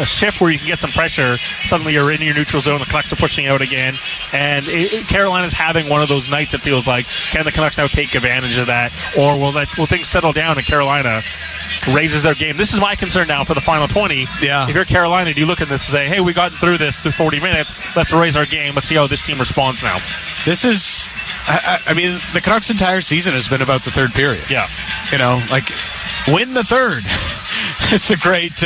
shift where you can get some pressure. Suddenly you're in your neutral zone. The Canucks are pushing out again. And Carolina's having one of those nights, it feels like. Can the Canucks now take advantage of that? Or will things settle down and Carolina raises their game? This is my concern now for the final 20. Yeah. If you're Carolina, do you look at this and say, hey, we got through this through 40 minutes. Let's raise our game. Let's see how this team responds now. This is, I mean, the Canucks' entire season has been about the third period. Yeah. You know, like, win the third. It's the great,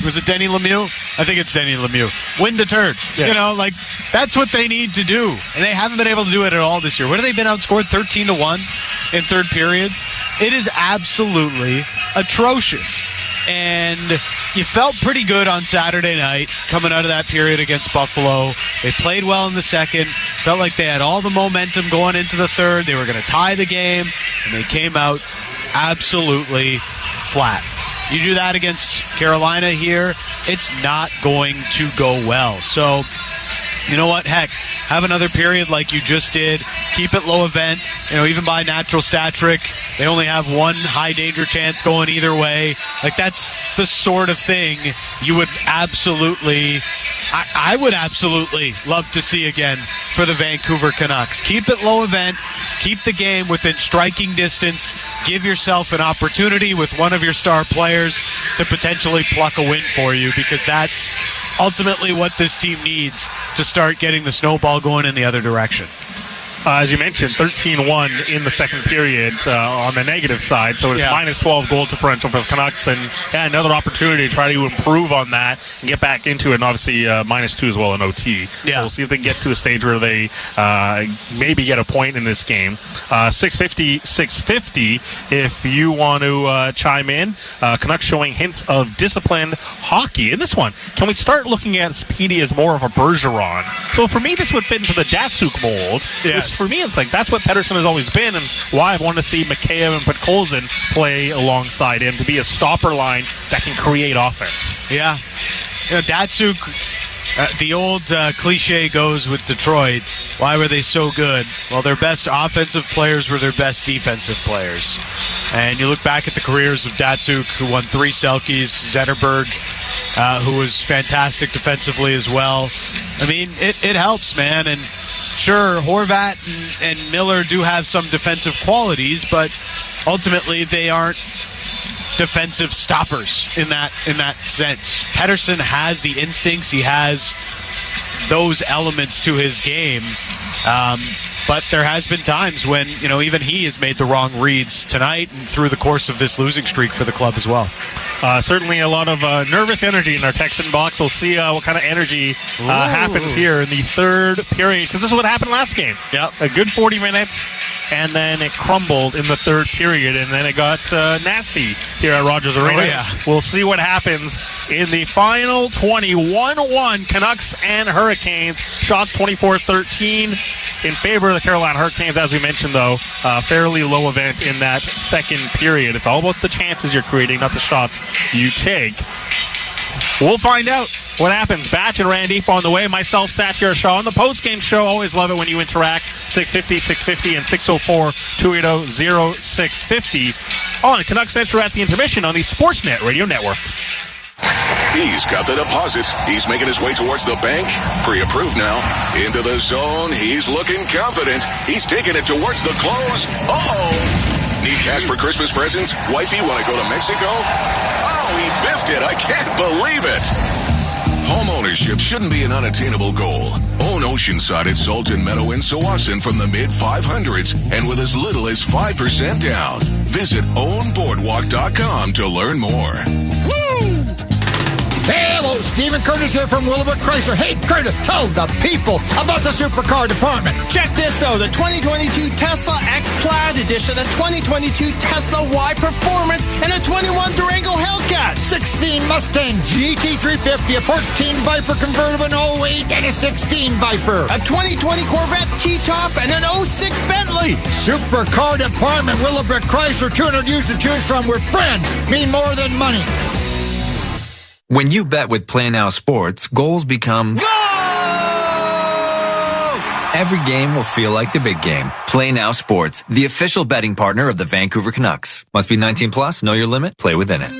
was it Denny Lemieux? I think it's Denny Lemieux. Win the third. Yeah. You know, like, that's what they need to do. And they haven't been able to do it at all this year. What have they been outscored? 13-1 in third periods? It is absolutely atrocious. And you felt pretty good on Saturday night coming out of that period against Buffalo. They played well in the second. Felt like they had all the momentum going into the third. They were going to tie the game. And they came out absolutely flat. You do that against Carolina here, it's not going to go well. So, you know what? Heck, have another period like you just did. Keep it low event. You know, even by natural stat trick, they only have one high danger chance going either way. Like, that's the sort of thing you would absolutely, I would absolutely love to see again for the Vancouver Canucks. Keep it low event. Keep the game within striking distance. Give yourself an opportunity with one of your star players to potentially pluck a win for you, because that's ultimately what this team needs to start getting the snowball going in the other direction. As you mentioned, 13-1 in the second period on the negative side, so it's minus 12 goal differential for the Canucks, and another opportunity to try to improve on that and get back into it, and obviously minus 2 as well in OT. So we'll see if they can get to a stage where they maybe get a point in this game. 650 if you want to chime in. Canucks showing hints of disciplined hockey in this one. Can we start looking at Speedy as more of a Bergeron? So for me, this would fit into the Datsuk mold. Yes. For me, it's like that's what Pettersson has always been, and why I want to see Mikheyev and Podkolzin play alongside him to be a stopper line that can create offense. Yeah. Datsuk, the old cliche goes with Detroit. Why were they so good? Well, their best offensive players were their best defensive players. And you look back at the careers of Datsuk, who won 3 Selkes, Zetterberg, who was fantastic defensively as well. I mean, it helps, man. And sure, Horvat and Miller do have some defensive qualities, but ultimately they aren't defensive stoppers in that sense. Pettersson has the instincts. He has those elements to his game. But there has been times when, even he has made the wrong reads tonight and through the course of this losing streak for the club as well. Certainly a lot of nervous energy in our text inbox. We'll see what kind of energy happens here in the third period, because this is what happened last game. Yep. A good 40 minutes, and then it crumbled in the third period, and then it got nasty here at Rogers Arena. Oh, yeah. We'll see what happens in the final 21-1 Canucks and Hurricanes. Shots 24-13 in favor of the Carolina Hurricanes. As we mentioned, though, fairly low event in that second period. It's all about the chances you're creating, not the shots you take. We'll find out what happens. Batch and Randy on the way. Myself, Satyar Shah on the post-game show. Always love it when you interact. 650 and 604-280-0650 on Canucks Central at the intermission on the Sportsnet Radio Network. He's got the deposit. He's making his way towards the bank. Pre-approved now. Into the zone. He's looking confident. He's taking it towards the close. Uh-oh. Need cash for Christmas presents? Wifey want to go to Mexico? Oh, he biffed it. I can't believe it. Home ownership shouldn't be an unattainable goal. Own Oceanside at Salton Meadow in Sawasan from the mid-500s and with as little as 5% down. Visit ownboardwalk.com to learn more. Woo! Hello, Stephen Curtis here from Willowbrook Chrysler. Hey, Curtis, tell the people about the supercar department. Check this out. The 2022 Tesla X Plaid Edition, the 2022 Tesla Y Performance, and the 21 Durango Hellcat. 16 Mustang GT350, a 14 Viper convertible, an 08, and a 16 Viper. A 2020 Corvette T-Top and an 06 Bentley. Supercar department, Willowbrook Chrysler, 200 used to choose from. Where friends mean more than money. When you bet with Play Now Sports, goals become goal! Every game will feel like the big game. Play Now Sports, the official betting partner of the Vancouver Canucks. Must be 19 plus, know your limit, play within it.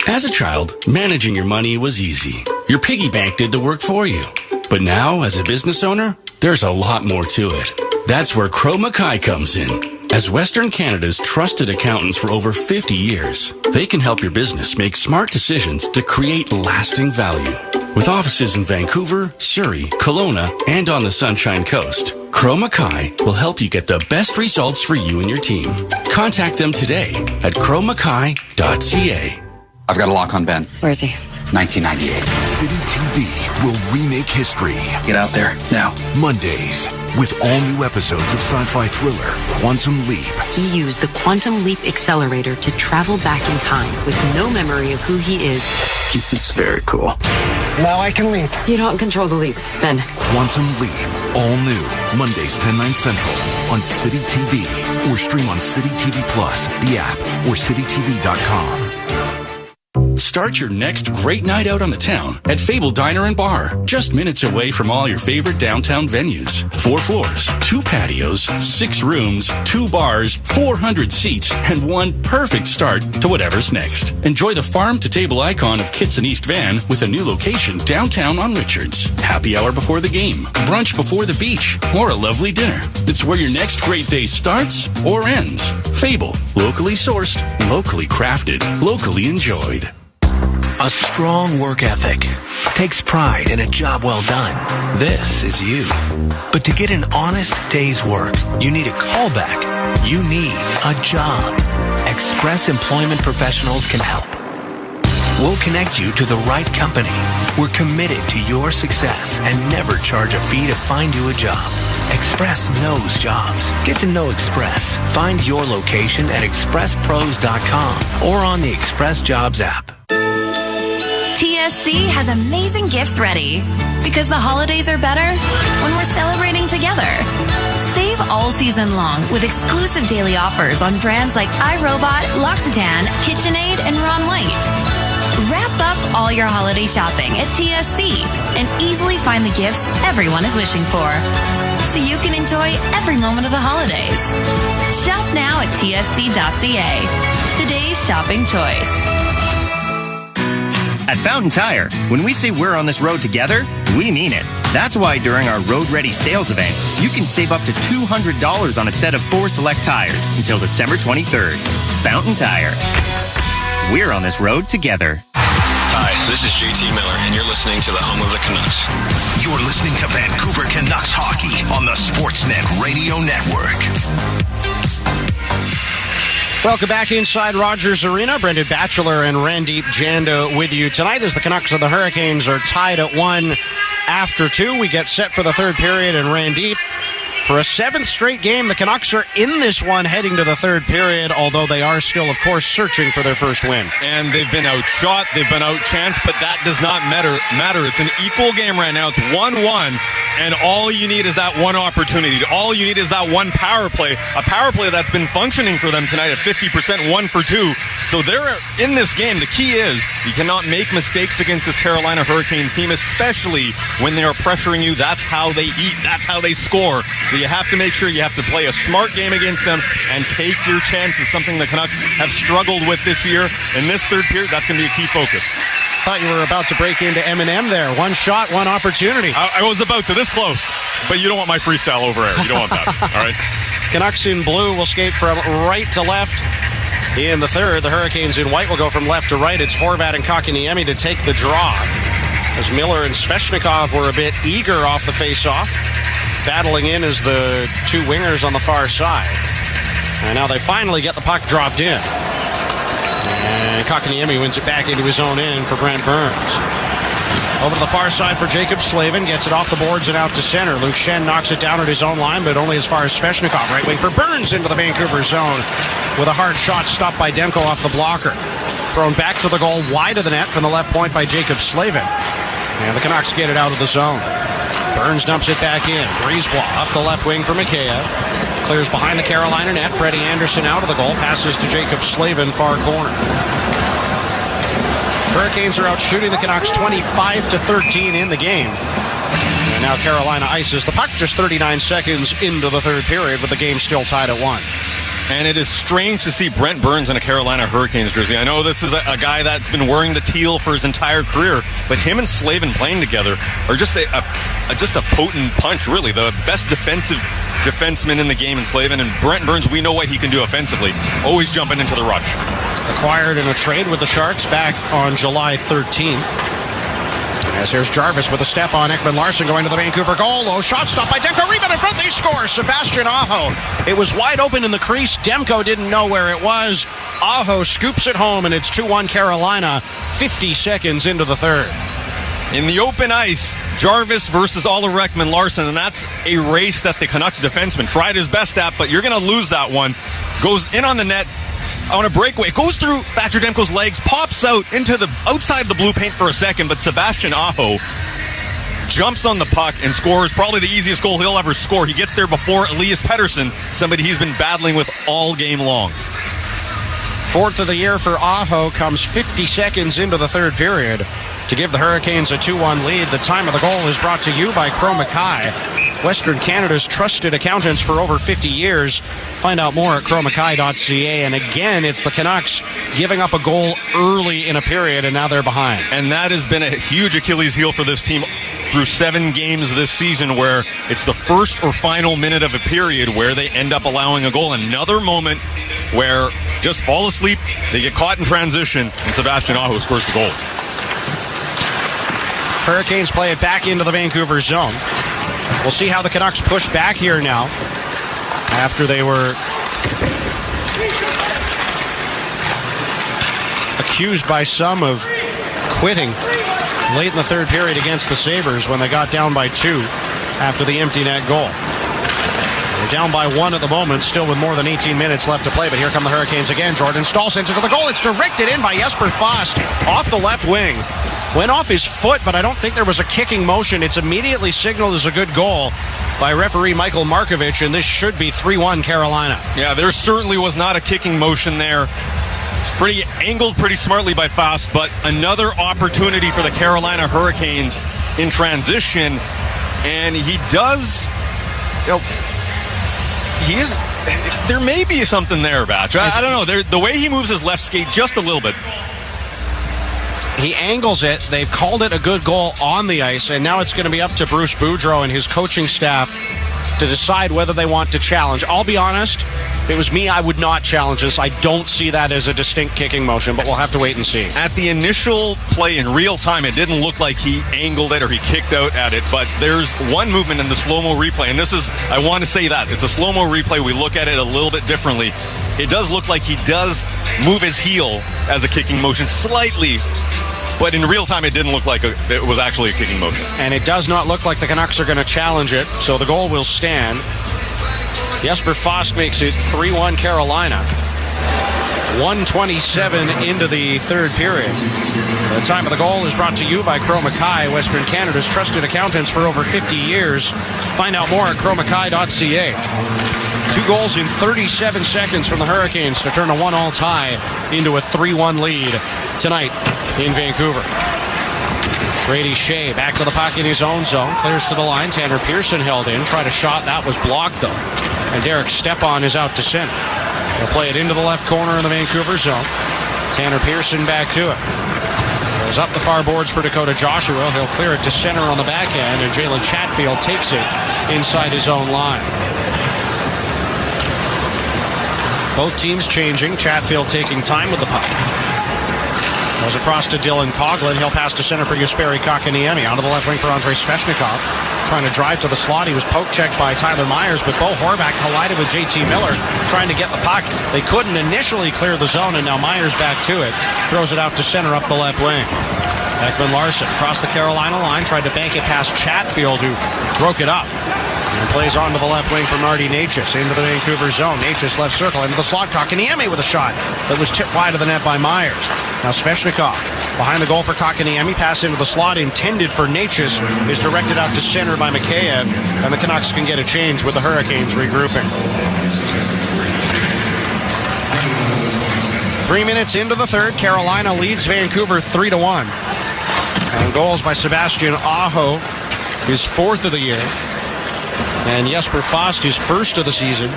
As a child, managing your money was easy. Your piggy bank did the work for you. But now, as a business owner, there's a lot more to it. That's where Crow Mackay comes in. As Western Canada's trusted accountants for over 50 years, they can help your business make smart decisions to create lasting value. With offices in Vancouver, Surrey, Kelowna, and on the Sunshine Coast, Crow Mackay will help you get the best results for you and your team. Contact them today at crowmackay.ca. I've got a lock on Ben. Where is he? 1998. City TV will remake history. Get out there, now. Mondays, with all new episodes of sci-fi thriller Quantum Leap. He used the Quantum Leap accelerator to travel back in time with no memory of who he is. It's very cool. Now I can leap. You don't control the leap, Ben. Quantum Leap, all new. Mondays, 10, 9 Central on City TV. Or stream on City TV Plus, the app, or citytv.com. Start your next great night out on the town at Fable Diner and Bar, just minutes away from all your favorite downtown venues. 4 floors, 2 patios, 6 rooms, 2 bars, 400 seats, and one perfect start to whatever's next. Enjoy the farm-to-table icon of Kitson East Van with a new location downtown on Richards. Happy hour before the game, brunch before the beach, or a lovely dinner. It's where your next great day starts or ends. Fable, locally sourced, locally crafted, locally enjoyed. A strong work ethic takes pride in a job well done. This is you. But to get an honest day's work, you need a callback. You need a job. Express Employment Professionals can help. We'll connect you to the right company. We're committed to your success and never charge a fee to find you a job. Express knows jobs. Get to know Express. Find your location at expresspros.com or on the Express Jobs app. TSC has amazing gifts ready because the holidays are better when we're celebrating together. Save all season long with exclusive daily offers on brands like iRobot, L'Occitane, KitchenAid, and Ron White. Wrap up all your holiday shopping at TSC and easily find the gifts everyone is wishing for, so you can enjoy every moment of the holidays. Shop now at tsc.ca. Today's shopping choice. At Fountain Tire, when we say we're on this road together, we mean it. That's why during our Road Ready sales event, you can save up to $200 on a set of 4 select tires until December 23rd. Fountain Tire. We're on this road together. Hi, this is JT Miller, and you're listening to the home of the Canucks. You're listening to Vancouver Canucks hockey on the Sportsnet Radio Network. Welcome back inside Rogers Arena. Brendan Batchelor and Randeep Janda with you tonight as the Canucks and the Hurricanes are tied at 1 after 2. We get set for the third period, and Randeep, for a 7th straight game, the Canucks are in this one heading to the third period, although they are still, of course, searching for their first win. And they've been outshot, they've been outchanced, but that does not matter. It's an equal game right now. It's 1-1, and all you need is that one opportunity. All you need is that one power play. A power play that's been functioning for them tonight at 50%, 1 for 2. So they're in this game. The key is you cannot make mistakes against this Carolina Hurricanes team, especially when they are pressuring you. That's how they eat. That's how they score. So you have to make sure you have to play a smart game against them and take your chances, something the Canucks have struggled with this year. In this third period, that's going to be a key focus. Thought you were about to break into Eminem there. One shot, one opportunity. I was about to. This close. But you don't want my freestyle over air. You don't want that. All right? Canucks in blue will skate from right to left. In the third, the Hurricanes in white will go from left to right. It's Horvat and Kotkaniemi to take the draw, as Miller and Svechnikov were a bit eager off the face-off. Battling in as the two wingers on the far side. And now they finally get the puck dropped in. And Kotkaniemi wins it back into his own end for Brent Burns. Over to the far side for Jacob Slavin. Gets it off the boards and out to center. Luke Shen knocks it down at his own line, but only as far as Svechnikov. Right wing for Burns into the Vancouver zone with a hard shot stopped by Demko off the blocker. Thrown back to the goal wide of the net from the left point by Jacob Slavin. And the Canucks get it out of the zone. Burns dumps it back in. Brisebois off the left wing for McKay. Clears behind the Carolina net. Freddie Anderson out of the goal. Passes to Jacob Slavin, far corner. Hurricanes are out shooting the Canucks 25-13 in the game. And now Carolina ices the puck just 39 seconds into the third period with the game still tied at 1. And it is strange to see Brent Burns in a Carolina Hurricanes jersey. I know this is a guy that's been wearing the teal for his entire career, but him and Slavin playing together are just a potent punch, really. The best defenseman in the game in Slavin. And Brent Burns, we know what he can do offensively. Always jumping into the rush. Acquired in a trade with the Sharks back on July 13th. As here's Jarvis with a step on Ekman Larsson going to the Vancouver goal. Low shot stopped by Demko. Rebound in front. They score. Sebastian Aho. It was wide open in the crease. Demko didn't know where it was. Aho scoops it home, and it's 2-1 Carolina 50 seconds into the third. In the open ice, Jarvis versus Oliver Ekman Larsson, and that's a race that the Canucks defenseman tried his best at, but you're going to lose that one. Goes in on the net. On a breakaway, it goes through Thatcher Demko's legs, pops out into the outside the blue paint for a second, but Sebastian Aho jumps on the puck and scores probably the easiest goal he'll ever score. He gets there before Elias Pettersson, somebody he's been battling with all game long. Fourth of the year for Aho comes 50 seconds into the third period to give the Hurricanes a 2-1 lead. The time of the goal is brought to you by Crow Mackay, Western Canada's trusted accountants for over 50 years. Find out more at crowmackay.ca. And again, it's the Canucks giving up a goal early in a period, and now they're behind. And that has been a huge Achilles heel for this team through 7 games this season, where it's the first or final minute of a period where they end up allowing a goal. Another moment where just fall asleep, they get caught in transition, and Sebastian Aho scores the goal. Hurricanes play it back into the Vancouver zone. We'll see how the Canucks push back here now after they were accused by some of quitting late in the third period against the Sabres when they got down by 2 after the empty net goal. They're down by 1 at the moment, still with more than 18 minutes left to play, but here come the Hurricanes again. Jordan Staal sends it to the goal. It's directed in by Jesper Fast off the left wing. Went off his foot, but I don't think there was a kicking motion. It's immediately signaled as a good goal by referee Michael Markovich, and this should be 3-1 Carolina. Yeah, there certainly was not a kicking motion there. Pretty angled pretty smartly by Fast, but another opportunity for the Carolina Hurricanes in transition. And he does, there may be something there, Batch. I don't know. The way he moves his left skate just a little bit. He angles it. They've called it a good goal on the ice, and now it's going to be up to Bruce Boudreau and his coaching staff to decide whether they want to challenge. I'll be honest, if it was me, I would not challenge this. I don't see that as a distinct kicking motion, but we'll have to wait and see. At the initial play in real time, it didn't look like he angled it or he kicked out at it, but there's one movement in the slow-mo replay, and this is, I want to say that. It's a slow-mo replay. We look at it a little bit differently. It does look like he does move his heel as a kicking motion slightly, but in real time, it didn't look like it was actually a kicking motion. And it does not look like the Canucks are going to challenge it, so the goal will stand. Jesper Fast makes it 3-1 Carolina. 1:27 into the third period. The time of the goal is brought to you by Crow Mackay, Western Canada's trusted accountants for over 50 years. Find out more at crowmackay.ca. 2 goals in 37 seconds from the Hurricanes to turn a 1-all tie into a 3-1 lead tonight in Vancouver. Brady Shea back to the puck in his own zone. Clears to the line. Tanner Pearson held in. Tried a shot. That was blocked, though. And Derek Stepan is out to center. He'll play it into the left corner in the Vancouver zone. Tanner Pearson back to it. Goes up the far boards for Dakota Joshua. He'll clear it to center on the backhand, and Jalen Chatfield takes it inside his own line. Both teams changing. Chatfield taking time with the puck. Goes across to Dylan Coughlin. He'll pass to center for Jesperi Kotkaniemi. Out of the left wing for Andrei Svechnikov. Trying to drive to the slot. He was poke checked by Tyler Myers, but Bo Horvath collided with JT Miller trying to get the puck. They couldn't initially clear the zone, and now Myers back to it. Throws it out to center up the left wing. Ekman Larsson across the Carolina line. Tried to bank it past Chatfield, who broke it up. And plays on to the left wing for Marty Necas into the Vancouver zone. Necas left circle into the slot. Kotkaniemi with a shot that was tipped wide of the net by Myers. Now Svechnikov behind the goal for Kotkaniemi. Pass into the slot intended for Necas is directed out to center by Mikheyev. And the Canucks can get a change with the Hurricanes regrouping. 3 minutes into the third. Carolina leads Vancouver 3-1. And goals by Sebastian Aho, his 4th of the year. And Jesper Fast, his 1st of the season,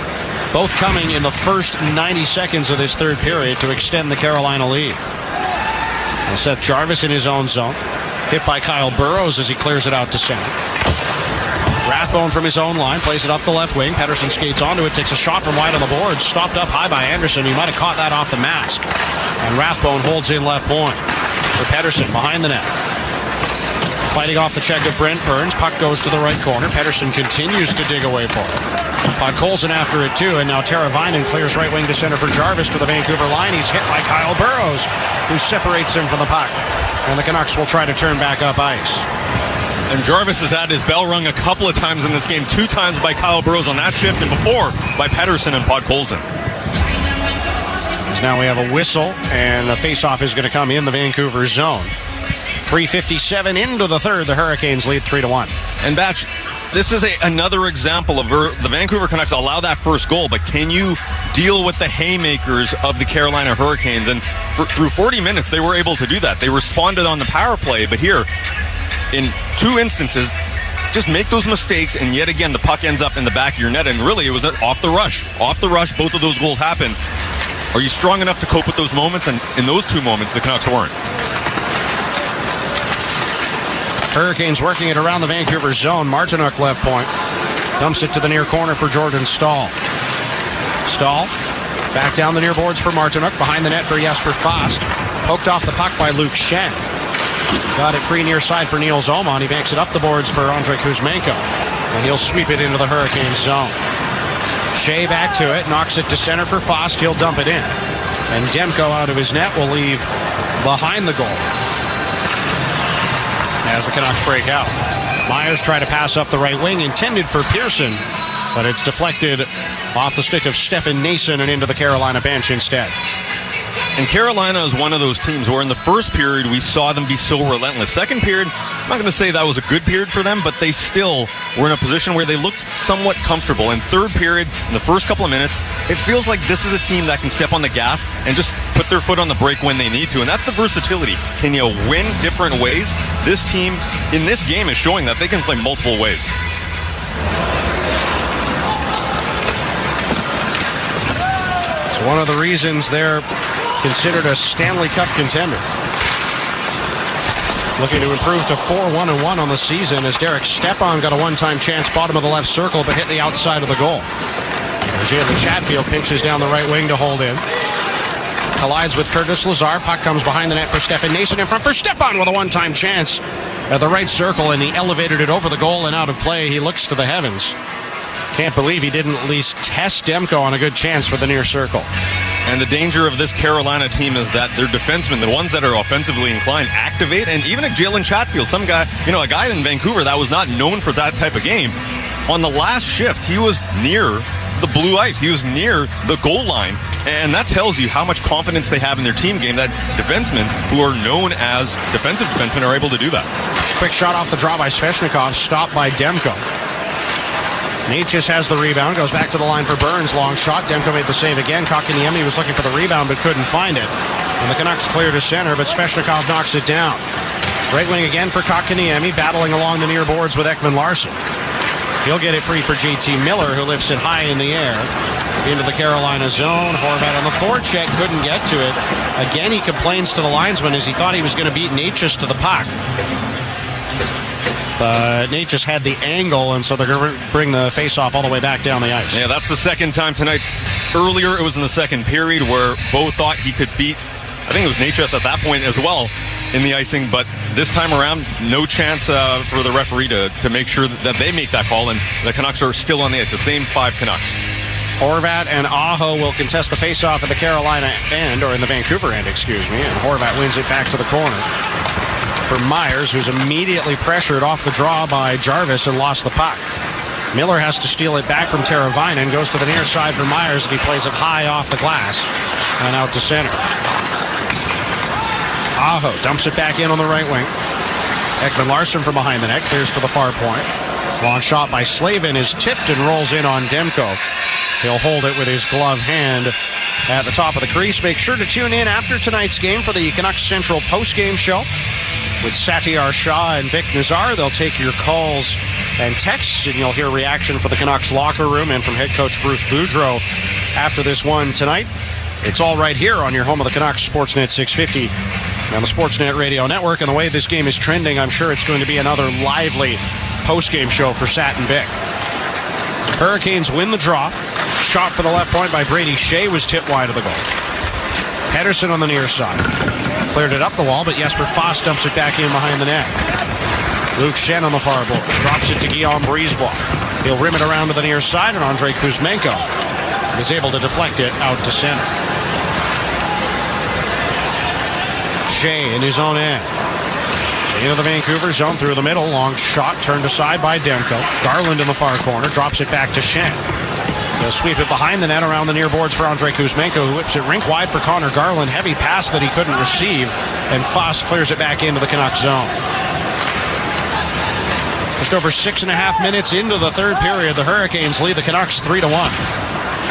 both coming in the first 90 seconds of this third period to extend the Carolina lead. And Seth Jarvis in his own zone, hit by Kyle Burrows as he clears it out to center. Rathbone from his own line, plays it up the left wing. Pettersson skates onto it, takes a shot from wide on the boards, stopped up high by Anderson. He might have caught that off the mask. And Rathbone holds in left point for Pettersson behind the net. Fighting off the check of Brent Burns. Puck goes to the right corner. Pettersson continues to dig away for it. Podkolzin after it too, and now Tara Vinen clears right wing to center for Jarvis to the Vancouver line. He's hit by Kyle Burrows, who separates him from the puck. And the Canucks will try to turn back up ice. And Jarvis has had his bell rung a couple of times in this game. 2 times by Kyle Burrows on that shift, and before by Pettersson and Podkolzin. Now we have a whistle, and a face-off is going to come in the Vancouver zone. 3:57 into the third. The Hurricanes lead 3-1. And Batch, this is another example of the Vancouver Canucks allow that first goal, but can you deal with the haymakers of the Carolina Hurricanes. And through 40 minutes, they were able to do that. They responded on the power play, but here, in 2 instances, just make those mistakes, and yet again, the puck ends up in the back of your net, and really, it was off the rush. Off the rush, both of those goals happened. Are you strong enough to cope with those moments? And in those 2 moments, the Canucks weren't. Hurricanes working it around the Vancouver zone. Martinook left point. Dumps it to the near corner for Jordan Staal. Staal back down the near boards for Martinook. Behind the net for Jesper Fast. Poked off the puck by Luke Schenn. Got it free near side for Niels Oman. He banks it up the boards for Andrei Kuzmenko. And he'll sweep it into the Hurricanes zone. Shea back to it. Knocks it to center for Fast. He'll dump it in. And Demko out of his net will leave behind the goal as the Canucks break out. Myers tried to pass up the right wing, intended for Pearson, but it's deflected off the stick of Stefan Nason and into the Carolina bench instead. And Carolina is one of those teams where in the first period we saw them be so relentless. Second period, I'm not going to say that was a good period for them, but they still were in a position where they looked somewhat comfortable. And third period, in the first couple of minutes, it feels like this is a team that can step on the gas and just put their foot on the brake when they need to. And that's the versatility. Can you win different ways? This team in this game is showing that they can play multiple ways. It's one of the reasons they're considered a Stanley Cup contender. Looking to improve to 4-1-1 on the season as Derek Stepan got a one-time chance bottom of the left circle but hit the outside of the goal. Jalen Chatfield pinches down the right wing to hold in. Collides with Curtis Lazar. Puck comes behind the net for Stefan Nason. In front for Stepan with a one-time chance at the right circle, and he elevated it over the goal and out of play. He looks to the heavens. Can't believe he didn't at least test Demko on a good chance for the near circle. And the danger of this Carolina team is that their defensemen, the ones that are offensively inclined, activate. And even a Jalen Chatfield, some guy, a guy in Vancouver that was not known for that type of game. On the last shift, he was near the blue ice. He was near the goal line. And that tells you how much confidence they have in their team game, that defensemen who are known as defensive defensemen are able to do that. Quick shot off the draw by Svechnikov, stopped by Demko. Natchez has the rebound, goes back to the line for Burns. Long shot. Demko made the save again. Kotkaniemi was looking for the rebound but couldn't find it. And the Canucks clear to center, but Svechnikov knocks it down. Right wing again for Kotkaniemi, battling along the near boards with Ekman Larsson. He'll get it free for JT Miller, who lifts it high in the air into the Carolina zone. Horvat on the forecheck, couldn't get to it. Again, he complains to the linesman as he thought he was going to beat Natchez to the puck. But Natchez had the angle, and so they're going to bring the face-off all the way back down the ice. Yeah, that's the second time tonight. Earlier, it was in the second period where Bo thought he could beat, I think it was Natchez at that point as well, in the icing. But this time around, no chance for the referee to make sure that they make that call, and the Canucks are still on the ice. The same 5 Canucks. Horvat and Aho will contest the face-off at the Carolina end, or in the Vancouver end, excuse me, and Horvat wins it back to the corner for Myers, who's immediately pressured off the draw by Jarvis and lost the puck. Miller has to steal it back from Teravainen, goes to the near side for Myers, and he plays it high off the glass and out to center. Aho dumps it back in on the right wing. Ekman Larsson from behind the net clears to the far point. Long shot by Slavin is tipped and rolls in on Demko. He'll hold it with his glove hand at the top of the crease. Make sure to tune in after tonight's game for the Canucks Central postgame show with Satyar Shah and Vic Nazar. They'll take your calls and texts, and you'll hear reaction from the Canucks locker room and from head coach Bruce Boudreau after this one tonight. It's all right here on your home of the Canucks, Sportsnet 650 on the Sportsnet Radio Network. And the way this game is trending, I'm sure it's going to be another lively postgame show for Sat and Vic. Hurricanes win the draw. Shot for the left point by Brady Shea was tipped wide of the goal. Pettersson on the near side. Cleared it up the wall, but Jesper Fast dumps it back in behind the net. Luke Schenn on the far boards. Drops it to Guillaume Brisebois. He'll rim it around to the near side, and Andrei Kuzmenko is able to deflect it out to center. Shea in his own end. Into the Vancouver zone through the middle. Long shot turned aside by Demko. Garland in the far corner. Drops it back to Schenn. They'll sweep it behind the net around the near boards for Andrei Kuzmenko, who whips it rink wide for Connor Garland. Heavy pass that he couldn't receive, and Foss clears it back into the Canucks zone. Just over 6.5 minutes into the third period, the Hurricanes lead the Canucks 3-1.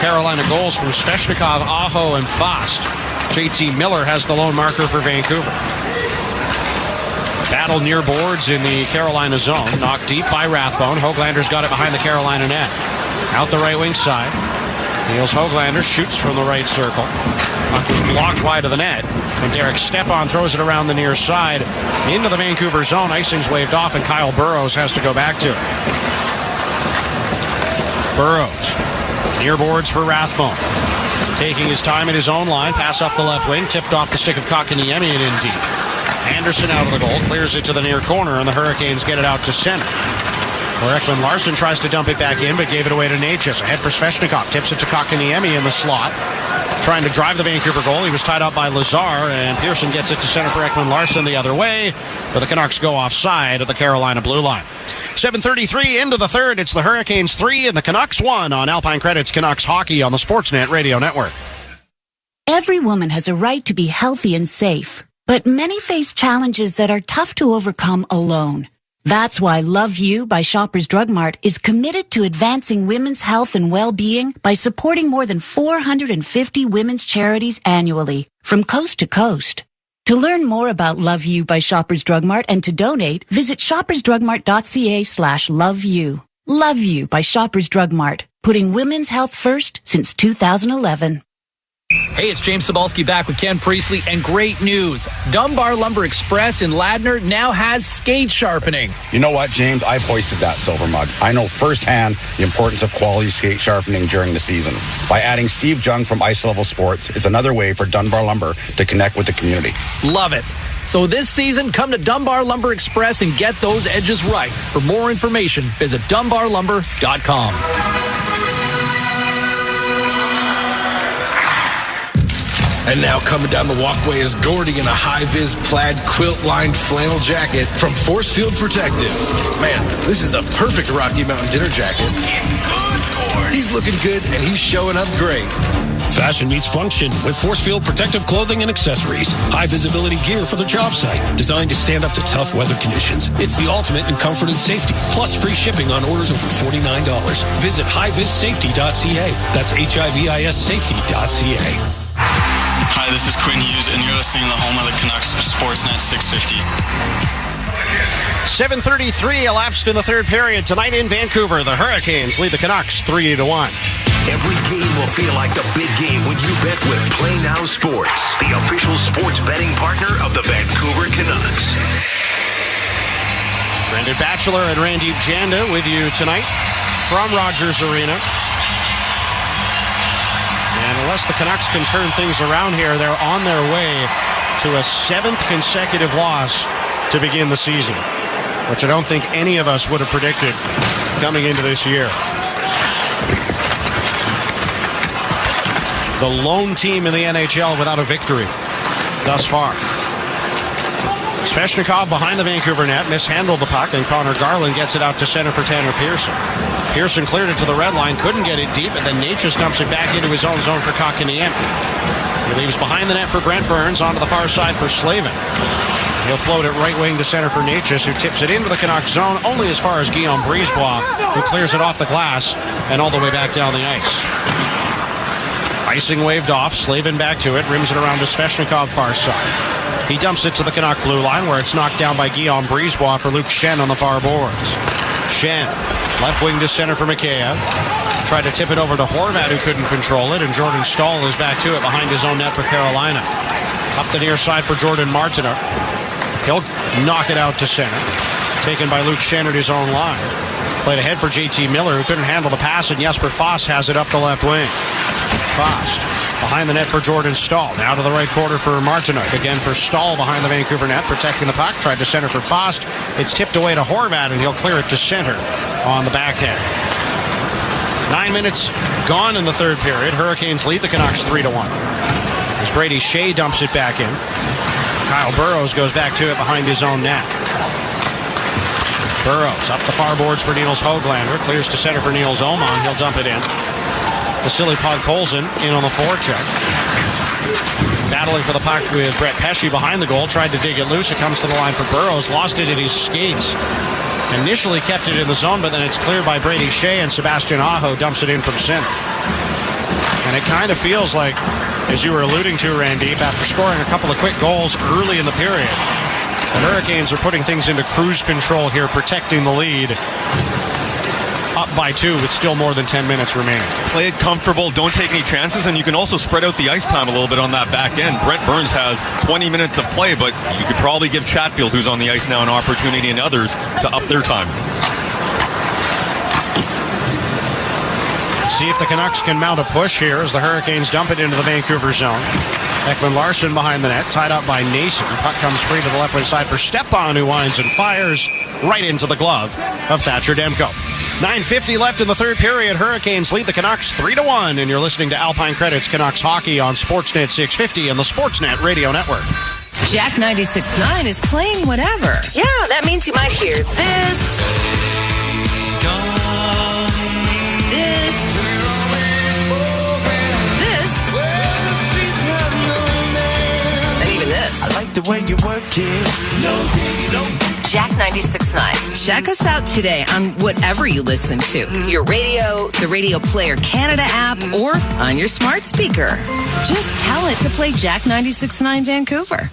Carolina goals from Svechnikov, Aho, and Fast. JT Miller has the lone marker for Vancouver. Battle near boards in the Carolina zone. Knocked deep by Rathbone. Hoaglander's got it behind the Carolina net. Out the right wing side. Niels Hoaglander shoots from the right circle. Puck was blocked wide of the net. And Derek Stepan throws it around the near side into the Vancouver zone. Icing's waved off, and Kyle Burrows has to go back to it. Burrows. Near boards for Rathbone. Taking his time at his own line. Pass up the left wing. Tipped off the stick of Kotkaniemi and in deep. Anderson out of the goal. Clears it to the near corner, and the Hurricanes get it out to center. Where Ekman Larson tries to dump it back in, but gave it away to Natchez. Ahead for Svechnikov. Tips it to Kotkaniemi in the slot. Trying to drive the Vancouver goal. He was tied up by Lazar, and Pearson gets it to center for Ekman Larson the other way. But the Canucks go offside at the Carolina blue line. 7:33 into the third. It's the Hurricanes 3 and the Canucks 1 on Alpine Credit's Canucks Hockey on the Sportsnet Radio Network. Every woman has a right to be healthy and safe, but many face challenges that are tough to overcome alone. That's why Love You by Shoppers Drug Mart is committed to advancing women's health and well-being by supporting more than 450 women's charities annually, from coast to coast. To learn more about Love You by Shoppers Drug Mart and to donate, visit shoppersdrugmart.ca/loveyou. Love You by Shoppers Drug Mart, putting women's health first since 2011. Hey, it's James Cebulski back with Ken Priestley, and great news. Dunbar Lumber Express in Ladner now has skate sharpening. You know what, James? I've hoisted that silver mug. I know firsthand the importance of quality skate sharpening during the season. By adding Steve Jung from Ice Level Sports, it's another way for Dunbar Lumber to connect with the community. Love it. So this season, come to Dunbar Lumber Express and get those edges right. For more information, visit dunbarlumber.com. And now coming down the walkway is Gordy in a high-vis plaid quilt-lined flannel jacket from Forcefield Protective. Man, this is the perfect Rocky Mountain dinner jacket. He's looking good, and he's showing up great. Fashion meets function with Forcefield Protective Clothing and Accessories. High-visibility gear for the job site, designed to stand up to tough weather conditions. It's the ultimate in comfort and safety, plus free shipping on orders over $49. Visit hivissafety.ca. That's HIVIS safety.ca. Hi, this is Quinn Hughes, and you're listening to the home of the Canucks, Sportsnet 650. 7:33 elapsed in the third period. Tonight in Vancouver, the Hurricanes lead the Canucks 3-1. Every game will feel like the big game when you bet with Play Now Sports, the official sports betting partner of the Vancouver Canucks. Brendan Batchelor and Randeep Janda with you tonight from Rogers Arena. And unless the Canucks can turn things around here, they're on their way to a 7th consecutive loss to begin the season, which I don't think any of us would have predicted coming into this year. The lone team in the NHL without a victory thus far. Svechnikov behind the Vancouver net, mishandled the puck, and Connor Garland gets it out to center for Tanner Pearson. Pearson cleared it to the red line, couldn't get it deep, and then Natchez dumps it back into his own zone for Kotkaniemi. He leaves behind the net for Brent Burns, onto the far side for Slavin. He'll float it right wing to center for Natchez, who tips it into the Canucks zone only as far as Guillaume Brisebois, who clears it off the glass and all the way back down the ice. Icing waved off, Slavin back to it, rims it around to Svechnikov far side. He dumps it to the Canuck blue line, where it's knocked down by Guillaume Brisebois for Luke Schenn on the far boards. Schenn, left wing to center for Mikheyev. Tried to tip it over to Horvat, who couldn't control it, and Jordan Staal is back to it behind his own net for Carolina. Up the near side for Jordan Martinook. He'll knock it out to center. Taken by Luke Schenn at his own line. Played ahead for JT Miller, who couldn't handle the pass, and Jesper Fast has it up the left wing. Fast behind the net for Jordan Staal. Now to the right quarter for Martinook. Again for Staal behind the Vancouver net, protecting the puck. Tried to center for Fast. It's tipped away to Horvat, and he'll clear it to center on the backhand. 9 minutes gone in the third period. Hurricanes lead the Canucks 3-1. As Brady Shea dumps it back in. Kyle Burrows goes back to it behind his own net. Burrows up the far boards for Niels Hoaglander. Clears to center for Niels Oman. He'll dump it in. Vasily Podkolzin in on the forecheck. Battling for the puck with Brett Pesce behind the goal. Tried to dig it loose. It comes to the line for Burrows. Lost it at his skates. Initially kept it in the zone, but then it's cleared by Brady Shea, and Sebastian Aho dumps it in from center. And it kind of feels like, as you were alluding to, Randeep, after scoring a couple of quick goals early in the period, the Hurricanes are putting things into cruise control here, protecting the lead. Up by 2 with still more than 10 minutes remaining. Play it comfortable, don't take any chances, and you can also spread out the ice time a little bit on that back end. Brent Burns has 20 minutes of play, but you could probably give Chatfield, who's on the ice now, an opportunity, and others to up their time. See if the Canucks can mount a push here as the Hurricanes dump it into the Vancouver zone. Ekman-Larsson behind the net, tied up by Nason. Puck comes free to the left wing side for Stepan, who winds and fires right into the glove of Thatcher Demko. 9:50 left in the third period. Hurricanes lead the Canucks 3-1, and you're listening to Alpine Credits Canucks Hockey on Sportsnet 650 and the Sportsnet Radio Network. Jack 96.9 is playing whatever. Yeah, that means you might hear this. And even this. I like the way you work it. Jack 96.9. Check us out today on whatever you listen to. Your radio, the Radio Player Canada app, or on your smart speaker. Just tell it to play Jack 96.9 Vancouver.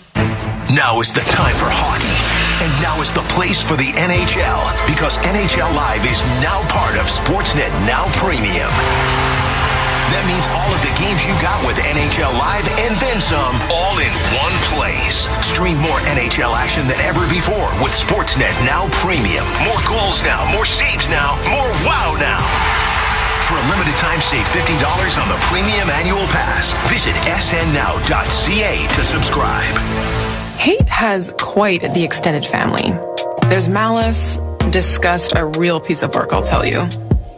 Now is the time for hockey. And now is the place for the NHL, because NHL Live is now part of Sportsnet Now Premium. That means all of the games you got with NHL Live and then some, all in one place. Stream more NHL action than ever before with Sportsnet Now Premium. More goals now, more saves now, more wow now. For a limited time, save $50 on the premium annual pass. Visit snnow.ca to subscribe. Hate has quite the extended family. There's malice, disgust, a real piece of work, I'll tell you.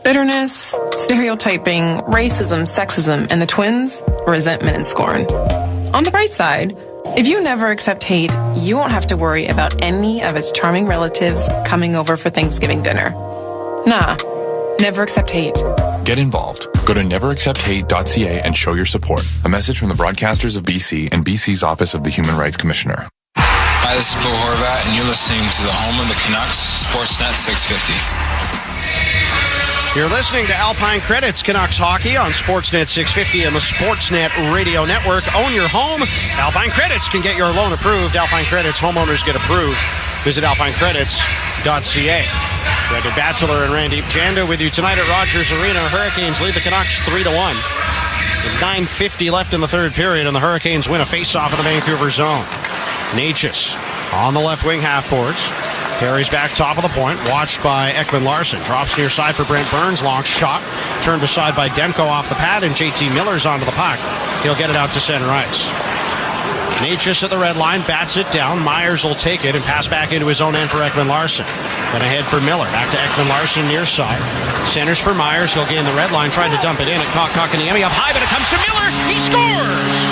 Bitterness, stereotyping, racism, sexism, and the twins, resentment and scorn. On the bright side, if you never accept hate, you won't have to worry about any of its charming relatives coming over for Thanksgiving dinner. Nah, never accept hate. Get involved. Go to neveraccepthate.ca and show your support. A message from the broadcasters of BC and BC's Office of the Human Rights Commissioner. Hi, this is Bo Horvat, and you're listening to the home of the Canucks, Sportsnet 650. You're listening to Alpine Credits Canucks Hockey on Sportsnet 650 and the Sportsnet Radio Network. Own your home. Alpine Credits can get your loan approved. Alpine Credits homeowners get approved. Visit alpinecredits.ca. Brendan Batchelor and Randeep Janda with you tonight at Rogers Arena. Hurricanes lead the Canucks 3-1. With 9:50 left in the third period, and the Hurricanes win a face-off in the Vancouver zone. Natchez on the left wing half boards. Carries back top of the point, watched by Ekman-Larsson. Drops near side for Brent Burns. Long shot. Turned aside by Demko off the pad, and JT Miller's onto the puck. He'll get it out to center ice. Natchez at the red line, bats it down. Myers will take it and pass back into his own end for Ekman-Larsson. Then ahead for Miller. Back to Ekman-Larsson near side. Centers for Myers. He'll gain the red line. Tried to dump it in. It caught Kotkaniemi up high, but it comes to Miller. He scores!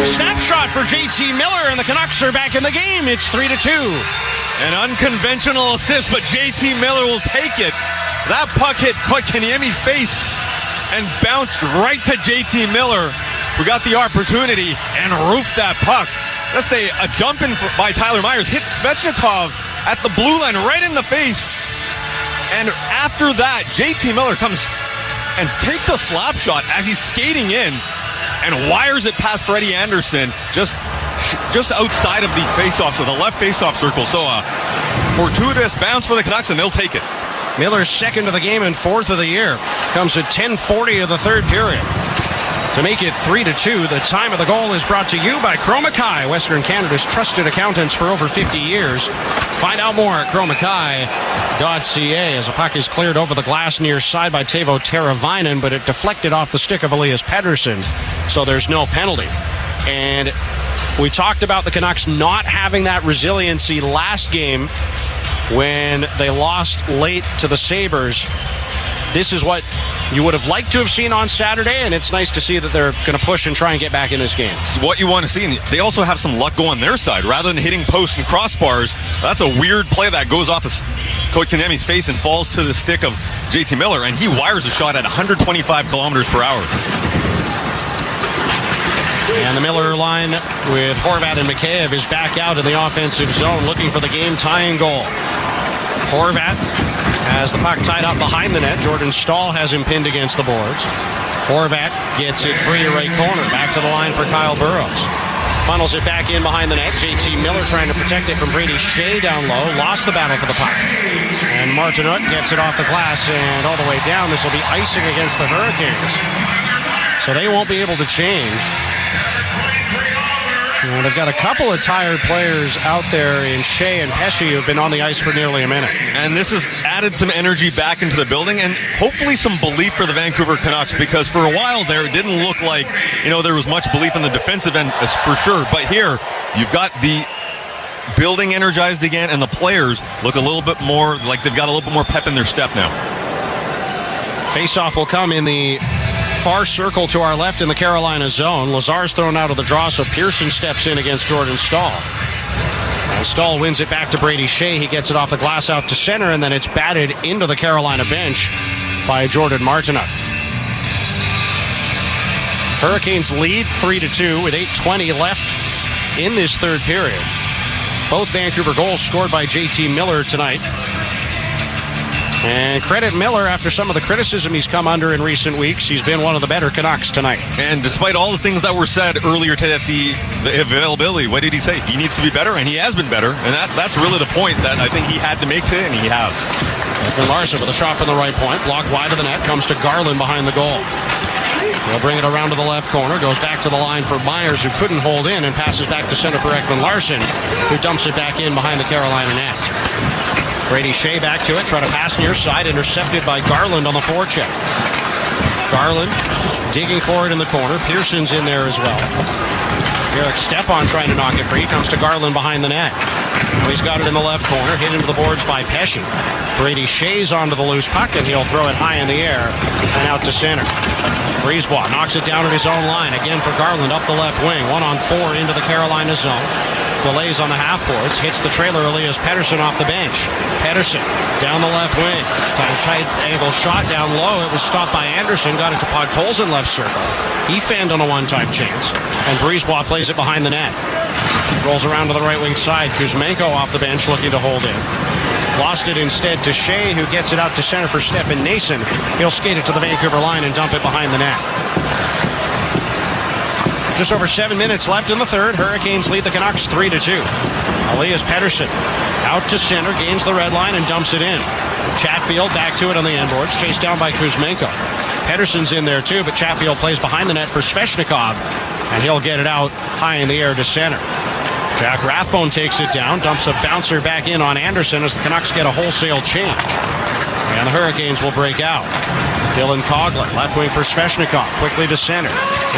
Snapshot for JT Miller, and the Canucks are back in the game. It's 3-2. An unconventional assist, but JT Miller will take it. That puck hit Kotkaniemi's face and bounced right to JT Miller, who got the opportunity and roofed that puck. That's a dumping by Tyler Myers. Hit Svechnikov at the blue line right in the face. And after that, JT Miller comes and takes a slap shot as he's skating in and wires it past Freddie Anderson just outside of the faceoff, so the left faceoff circle. So a fortuitous bounce for the Canucks, and they'll take it. Miller's second of the game and fourth of the year. Comes at 10:40 of the third period. To make it 3-2, the time of the goal is brought to you by Chromakai, Western Canada's trusted accountants for over 50 years. Find out more at chromakai.ca as a puck is cleared over the glass near side by Teuvo Teravainen, but it deflected off the stick of Elias Pettersson, so there's no penalty. And we talked about the Canucks not having that resiliency last game when they lost late to the Sabres. This is what you would have liked to have seen on Saturday, and it's nice to see that they're going to push and try and get back in this game. It's what you want to see, and they also have some luck go on their side. Rather than hitting posts and crossbars, that's a weird play that goes off of Kotkaniemi's face and falls to the stick of JT Miller, and he wires a shot at 125 kilometers per hour. And the Miller line with Horvat and Mikheyev is back out in the offensive zone looking for the game-tying goal. Horvat has the puck tied up behind the net. Jordan Stahl has him pinned against the boards. Horvat gets it free right corner. Back to the line for Kyle Burrows. Funnels it back in behind the net. JT Miller trying to protect it from Brady Shea down low. Lost the battle for the puck. And Martinuk gets it off the glass and all the way down. This will be icing against the Hurricanes. So they won't be able to change. They've got a couple of tired players out there in Shea and Pesce who've been on the ice for nearly a minute. And this has added some energy back into the building and hopefully some belief for the Vancouver Canucks, because for a while there it didn't look like, there was much belief in the defensive end for sure. But here you've got the building energized again and the players look a little bit more like they've got a little bit more pep in their step now. Faceoff will come in the far circle to our left in the Carolina zone. Lazar's thrown out of the draw, so Pearson steps in against Jordan Stahl. And Stahl wins it back to Brady Shea. He gets it off the glass out to center, and then it's batted into the Carolina bench by Jordan Martinuk. Hurricanes lead 3-2 with 8:20 left in this third period. Both Vancouver goals scored by JT Miller tonight. And credit Miller after some of the criticism he's come under in recent weeks. He's been one of the better Canucks tonight. And despite all the things that were said earlier today at the availability, what did he say? He needs to be better, and he has been better. And that's really the point that I think he had to make today, and he has. Ekman Larsson with a shot from the right point. Blocked wide of the net. Comes to Garland behind the goal. He'll bring it around to the left corner. Goes back to the line for Myers, who couldn't hold in, and passes back to center for Ekman Larsson, who dumps it back in behind the Carolina net. Brady Shea back to it, trying to pass near side, intercepted by Garland on the forecheck. Garland digging for it in the corner. Pearson's in there as well. Eric Stepan trying to knock it free. Comes to Garland behind the net. Now he's got it in the left corner, hit into the boards by Pesce. Brady Shea's onto the loose puck, and he'll throw it high in the air and out to center. Brisebois knocks it down at his own line. Again for Garland up the left wing. 1-on-4 into the Carolina zone. Delays on the half boards. Hits the trailer Elias Pettersson off the bench. Pettersson down the left wing. Tight angle shot down low. It was stopped by Anderson. Got it to Podkolzin left circle. He fanned on a one-time chance. And Brisebois plays it behind the net. Rolls around to the right wing side. Kuzmenko off the bench looking to hold in. Lost it instead to Shea, who gets it out to center for Stefan Nason. He'll skate it to the Vancouver line and dump it behind the net. Just over 7 minutes left in the third. Hurricanes lead the Canucks 3-2. Elias Pettersson out to center, gains the red line and dumps it in. Chatfield back to it on the end boards, chased down by Kuzmenko. Pettersson's in there too, but Chatfield plays behind the net for Svechnikov, and he'll get it out high in the air to center. Jack Rathbone takes it down, dumps a bouncer back in on Anderson as the Canucks get a wholesale change. And the Hurricanes will break out. Dylan Coghlan, left wing for Svechnikov, quickly to center.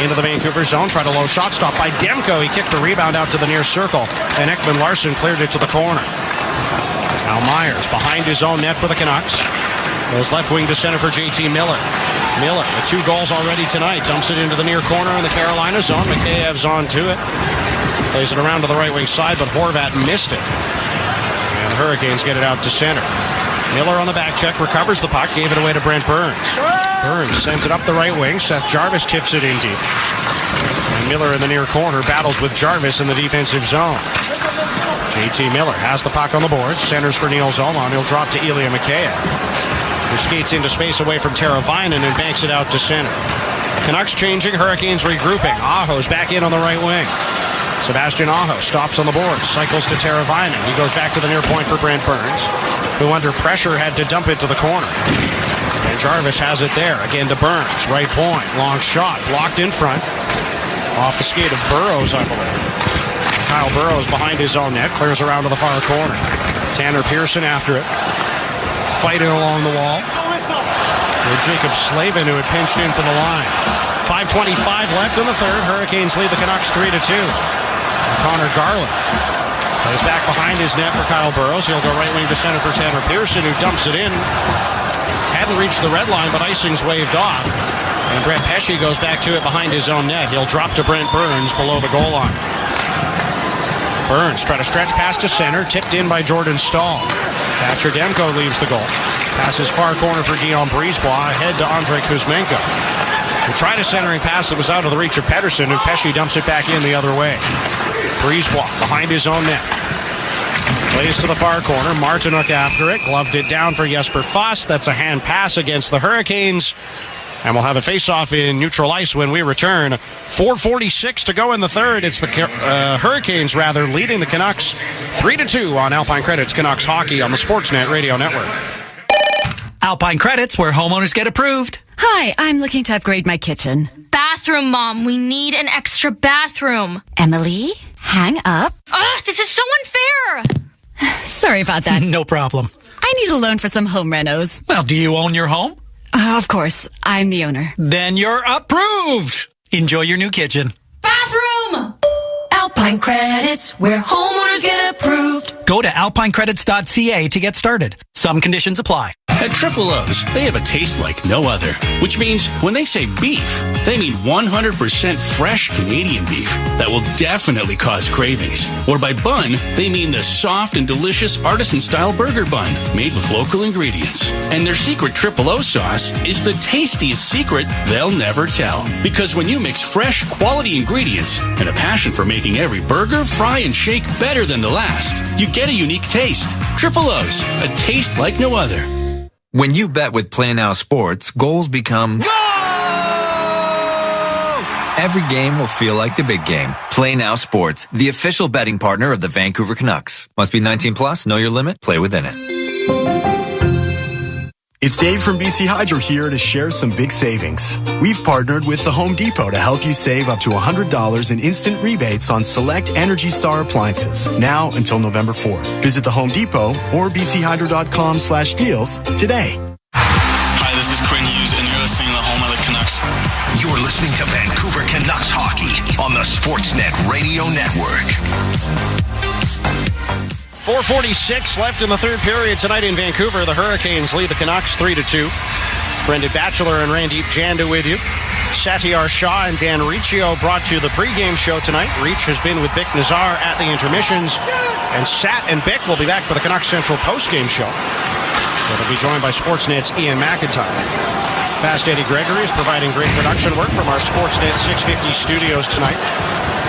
Into the Vancouver zone, tried a low shot stop by Demko. He kicked the rebound out to the near circle, and Ekman Larsson cleared it to the corner. Now Myers behind his own net for the Canucks. Goes left wing to center for JT Miller. Miller, with 2 goals already tonight, dumps it into the near corner in the Carolina zone. Mikheyev's on to it. Plays it around to the right wing side, but Horvat missed it. And the Hurricanes get it out to center. Miller on the back check, recovers the puck, gave it away to Brent Burns. Burns sends it up the right wing. Seth Jarvis tips it in deep. And Miller in the near corner battles with Jarvis in the defensive zone. JT Miller has the puck on the boards, centers for Neil Zolan. He'll drop to Ilya Mikheyev, who skates into space away from Teravainen and banks it out to center. Canucks changing, Hurricanes regrouping. Aho's back in on the right wing. Sebastian Aho stops on the board, cycles to Teravainen. He goes back to the near point for Brent Burns, who under pressure had to dump it to the corner. And Jarvis has it there, again to Burns. Right point, long shot, blocked in front. Off the skate of Burrows, I believe. Kyle Burrows behind his own net, clears around to the far corner. Tanner Pearson after it. Fighting along the wall. With Jacob Slavin, who had pinched in for the line. 5:25 left in the third. Hurricanes lead the Canucks 3-2. Connor Garland plays back behind his net for Kyle Burrows. He'll go right wing to center for Tanner Pearson, who dumps it in. Hadn't reached the red line, but icing's waved off. And Brett Pesce goes back to it behind his own net. He'll drop to Brent Burns below the goal line. Burns try to stretch pass to center, tipped in by Jordan Stahl. Thatcher Demko leaves the goal. Passes far corner for Dion Brisebois, ahead to Andrei Kuzmenko. They tried a centering pass that was out of the reach of Pettersson, and Pesce dumps it back in the other way. Breeze block behind his own net. Plays to the far corner. Martinook after it. Gloved it down for Jesper Fast. That's a hand pass against the Hurricanes. And we'll have a face-off in neutral ice when we return. 4:46 to go in the third. It's the Hurricanes, leading the Canucks 3-2 on Alpine Credits Canucks Hockey on the Sportsnet Radio Network. Alpine Credits, where homeowners get approved. Hi, I'm looking to upgrade my kitchen. Bathroom, Mom. We need an extra bathroom. Emily, hang up. Ugh, this is so unfair. Sorry about that. No problem. I need a loan for some home renos. Well, do you own your home? Of course. I'm the owner. Then you're approved. Enjoy your new kitchen. Bathroom! Alpine Credits, where homeowners get approved. Go to alpinecredits.ca to get started. Some conditions apply. At Triple O's, they have a taste like no other, which means when they say beef, they mean 100% fresh Canadian beef that will definitely cause cravings. Or by bun, they mean the soft and delicious artisan-style burger bun made with local ingredients. And their secret Triple O sauce is the tastiest secret they'll never tell. Because when you mix fresh, quality ingredients and a passion for making every burger, fry, and shake better than the last, you get a unique taste. Triple O's, a taste like no other. When you bet with Play Now Sports, goals become Go! Every game will feel like the big game. Play Now Sports, the official betting partner of the Vancouver Canucks. Must be 19 plus, know your limit, play within it. It's Dave from BC Hydro here to share some big savings. We've partnered with the Home Depot to help you save up to $100 in instant rebates on select Energy Star appliances, now until November 4th. Visit the Home Depot or bchydro.com/deals today. Hi, this is Quinn Hughes, and you're listening to the home of the Canucks. You're listening to Vancouver Canucks Hockey on the Sportsnet Radio Network. 4:46 left in the third period tonight in Vancouver. The Hurricanes lead the Canucks 3-2. Brendan Batchelor and Randeep Janda with you. Satyar Shah and Dan Riccio brought you the pregame show tonight. Reach has been with Bick Nazar at the intermissions. And Sat and Bick will be back for the Canucks Central postgame show. They'll be joined by Sportsnet's Ian McIntyre. Fast Eddie Gregory is providing great production work from our Sportsnet 650 studios tonight.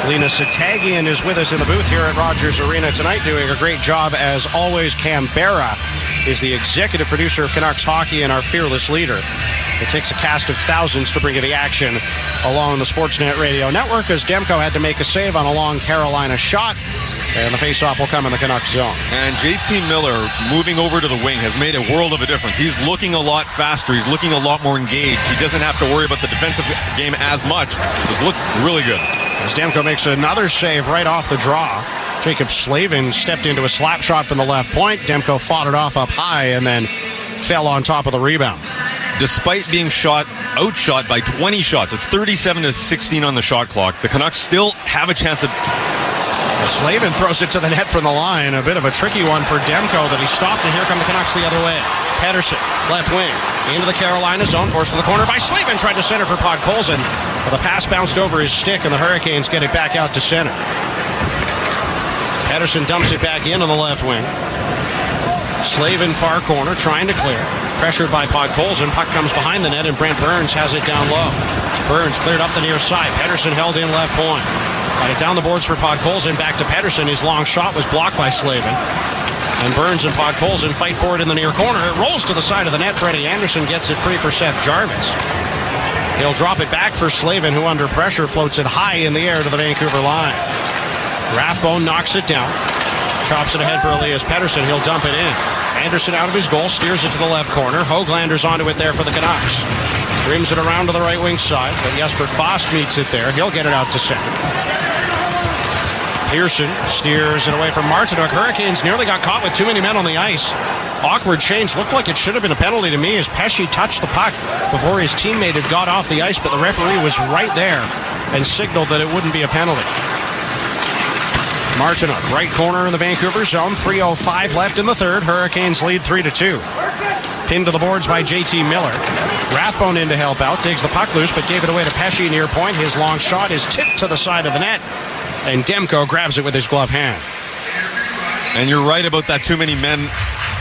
Lena Satagian is with us in the booth here at Rogers Arena tonight, doing a great job as always. Canberra is the executive producer of Canucks Hockey and our fearless leader. It takes a cast of thousands to bring you the action along the Sportsnet Radio Network, as Demko had to make a save on a long Carolina shot, and the faceoff will come in the Canucks zone. And JT Miller moving over to the wing has made a world of a difference. He's looking a lot faster. He's looking a lot more engaged. He doesn't have to worry about the defensive game as much. So it's looked really good. As Demko makes another save right off the draw. Jacob Slavin stepped into a slap shot from the left point. Demko fought it off up high and then fell on top of the rebound. Despite being outshot by 20 shots, it's 37-16 on the shot clock. The Canucks still have a chance to... Slavin throws it to the net from the line. A bit of a tricky one for Demko that he stopped, and here come the Canucks the other way. Pettersson, left wing, into the Carolina zone, forced to the corner by Slavin, tried to center for Podkolzin, but the pass bounced over his stick, and the Hurricanes get it back out to center. Pettersson dumps it back in on the left wing. Slavin far corner, trying to clear. Pressured by Podkolzin, puck comes behind the net, and Brent Burns has it down low. Burns cleared up the near side. Pettersson held in left point. Got it down the boards for Podkolzin, back to Pettersson. His long shot was blocked by Slavin. And Burns and Podkolzin fight for it in the near corner. It rolls to the side of the net. Freddie Anderson gets it free for Seth Jarvis. He'll drop it back for Slavin, who under pressure floats it high in the air to the Vancouver line. Rathbone knocks it down. Chops it ahead for Elias Pettersson. He'll dump it in. Anderson out of his goal, steers it to the left corner. Hoaglander's onto it there for the Canucks. Rims it around to the right wing side, but Jesper Fast meets it there. He'll get it out to center. Pearson steers it away from Martinook. Hurricanes nearly got caught with too many men on the ice. Awkward change. Looked like it should have been a penalty to me as Pesce touched the puck before his teammate had got off the ice, but the referee was right there and signaled that it wouldn't be a penalty. Martinook, right corner in the Vancouver zone. 3:05 left in the third. Hurricanes lead 3-2. Pinned to the boards by JT Miller. Rathbone in to help out. Digs the puck loose, but gave it away to Pesce near point. His long shot is tipped to the side of the net, and Demko grabs it with his glove hand. And you're right about that too many men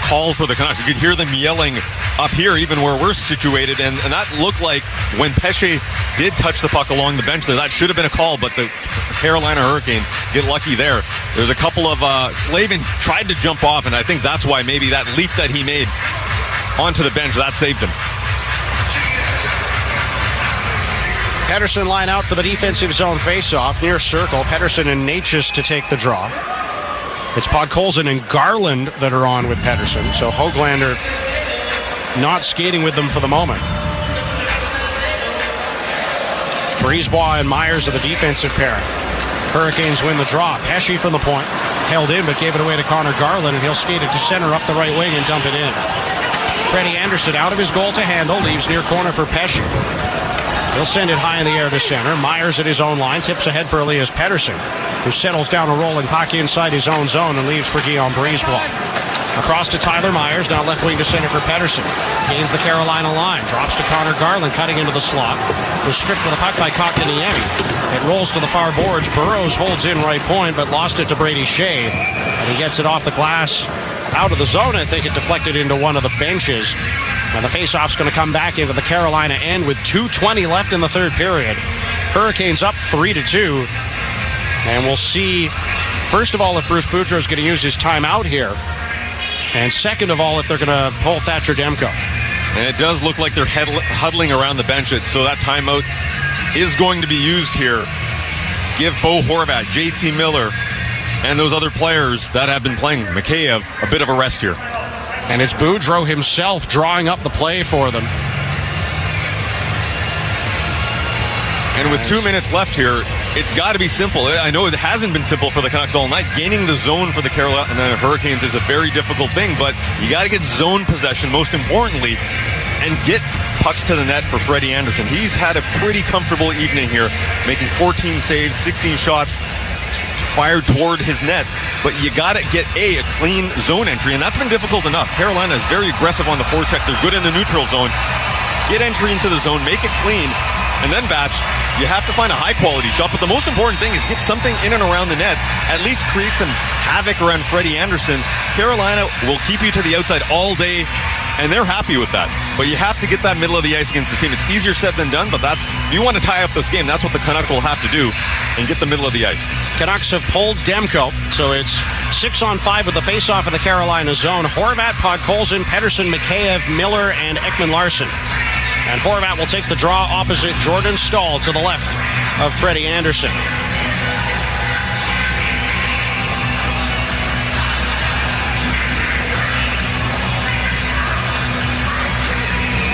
call for the Canucks. You could hear them yelling up here, even where we're situated, and that looked like when Pesce did touch the puck along the bench there, that should have been a call, but the Carolina Hurricane get lucky there. There's a couple of Slavin tried to jump off, and I think that's why maybe that leap that he made onto the bench, that saved him. Pettersson line out for the defensive zone faceoff near circle. Pettersson and Natchez to take the draw. It's Podkolzin and Garland that are on with Pettersson, so Höglander not skating with them for the moment. Brisebois and Myers are the defensive pair. Hurricanes win the draw. Pesce from the point, held in but gave it away to Connor Garland, and he'll skate it to center up the right wing and dump it in. Freddie Anderson out of his goal to handle, leaves near corner for Pesce. He'll send it high in the air to center. Myers at his own line, tips ahead for Elias Pettersson, who settles down a rolling puck inside his own zone and leaves for Guillaume Brisebois. Across to Tyler Myers, now left wing to center for Pettersson. Gains the Carolina line, drops to Connor Garland, cutting into the slot. Was stripped with the puck by Kotkaniemi. It rolls to the far boards. Burrows holds in right point, but lost it to Brady Shea. And he gets it off the glass out of the zone. I think it deflected into one of the benches. And the faceoff's going to come back into the Carolina end with 2:20 left in the third period. Hurricanes up 3-2. And we'll see, first of all, if Bruce Boudreau is going to use his timeout here. And second of all, if they're going to pull Thatcher Demko. And it does look like they're huddling around the bench, so that timeout is going to be used here. Give Bo Horvat, JT Miller, and those other players that have been playing, Mikheyev, a bit of a rest here. And it's Boudreau himself drawing up the play for them. And with 2 minutes left here, it's got to be simple. I know it hasn't been simple for the Canucks all night. Gaining the zone for the Carolina Hurricanes is a very difficult thing, but you got to get zone possession, most importantly, and get pucks to the net for Freddie Anderson. He's had a pretty comfortable evening here, making 14 saves, 16 shots fired toward his net, but you got to get a clean zone entry, and that's been difficult enough. Carolina is very aggressive on the forecheck. They're good in the neutral zone. Get entry into the zone, make it clean, and then, Batch, you have to find a high-quality shot, but the most important thing is get something in and around the net, at least create some havoc around Freddie Anderson. Carolina will keep you to the outside all day, and they're happy with that. But you have to get that middle of the ice against this team. It's easier said than done, but if you want to tie up this game, that's what the Canucks will have to do, and get the middle of the ice. Canucks have pulled Demko, so it's 6-on-5 with the face-off in the Carolina zone. Horvat, Podkolzin, Pettersson, Mikheyev, Miller, and Ekman-Larsson. And Horvat will take the draw opposite Jordan Staal to the left of Freddie Anderson.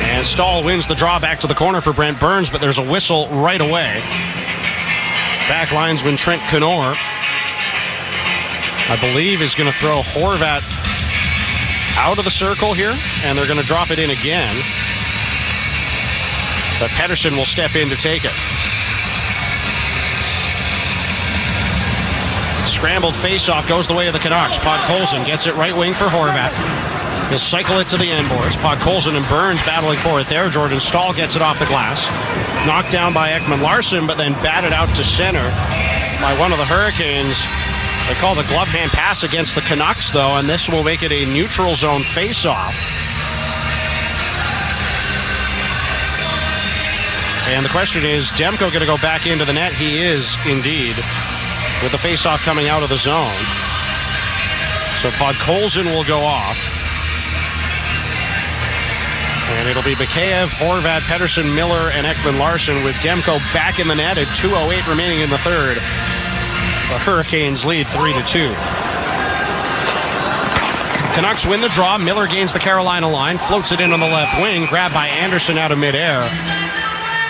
And Staal wins the draw back to the corner for Brent Burns, but there's a whistle right away. Back linesman Trent Knorr, I believe, is going to throw Horvat out of the circle here, and they're going to drop it in again. But Pettersson will step in to take it. Scrambled faceoff goes the way of the Canucks. Podkolzin gets it right wing for Horvat. He'll cycle it to the end boards. Podkolzin and Burns battling for it there. Jordan Staal gets it off the glass. Knocked down by Ekman-Larsson, but then batted out to center by one of the Hurricanes. They call the glove hand pass against the Canucks, though, and this will make it a neutral zone faceoff. And the question is, Demko going to go back into the net? He is, indeed, with the faceoff coming out of the zone. So Podkolzin will go off. And it'll be Mikheyev, Horvat, Pettersson, Miller, and Ekman-Larsson with Demko back in the net at 2:08 remaining in the third. The Hurricanes lead 3-2. Canucks win the draw. Miller gains the Carolina line, floats it in on the left wing, grabbed by Anderson out of midair.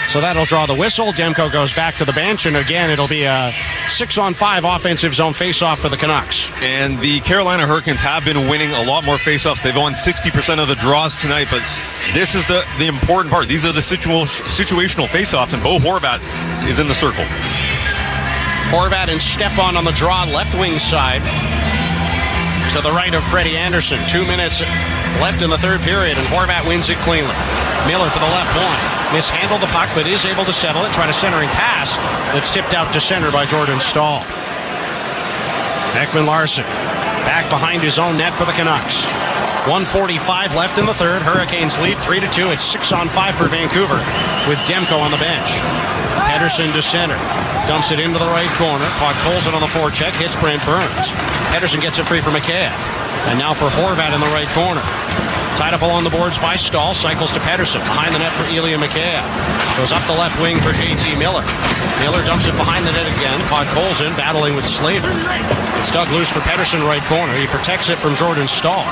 So that'll draw the whistle. Demko goes back to the bench, and again, it'll be a 6-on-5 offensive zone faceoff for the Canucks. And the Carolina Hurricanes have been winning a lot more faceoffs. They've won 60% of the draws tonight, but this is the important part. These are the situational faceoffs, and Bo Horvat is in the circle. Horvat and Stepan on the draw, left wing side, to the right of Freddie Anderson. 2 minutes left in the third period, and Horvat wins it cleanly. Miller for the left point. Mishandled the puck, but is able to settle it. Trying a centering pass that's tipped out to center by Jordan Staal. Ekman-Larsson back behind his own net for the Canucks. 1:45 left in the third. Hurricanes lead 3-2. It's 6-on-5 for Vancouver with Demko on the bench. Pedersen to center. Dumps it into the right corner. Puck pulls it on the forecheck. Hits Brent Burns. Pedersen gets it free for McKayev. And now for Horvat in the right corner. Tied up along the boards by Stahl. Cycles to Pedersen. Behind the net for Ilya Mikheyev. Goes up the left wing for JT Miller. Miller dumps it behind the net again. Puck pulls in, battling with Slavin. It's dug loose for Pedersen right corner. He protects it from Jordan Stahl.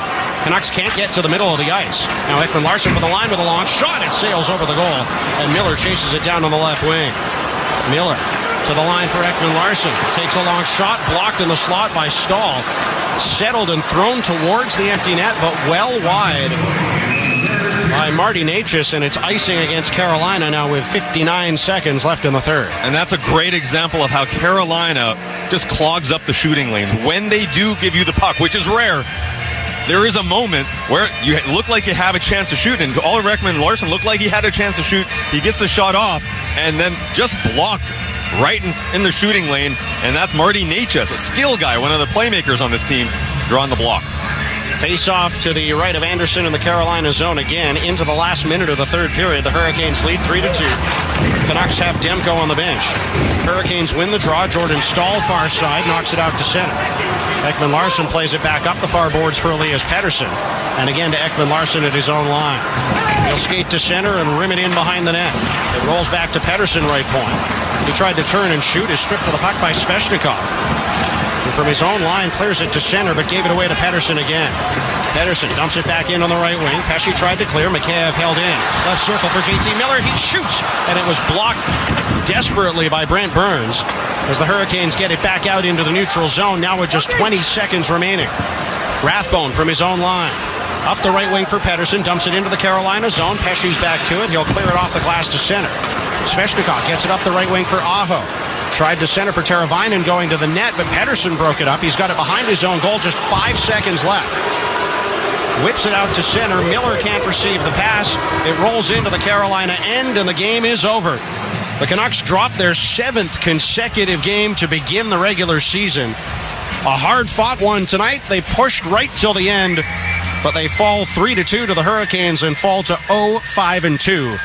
Canucks can't get to the middle of the ice. Now Ekman Larsson for the line with a long shot. It sails over the goal. And Miller chases it down on the left wing. Miller to the line for Ekman Larsson. Takes a long shot. Blocked in the slot by Stahl. Settled and thrown towards the empty net, but well wide by Marty Necas, and it's icing against Carolina now with 59 seconds left in the third. And that's a great example of how Carolina just clogs up the shooting lanes. When they do give you the puck, which is rare, there is a moment where you look like you have a chance to shoot, and Oliver Ekman Larsson looked like he had a chance to shoot. He gets the shot off, and then just blocked right in the shooting lane, and that's Marty Necas, a skill guy, one of the playmakers on this team, drawing the block. Face off to the right of Anderson in the Carolina zone again into the last minute of the third period. The Hurricanes lead 3-2. Canucks have Demko on the bench. Hurricanes win the draw. Jordan Stahl, far side, knocks it out to center. Ekman Larsson plays it back up the far boards for Elias Pettersson. And again to Ekman Larsson at his own line. He'll skate to center and rim it in behind the net. It rolls back to Pettersson right point. He tried to turn and shoot. Is stripped of the puck by Svechnikov. And from his own line, clears it to center, but gave it away to Pettersson again. Pettersson dumps it back in on the right wing. Pesce tried to clear. Mikheyev held in. Left circle for JT Miller. He shoots, and it was blocked desperately by Brent Burns as the Hurricanes get it back out into the neutral zone, now with just 20 seconds remaining. Rathbone from his own line. Up the right wing for Pettersson. Dumps it into the Carolina zone. Pesce's back to it. He'll clear it off the glass to center. Svechnikov gets it up the right wing for Aho. Tried to center for Teravainen going to the net, but Pettersson broke it up. He's got it behind his own goal, just 5 seconds left. Whips it out to center. Miller can't receive the pass. It rolls into the Carolina end, and the game is over. The Canucks drop their 7th consecutive game to begin the regular season. A hard-fought one tonight. They pushed right till the end, but they fall 3-2 to the Hurricanes and fall to 0-5-2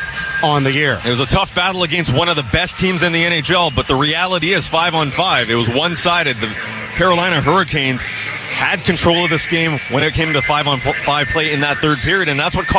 on the year. It was a tough battle against one of the best teams in the NHL, but the reality is 5-on-5. It was one-sided. The Carolina Hurricanes had control of this game when it came to 5-on-5 play in that third period, and that's what